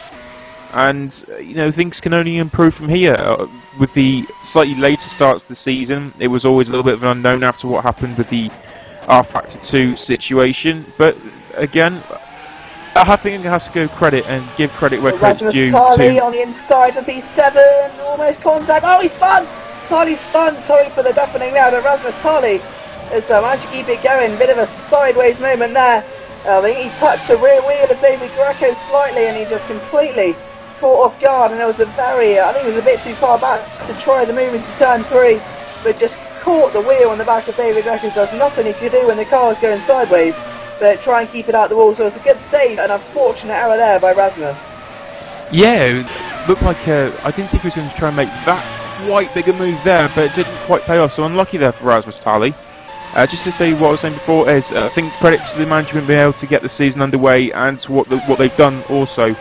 and you know, things can only improve from here. With the slightly later starts to the season, it was always a little bit of an unknown after what happened with the R-Factor 2 situation. But again, I think it has to go credit and give credit where credit's due. Tarly on the inside of P7, almost contact. Oh, he spun! Tarly spun. Sorry for the deafening there, but Rasmus Tarly has managed to keep it going. Bit of a sideways moment there. I think he touched the rear wheel of David Greco slightly, and he just completely caught off guard. And it was a very, I think it was a bit too far back to try the move into turn 3, but just caught the wheel on the back of David Greco. There's nothing he could do when the car was going sideways, but try and keep it out the wall. So it's a good save, and unfortunate error there by Rasmus. Yeah, it looked like I didn't think he was going to try and make that quite big a move there, but it didn't quite pay off. So unlucky there for Rasmus Tarly. Just to say what I was saying before is, I think credit to the management being able to get the season underway, and to what they've done also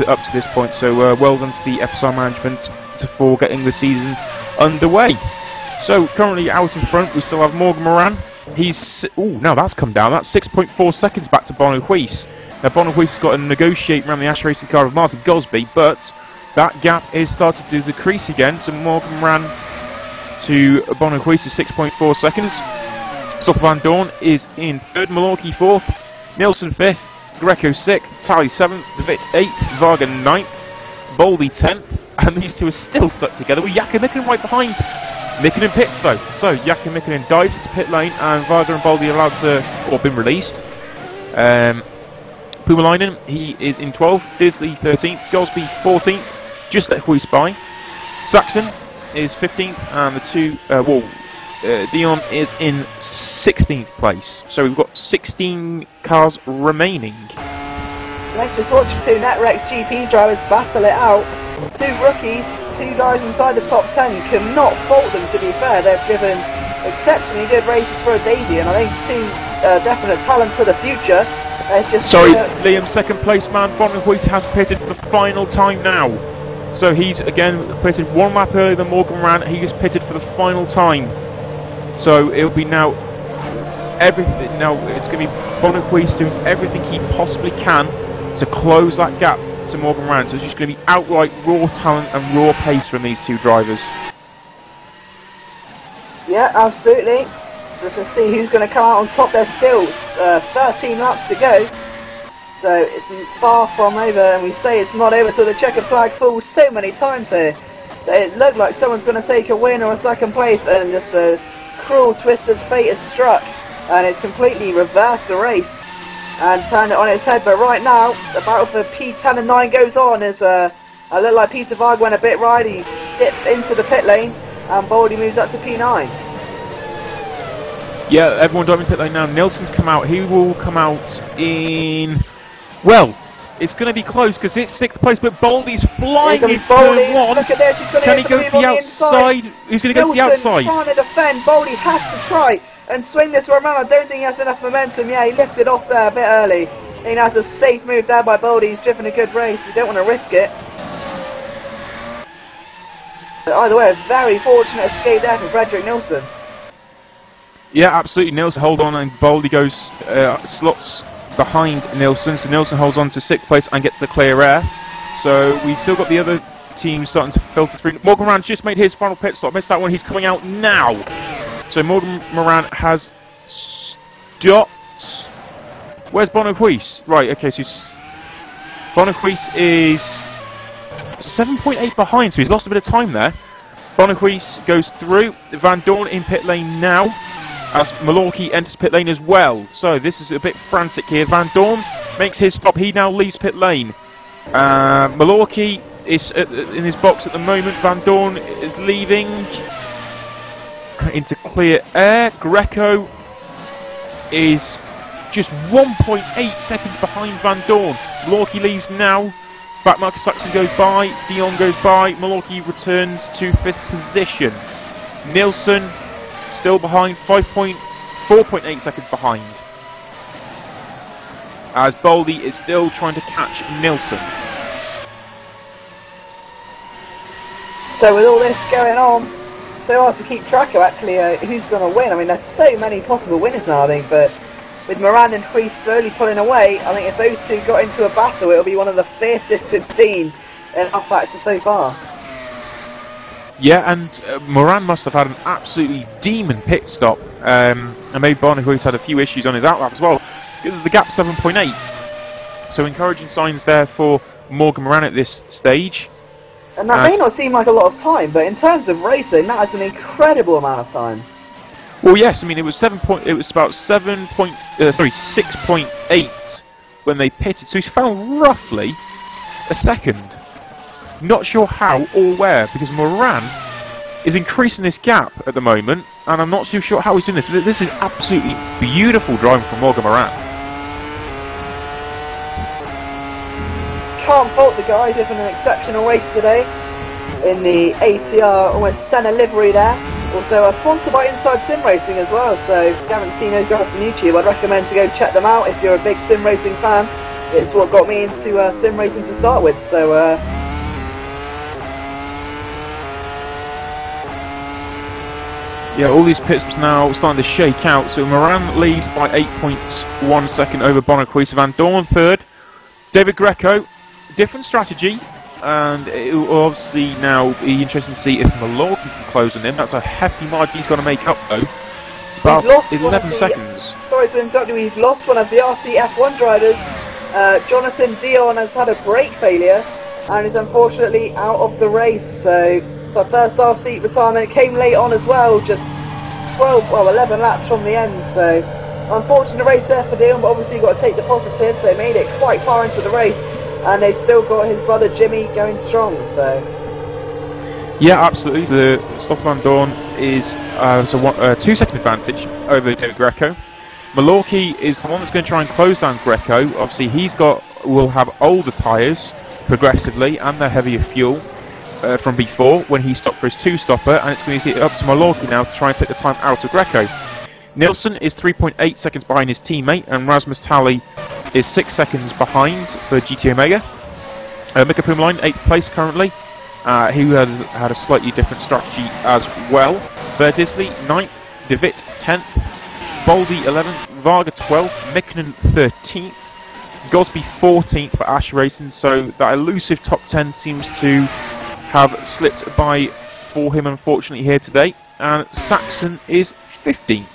up to this point. So well done to the FSR management for getting the season underway. So currently out in front, we still have Morgan Moran. He's now that's come down. That's 6.4 seconds back to Bono Huis. Now Bono Huis has got to negotiate around the Ash Racing car of Martin Gosby, but that gap is starting to decrease again. So Morgan Moran to Bono Huis is 6.4 seconds. Stoffel Van Dorn is in 3rd, Malorky 4th, Nielsen 5th, Greco 6th, Tally 7th, De Witt 8th, Varga 9th, Boldy 10th, and these two are still stuck together with Jakob Mikkonen right behind. Mikkonen pits though, so Jakob Mikkonen dives into pit lane, and Varga and Boldy are allowed to, or been released. Pumalainen, he is in 12th, Disley 13th, Gosby 14th, just let Huis by. Saxon is 15th, and the two, Dion is in 16th place. So we've got 16 cars remaining. Let's just watch two NetRex GP drivers battle it out. Two rookies, two guys inside the top 10. Cannot fault them, to be fair. They've driven exceptionally good races for a debut, and I think two definite talents for the future. Just sorry, Liam, second place man, Bono Huis has pitted for the final time now. So he's again pitted 1 lap earlier than Morgan Moran. He is pitted for the final time. So it'll be now everything. Now it's going to be Bono Huis doing everything he possibly can to close that gap to Morgan Moran. So it's just going to be outright raw talent and raw pace from these two drivers. Yeah, absolutely. Let's just see who's going to come out on top. There's still 13 laps to go. So it's far from over, and we say it's not over till the checkered flag falls so many times here. It looked like someone's going to take a win or a second place, and just a cruel twist of fate has struck, and it's completely reversed the race and turned it on its head. But right now, the battle for P10 and 9 goes on. As I look like Peter Varg went a bit right. He dips into the pit lane, and Boldy moves up to P9. Yeah, everyone diving pit lane now. Nelson's come out. He will come out in, well, it's going to be close because it's 6th place, but Boldy's flying in turn 1. Look at this, can he go to the outside? He's going to go to the outside. Trying to defend. Boldy has to try and swing this one around. I don't think he has enough momentum. Yeah, he lifted off there a bit early. He has a safe move there by Boldy. He's driven a good race. You don't want to risk it. Either way, a very fortunate escape there from Frederick Nilsson. Yeah, absolutely. Nilsson hold on, and Baldy goes slots behind Nilsson. So Nilsson holds on to 6th place and gets the clear air. So we still got the other team starting to filter through. Morgan Moran just made his final pit stop. Missed that one. He's coming out now. So Morgan Moran has stopped. Where's Bonahuis? Right, okay, so Bonahuis is 7.8 behind, so he's lost a bit of time there. Bonahuis goes through. Van Dorn in pit lane now, as Malorki enters pit lane as well. So this is a bit frantic here. Van Dorn makes his stop. He now leaves pit lane. Malorki is in his box at the moment. Van Dorn is leaving into clear air. Greco is just 1.8 seconds behind Van Dorn. Malorki leaves now. Back Marcus Saxon goes by. Dion goes by. Malorki returns to 5th position. Nilsson still behind, 4.8 seconds behind, as Baldy is still trying to catch Nilsson. So with all this going on, so hard to keep track of actually who's going to win. I mean, there's so many possible winners now, I think, but with Moran and Huis slowly pulling away, I think if those two got into a battle, it'll be one of the fiercest we've seen in Up-Factor so far. Yeah, and Moran must have had an absolutely demon pit stop, and maybe Bonahuis had a few issues on his outlap as well, because the gap's 7.8. So encouraging signs there for Morgan Moran at this stage. And that may not seem like a lot of time, but in terms of racing, that is an incredible amount of time. Well, yes, I mean it was about 6.8 when they pitted, so he's found roughly a second. Not sure how or where, because Moran is increasing this gap at the moment, and I'm not too sure how he's doing this. This is absolutely beautiful driving from Morgan Moran. Can't fault the guy, he's having an exceptional race today in the ATR almost Senna livery there. Also sponsored by Inside Sim Racing as well, so if you haven't seen those guys on YouTube, I'd recommend to go check them out if you're a big sim racing fan. It's what got me into sim racing to start with, so yeah, all these pit stops now starting to shake out. So Moran leads by 8.1 second over Bonahuis. Van Dorn 3rd. David Greco, different strategy, and it will obviously now be interesting to see if Malorki can close on him. That's a hefty margin he's got to make up though. It's about 11 seconds. Sorry to interrupt you, we've lost one of the RC F1 drivers. Jonathan Dion has had a brake failure and is unfortunately out of the race. So first RC retirement, came late on as well, just 11 laps from the end. So unfortunate race there for Dion, but obviously you've got to take the positives. They made it quite far into the race, and they've still got his brother Jimmy going strong. So yeah, absolutely. The Stoffel Van Dorn is 2 second advantage over David Greco. Malorki is the one that's going to try and close down Greco. Obviously, will have older tyres progressively, and they're heavier fuel from before when he stopped for his 2-stopper, and it's going to be up to Malorki now to try and take the time out of Greco. Nilsson is 3.8 seconds behind his teammate, and Rasmus Tally is 6 seconds behind for GT Omega. Mika Pumline, 8th place currently. He has had a slightly different strategy as well. Verdisley, 9th. De Witt, 10th. Baldy, 11th. Varga, 12th. Mikkonen, 13th. Gosby, 14th for Ash Racing. So that elusive top 10 seems to have slipped by for him, unfortunately, here today. And Saxon is 15th.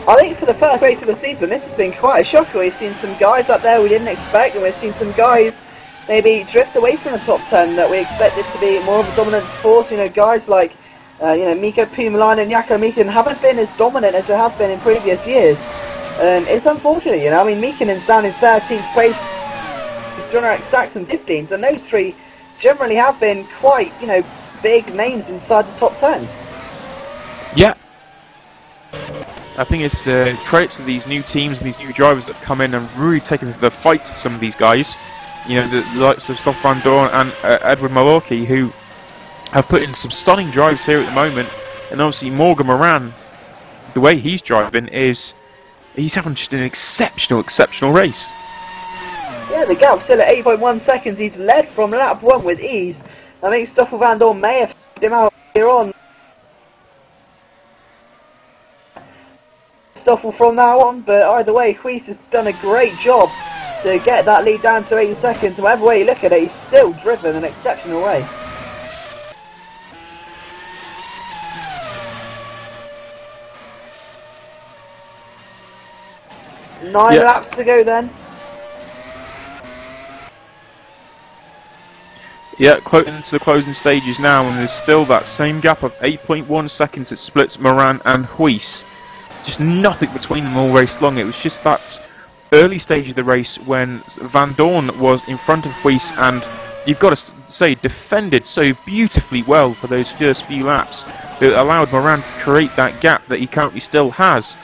I think for the first race of the season, this has been quite a shocker. We've seen some guys up there we didn't expect, and we've seen some guys maybe drift away from the top 10 that we expected to be more of a dominant force. You know, guys like Mika Pumalainen and Jaakko Mieken haven't been as dominant as they have been in previous years. And it's unfortunate, you know. I mean, Miekenen's down in 13th place, John-Eric Saxon 15th, and those three generally have been quite, big names inside the top 10. Yeah. I think it's credit to these new teams and these new drivers that have come in and really taken the fight to some of these guys. You know, the likes of Stoffel Van Dorn and Edward Malorki, who have put in some stunning drives here at the moment. And obviously Morgan Moran, the way he's driving is, he's having just an exceptional race. Yeah, the gap's still at 8.1 seconds. He's led from lap 1 with ease. I think Stoffel Van Dorn may have him out here on. Stoffel from now on, but either way, Huis has done a great job to get that lead down to 8 seconds. Whatever way you look at it, he's still driven an exceptional race. 9 laps to go then. Yeah, into the closing stages now, and there's still that same gap of 8.1 seconds that splits Moran and Huis. Just nothing between them all race long. It was just that early stage of the race when Van Dorn was in front of Huis, and you've got to say, defended so beautifully well for those first few laps that allowed Moran to create that gap that he currently still has.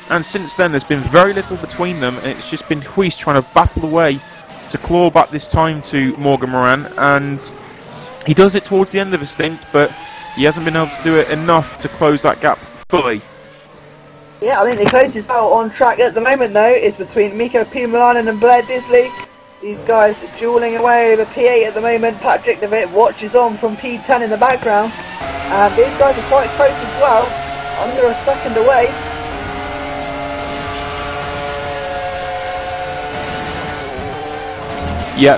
And since then there's been very little between them, and it's just been Huis trying to battle away to claw back this time to Morgan Moran, and he does it towards the end of his stint, but he hasn't been able to do it enough to close that gap fully. Yeah, I think the closest battle on track at the moment though is between Mikko Pumalainen and Blair Disley. These guys are duelling away over P8 at the moment. Patrick DeWitt watches on from P10 in the background, and these guys are quite close as well, under a second away. Yeah,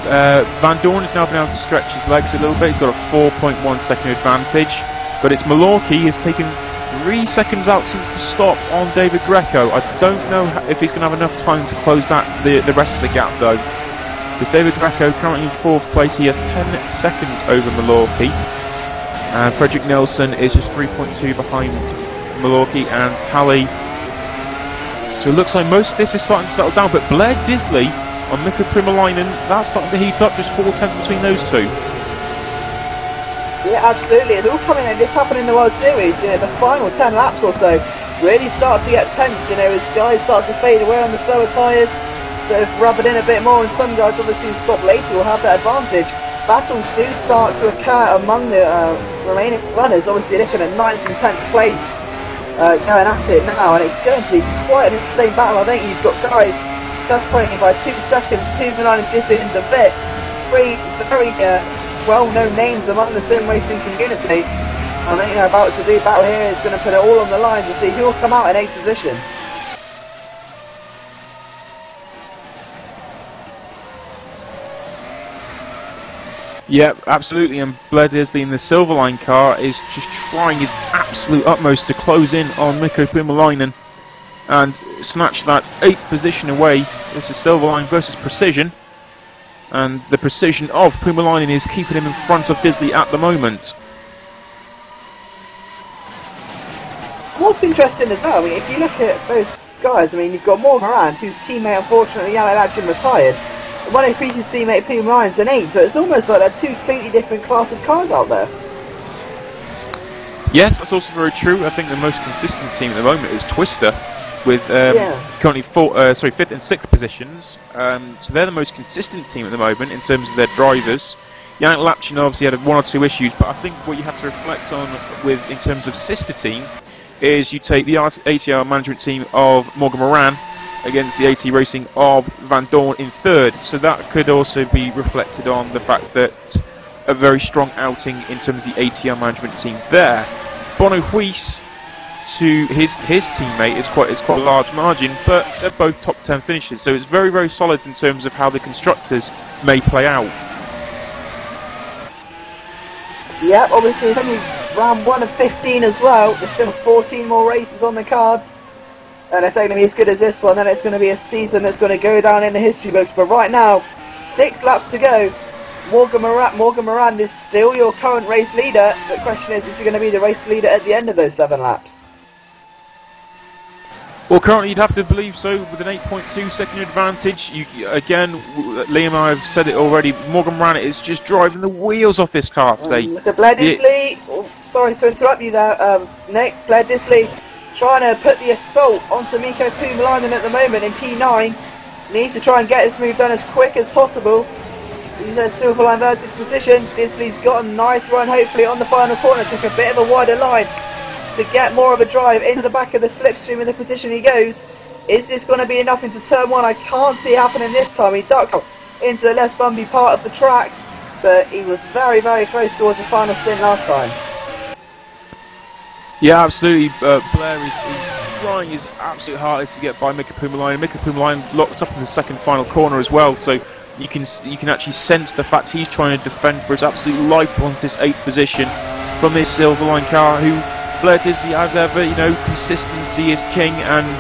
Van Dorn has now been able to stretch his legs a little bit. He's got a 4.1 second advantage, but it's Malorki has taken 3 seconds out since the stop on David Greco. I don't know if he's going to have enough time to close the rest of the gap though, because David Greco currently in 4th place. He has 10 seconds over Malorki, and Frederick Nelson is just 3.2 behind Malorki and Tally. So it looks like most of this is starting to settle down, but Blair Disley on Mikko Pumalainen, that's starting to heat up, just 4 tenths between those two. Yeah, absolutely. It's all coming in. This happened in the World Series. You know, the final 10 laps or so really start to get tense. You know, as guys start to fade away on the slower tyres, sort of rub it in a bit more, and some guys obviously who stop later will have that advantage. Battles do start to occur among the remaining runners. Obviously, looking at 9th and 10th place going at it now, and it's going to be quite an insane battle. I think you've got guys separating by 2 seconds, Pumalainen, Disley and DeWitt, 3 very well-known names among the sim racing community. I think they're about to do battle here. It's going to put it all on the line to see who will come out in 8th position. Yeah, absolutely, and Blair Disley in the Silverline car is just trying his absolute utmost to close in on Mikko Pumalainen and snatch that 8th position away. This is Silverline versus Precision, and the precision of Pumalainen is keeping him in front of Disley at the moment. What's interesting as well, I mean, if you look at both guys, I mean, you've got Morgan Moran, whose teammate unfortunately Jan Adjin retired. One of his previous teammate Pumalainen's an 8, so it's almost like they're 2 completely different class of cars out there. Yes, that's also very true. I think the most consistent team at the moment is Twister, with currently 5th and 6th positions. So they're the most consistent team at the moment in terms of their drivers. Yannick Lapchin obviously had 1 or 2 issues, but I think what you have to reflect on in terms of sister team is you take the ATR management team of Morgan Moran against the AT Racing of Van Dorn in 3rd. So that could also be reflected on the fact that a very strong outing in terms of the ATR management team there. Bono Huis to his teammate is quite a large margin, but they're both top 10 finishes, so it's very, very solid in terms of how the constructors may play out. Yep, obviously it's only round 1 of 15 as well. There's still 14 more races on the cards, and if they're going to be as good as this one, then it's going to be a season that's going to go down in the history books. But right now, 6 laps to go. Morgan Moran is still your current race leader. The question is he going to be the race leader at the end of those 7 laps? Well, currently you'd have to believe so, with an 8.2 second advantage. Again, Liam and I have said it already, Morgan Moran is just driving the wheels off this car today. Look at Blair Disley. Sorry to interrupt you there, Nick. Blair Disley trying to put the assault onto Mikko Pumalainen at the moment in P9. Needs to try and get this move done as quick as possible. He's in a Silverline versus position. Disley's got a nice run, hopefully, on the final corner. Took a bit of a wider line to get more of a drive into the back of the slipstream in the position he goes. Is this going to be enough into turn 1? I can't see it happening this time. He ducks out into the less bumpy part of the track, but he was very, very close towards the final stint last time. Yeah, absolutely. Blair is trying his absolute hardest to get by Mika Pumalainen. Mika Pumalainen locked up in the second final corner as well, so you can actually sense the fact he's trying to defend for his absolute life once this 8th position from this silver line car, who Blair Disley, as ever, you know, consistency is king, and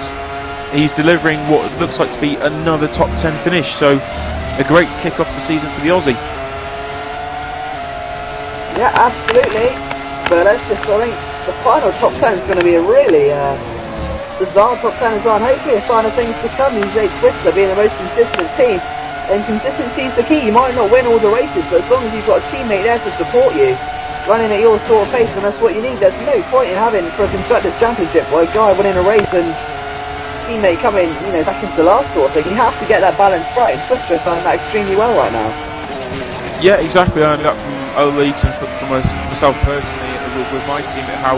he's delivering what looks like to be another top 10 finish, so a great kick-off to the season for the Aussie. Yeah, absolutely, but let's just, I think the final top 10 is going to be a really bizarre top 10 as well, and hopefully a sign of things to come. These 8 Twister being the most consistent team, and consistency is the key. You might not win all the races, but as long as you've got a teammate there to support you, running at your sort of pace, and that's what you need. There's no point in having, for a Constructors' Championship, where a guy winning a race and teammate coming, you know, back into last sort of thing. You have to get that balance right, and Twister are finding that extremely well right now. Yeah, exactly. I learned that from other leagues and from myself personally with my team, how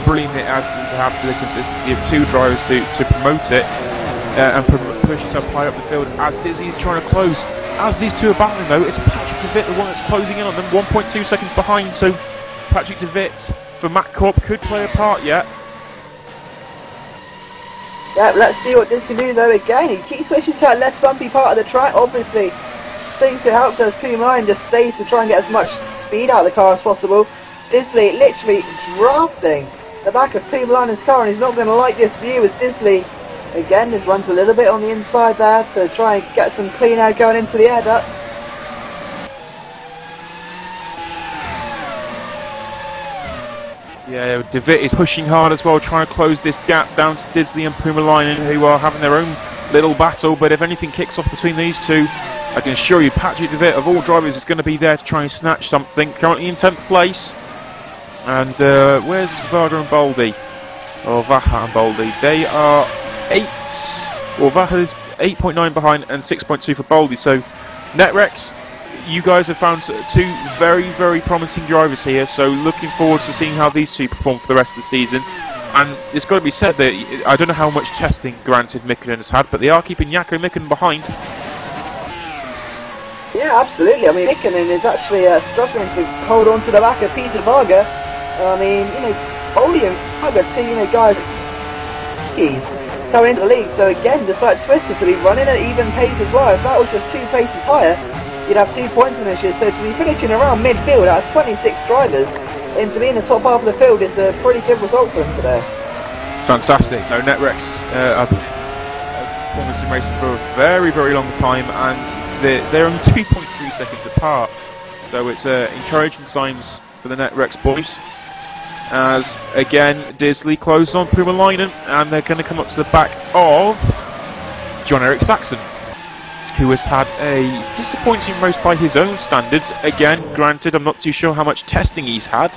brilliant it has to have the consistency of 2 drivers to promote it and push yourself high up the field as Dizzy is trying to close. As these two are battling though, it's Patrick De Witt, the one that's closing in on them, 1.2 seconds behind, so Patrick De Witt for Matt Corp could play a part yet. Yeah, let's see what this can do though. Again, he keeps switching to that less bumpy part of the track. Obviously, thinks it helps as Pumalainen just stays to try and get as much speed out of the car as possible. Disley literally drafting the back of Pumalainen's car, and he's not going to like this view as Disley again just runs a little bit on the inside there to try and get some clean air going into the air ducts. Yeah, De Witt is pushing hard as well, trying to close this gap down to Disley and Pumalainen, who are having their own little battle, but if anything kicks off between these two, I can assure you Patrick De Witt, of all drivers, is going to be there to try and snatch something. Currently in 10th place. And where's Varda and Baldy? Or Vaha and Baldy? They are 8, or Vaha's 8.9 behind and 6.2 for Baldy. So, Netrex, you guys have found 2 very, very promising drivers here, so looking forward to seeing how these 2 perform for the rest of the season. And it's got to be said that I don't know how much testing granted Mikkonen has had, but they are keeping Jaakko Mikkonen behind. Yeah, absolutely. I mean, Mikkonen is actually struggling to hold on to the back of Peter Varga. I mean, you know, Boldy and Varga, 2, you know, guys, keys coming into the league. So again, decide Twister to be running at even pace as well. If that was just 2 paces higher, you'd have 2 points in this year. So to be finishing around midfield out of 26 drivers, and to be in the top half of the field is a pretty good result for them today. Fantastic. No, Netrex have performed SimRacing for a very, very long time, and they're only 2.3 seconds apart. So it's encouraging signs for the Netrex boys. As again, Disley closes on Pumalainen, and they're going to come up to the back of John-Eric Saxon, who has had a disappointing race by his own standards. Again, granted, I'm not too sure how much testing he's had,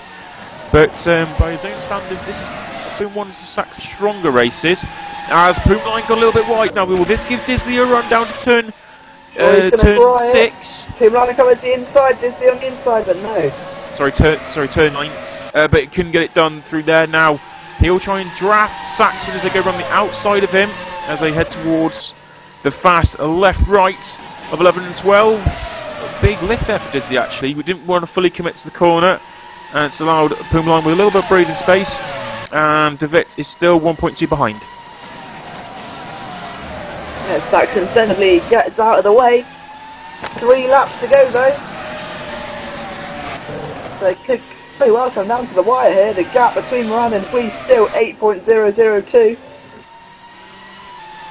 but by his own standards, this has been one of Saxon's stronger races. As Pumalainen got a little bit wide now, will this give Disley a run down to turn 6? Pumalainen coming to the inside, Disley on the inside, but no. Turn 9. But it couldn't get it done through there. Now he'll try and draft Saxon as they go around the outside of him as they head towards the fast left-right of 11 and 12. A big lift there for Disley actually. We didn't want to fully commit to the corner, and it's allowed Pumalainen with a little bit of breathing space, and De Witt is still 1.2 behind. Yeah, Saxon sensibly gets out of the way. 3 laps to go though. So it could very well come down to the wire here. The gap between Moran and Hui still 8.002.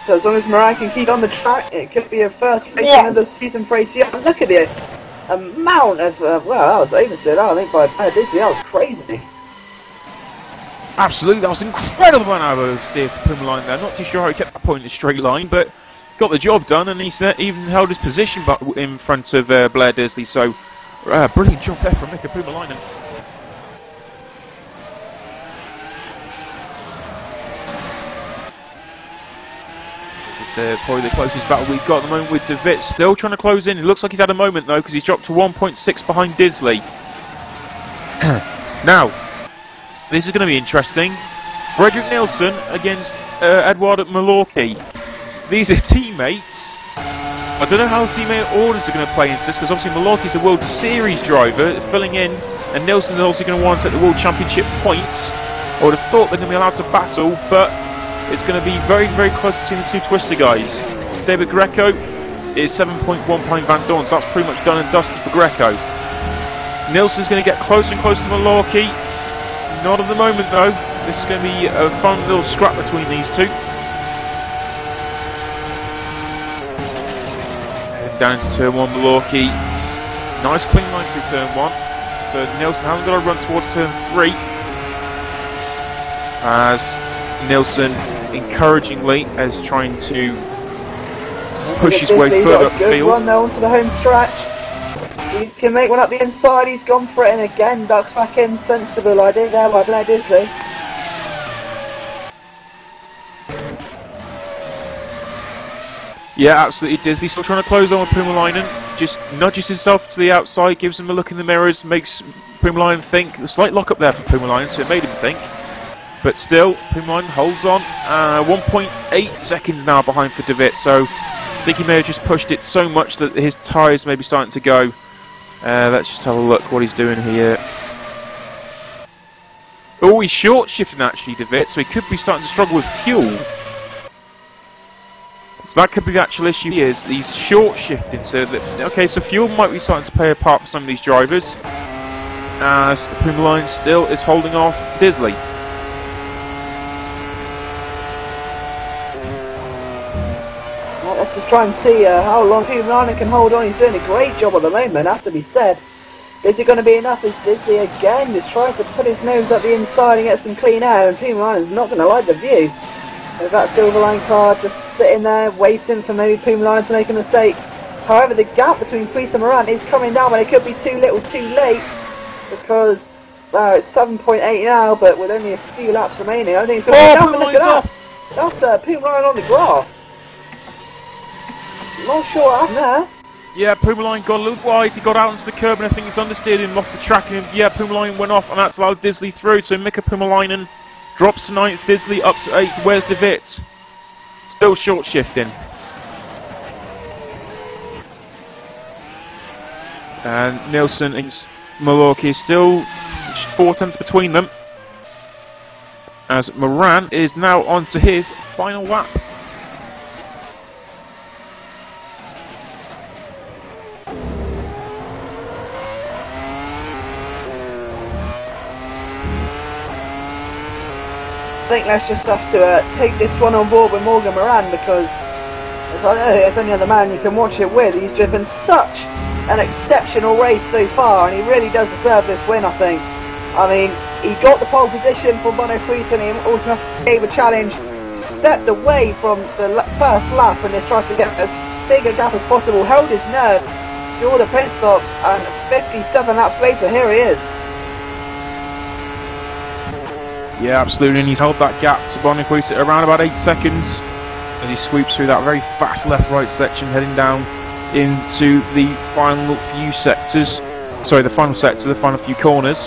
So as long as Moran can keep on the track, it could be a first race of the season for ATR. Look at the amount of, well, that was oversteered, I think, by Disley. That was crazy. Absolutely, that was an incredible amount of oversteer for Pumalainen there. Not too sure how he kept that point in a straight line, but got the job done, and he's even held his position in front of Blair Disley. So, brilliant job there from Mika Pumalainen. Probably the closest battle we've got at the moment, with De Witt still trying to close in. It looks like he's had a moment though, because he's dropped to 1.6 behind Disley. Now, this is going to be interesting. Frederick Nielsen against Edward Malorki. These are teammates I don't know how teammate orders are going to play into this, because obviously Malorki's a World Series driver filling in, and Nilsson is obviously going to want to take the World Championship points. I would have thought they're going to be allowed to battle, but it's going to be very, very close between the two Twister guys. David Greco is 7.1 behind Van Dorn, so that's pretty much done and dusted for Greco. Nilsson's going to get closer and closer to Malorki. Not at the moment though. This is going to be a fun little scrap between these two. Down into turn 1, Malorki. Nice clean line through turn 1. So Nilsson hasn't got to run towards turn 3. As Nilsson encouragingly is trying to push his way further up the field. Good one there onto the home stretch. He can make one up the inside, he's gone for it, and again ducks back in. Sensible idea there by Blair Disley. Yeah, absolutely. Disley still trying to close on with Pumalainen. Just nudges himself to the outside, gives him a look in the mirrors, makes Pumalainen think. A slight lock up there for Pumalainen, so it made him think. But still, Pumalainen holds on. 1.8 seconds now behind for De Wit, so I think he may have just pushed it so much that his tyres may be starting to go. Let's just have a look what he's doing here. Oh, he's short shifting actually, De Wit, so he could be starting to struggle with fuel. So that could be the actual issue. He's short shifting, so that, okay, so fuel might be starting to play a part for some of these drivers, as Pumalainen still is holding off Disley. Well, let's just try and see how long Pumalainen can hold on. He's doing a great job at the moment, has to be said. Is it going to be enough? Is Disley again just trying to put his nose up the inside and get some clean air, and Pumalainen's not going to like the view. There's that silver line car just sitting there waiting for maybe Pumalainen to make a mistake. However, the gap between Friese and Morant is coming down, but it could be too little too late, because it's 7.8 now, but with only a few laps remaining. I think it's going to be enough. Look at that! That's Pumalainen on the grass. Not sure what happened there. Yeah, Pumalainen got a little wide, he got out onto the curb, and I think it's understeered him off the track, and yeah, Pumalainen went off, and that's allowed Disley through, so Mika Pumalainen drops to 9th, Disley up to 8th. Where's De Wit? Still short shifting. And Nilsson and Malorki still 4 tenths between them. As Moran is now on to his final lap. I think let's just have to take this one on board with Morgan Moran, because as I know there's only other man you can watch it with. He's driven such an exceptional race so far, and he really does deserve this win, I think. I mean, he got the pole position for Bono Friese, and he automatically gave a challenge, stepped away from the first lap and just tried to get as big a gap as possible, held his nerve through all the pit stops, and 57 laps later, here he is. Yeah, absolutely, and he's held that gap to Bono Friese at around about 8 seconds as he sweeps through that very fast left-right section, heading down into the final few sectors. Sorry, the final sector, the final few corners.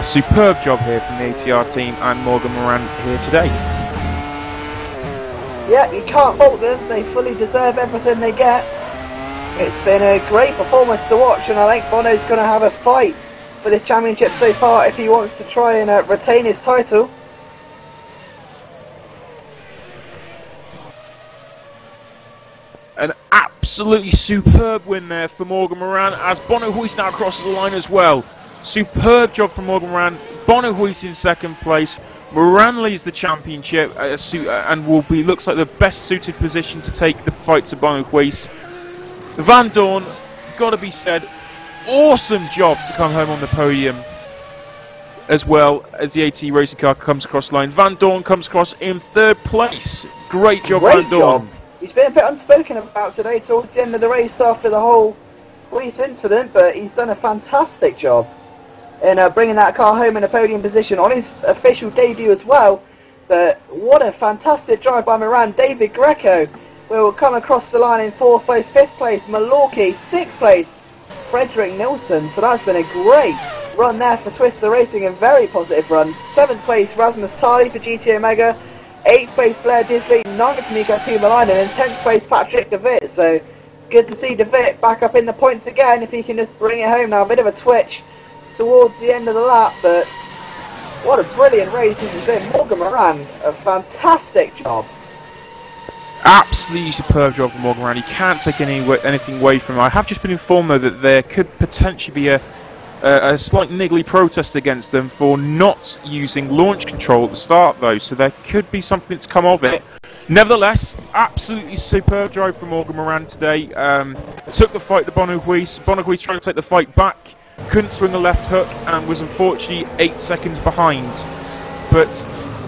Superb job here from the ATR team and Morgan Moran here today. Yeah, you can't fault them. They fully deserve everything they get. It's been a great performance to watch, and I think Bono's going to have a fight for this championship so far if he wants to try and retain his title. An absolutely superb win there for Morgan Moran, as Bono Friese now crosses the line as well. Superb job from Morgan Moran. Bono Friese in 2nd place. Moran leads the championship and will be, looks like the best suited position to take the fight to Bono Friese. Van Dorn, got to be said, awesome job to come home on the podium, as well as the AT racing car comes across the line. Van Dorn comes across in 3rd place. Great job, Van Dorn. He's been a bit unspoken about today towards the end of the race after the whole Friese incident, but he's done a fantastic job in bringing that car home in a podium position on his official debut as well. But what a fantastic drive by Moran. David Greco will come across the line in 4th place. 5th place, Malorki. 6th place, Frederick Nilsson. So that's been a great run there for Twister Racing, a very positive run. 7th place, Rasmus Tali for GT Omega. 8th place Blair Disley, 9th Nico Kumalainen, and 10th place Patrick DeVitt. So good to see DeVitt back up in the points again, if he can just bring it home now. A bit of a twitch towards the end of the lap, but what a brilliant race this has been. Morgan Moran, a fantastic job. Absolutely superb job from Morgan Moran. You can't take anything away from him. I have just been informed though that there could potentially be a slight niggly protest against them for not using launch control at the start though, so there could be something that's come of it. Nevertheless, absolutely superb drive from Morgan Moran today. Took the fight to Bonaguise. Bonaguise tried to take the fight back, couldn't swing a left hook, and was unfortunately 8 seconds behind. But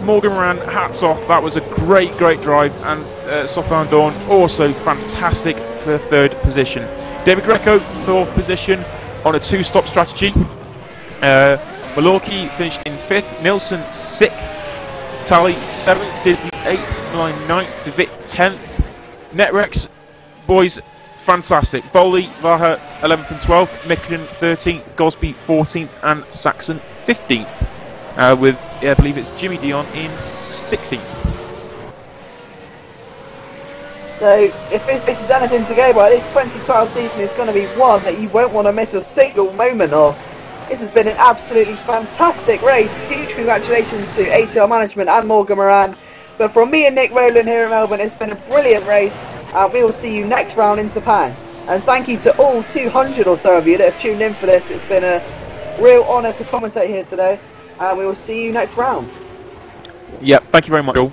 Morgan Moran, hats off, that was a great drive, and Sofan Dawn also fantastic for 3rd position. David Greco, 4th position on a 2-stop strategy. Malorki finished in 5th, Nilsson 6th, Tally 7th, Disney 8th, 9th, DeVitt 10th. Netrex, boys, fantastic. Bowley, Vaha 11th and 12th, Micklin 13th, Gosby 14th, and Saxon 15th. With, I believe it's Jimmy Dion in 16th. So, if this is anything to go by, this 2012 season is going to be one that you won't want to miss a single moment of. This has been an absolutely fantastic race. Huge congratulations to ATL Management and Morgan Moran. But from me and Nick Rowland here in Melbourne, it's been a brilliant race. We will see you next round in Japan. And thank you to all 200 or so of you that have tuned in for this. It's been a real honour to commentate here today. And we will see you next round. Yep, thank you very much all.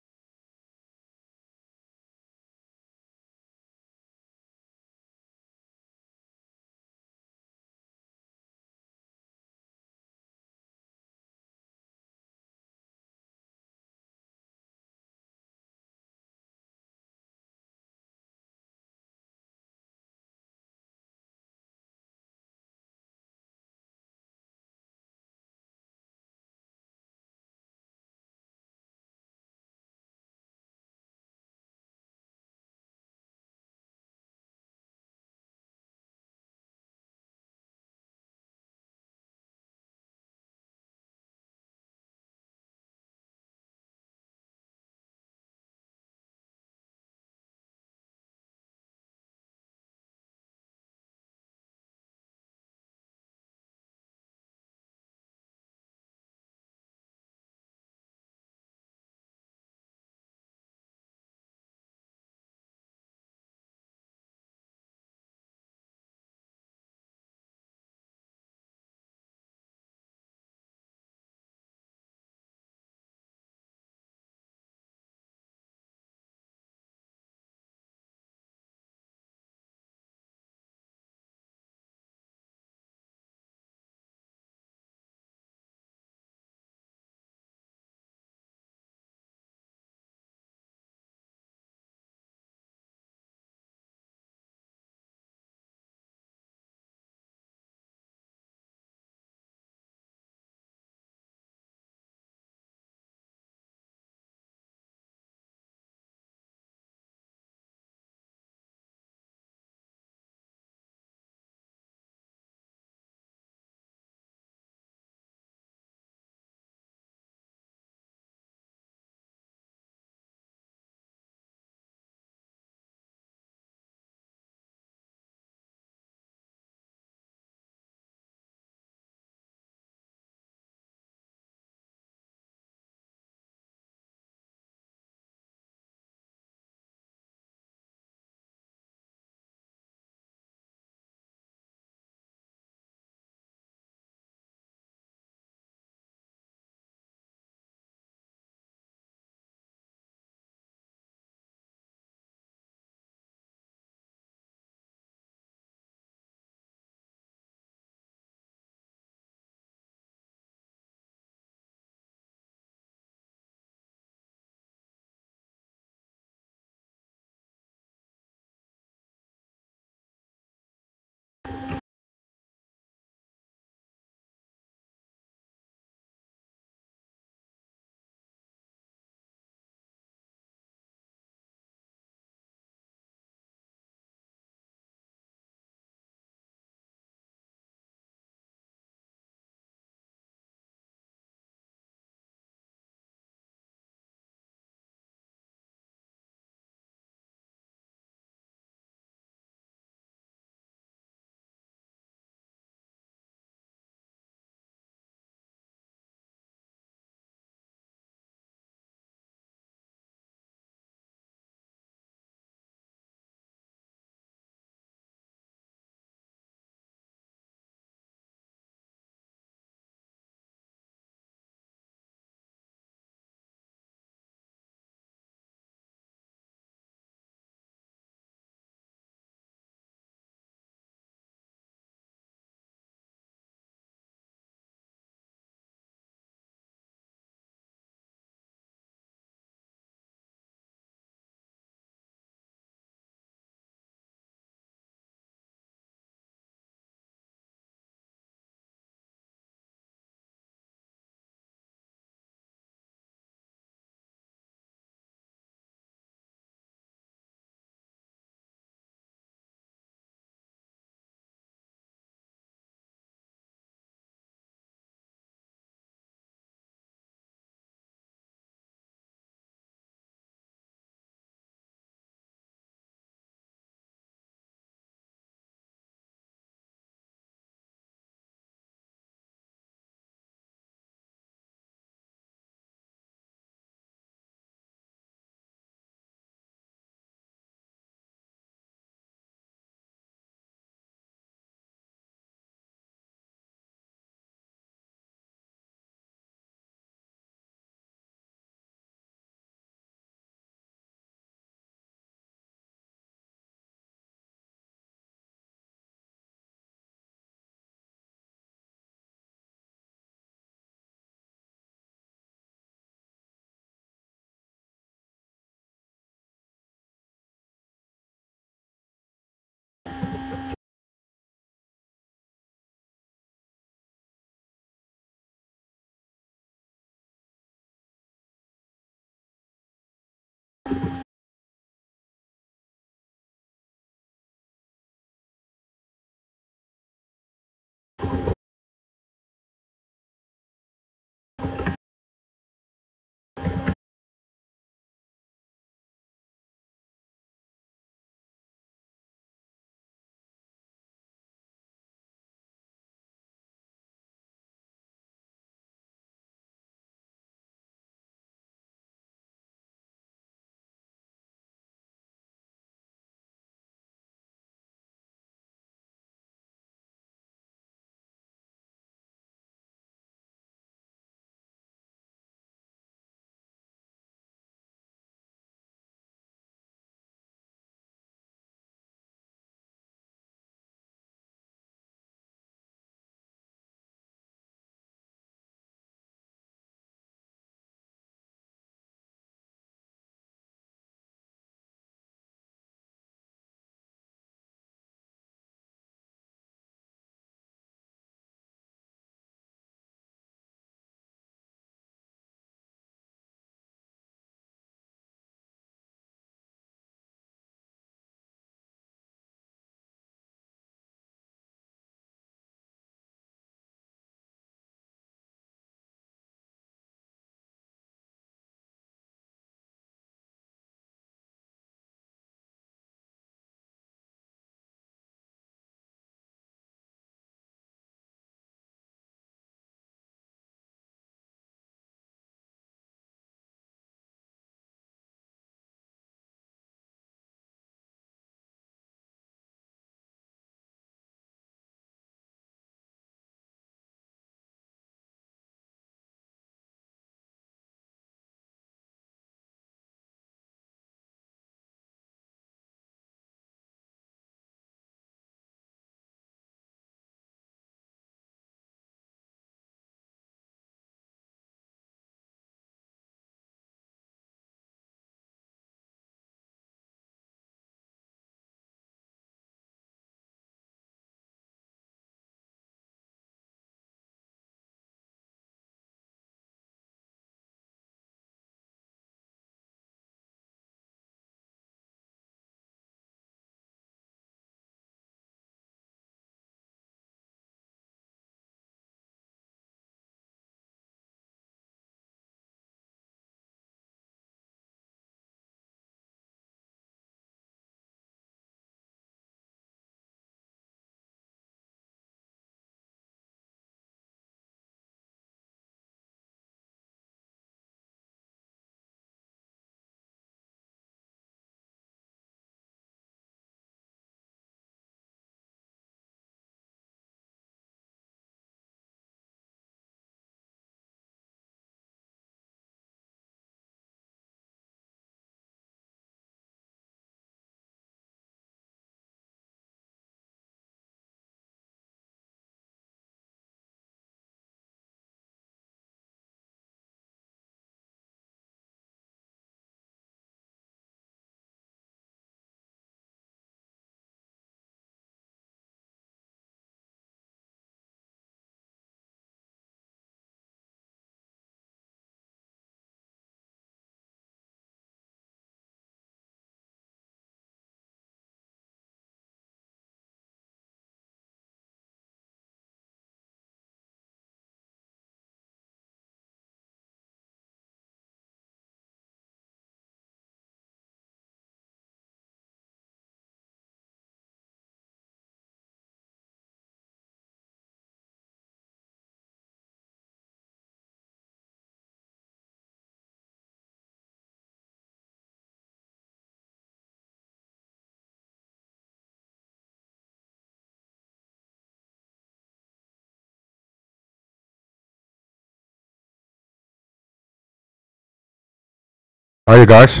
Are you guys?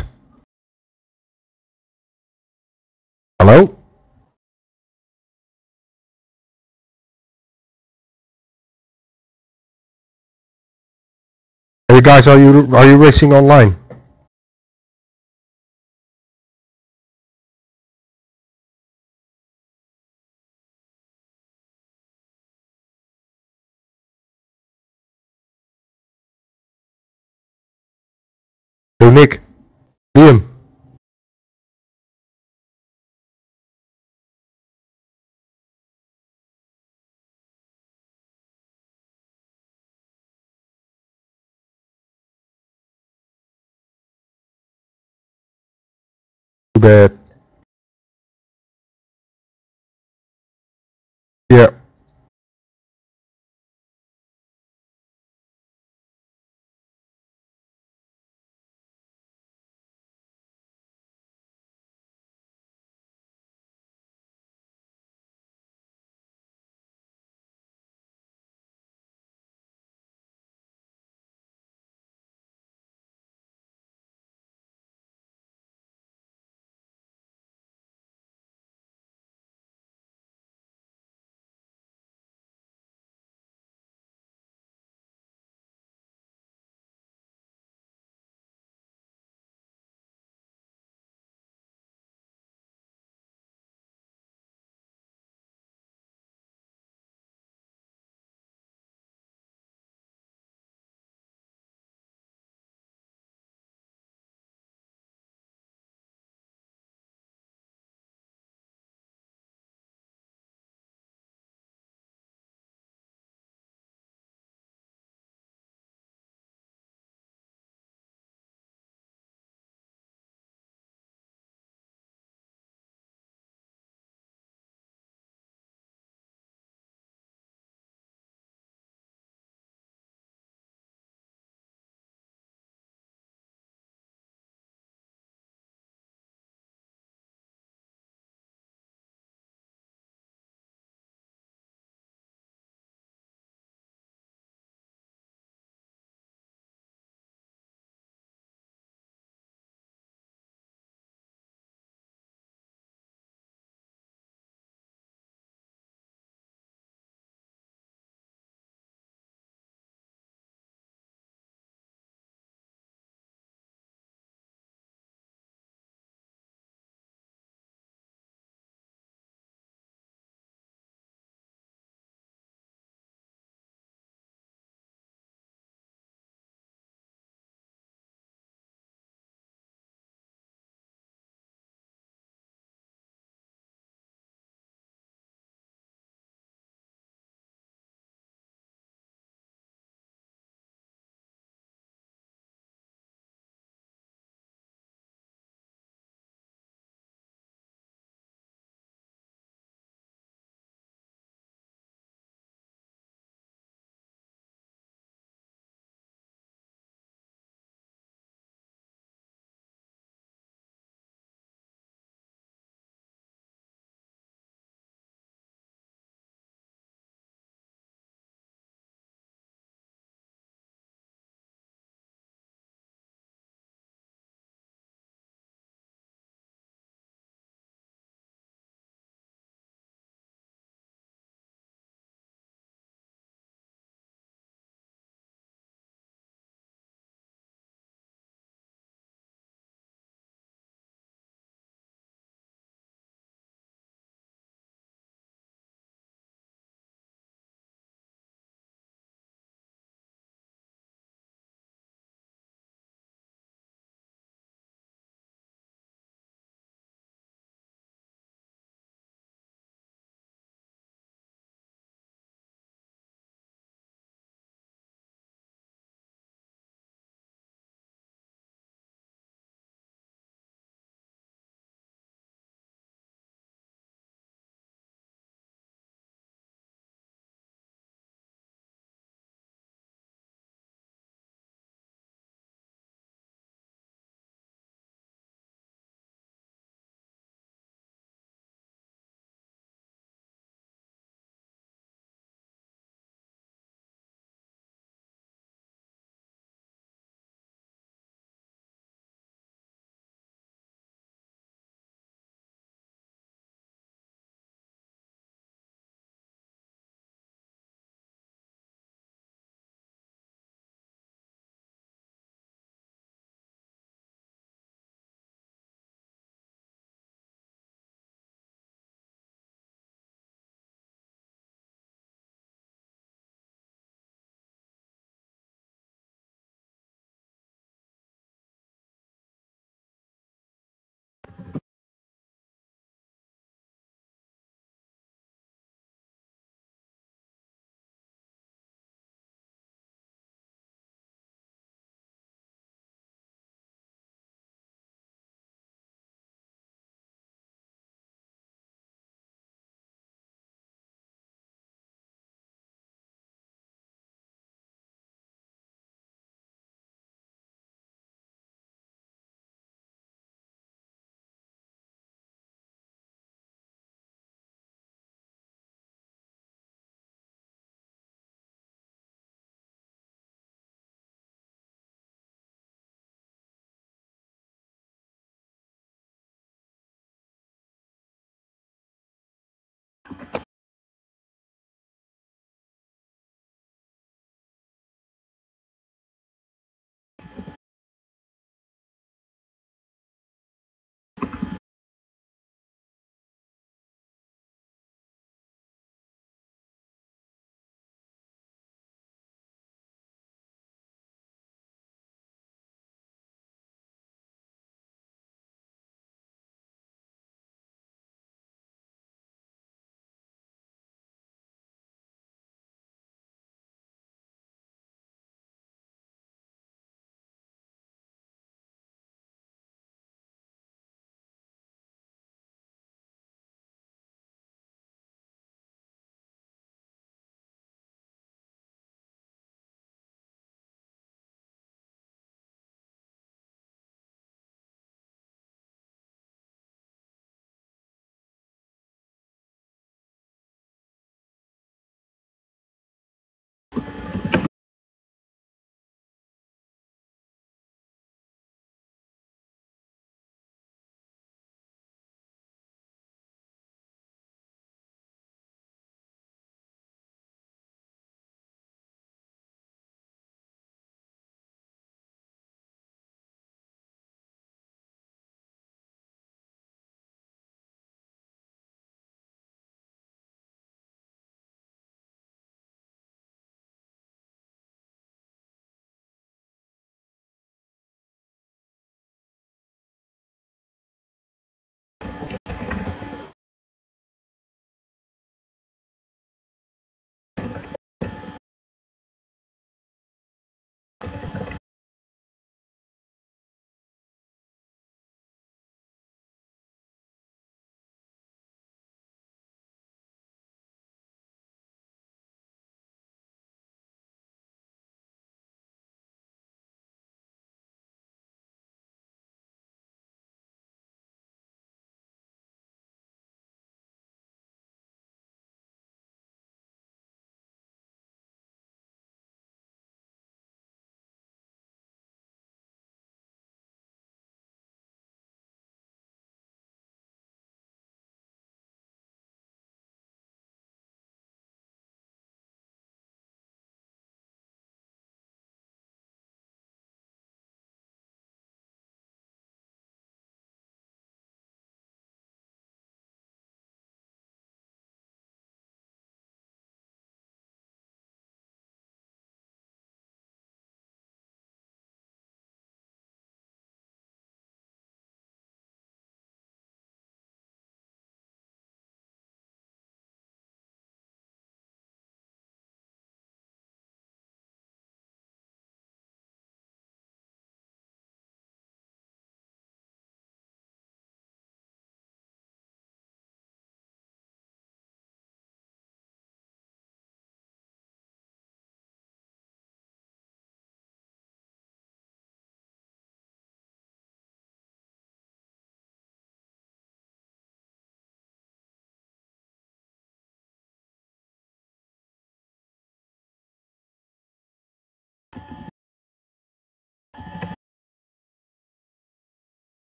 Hello? Hey guys, are you racing online? Hey Nick, Liam. Too bad. Yeah.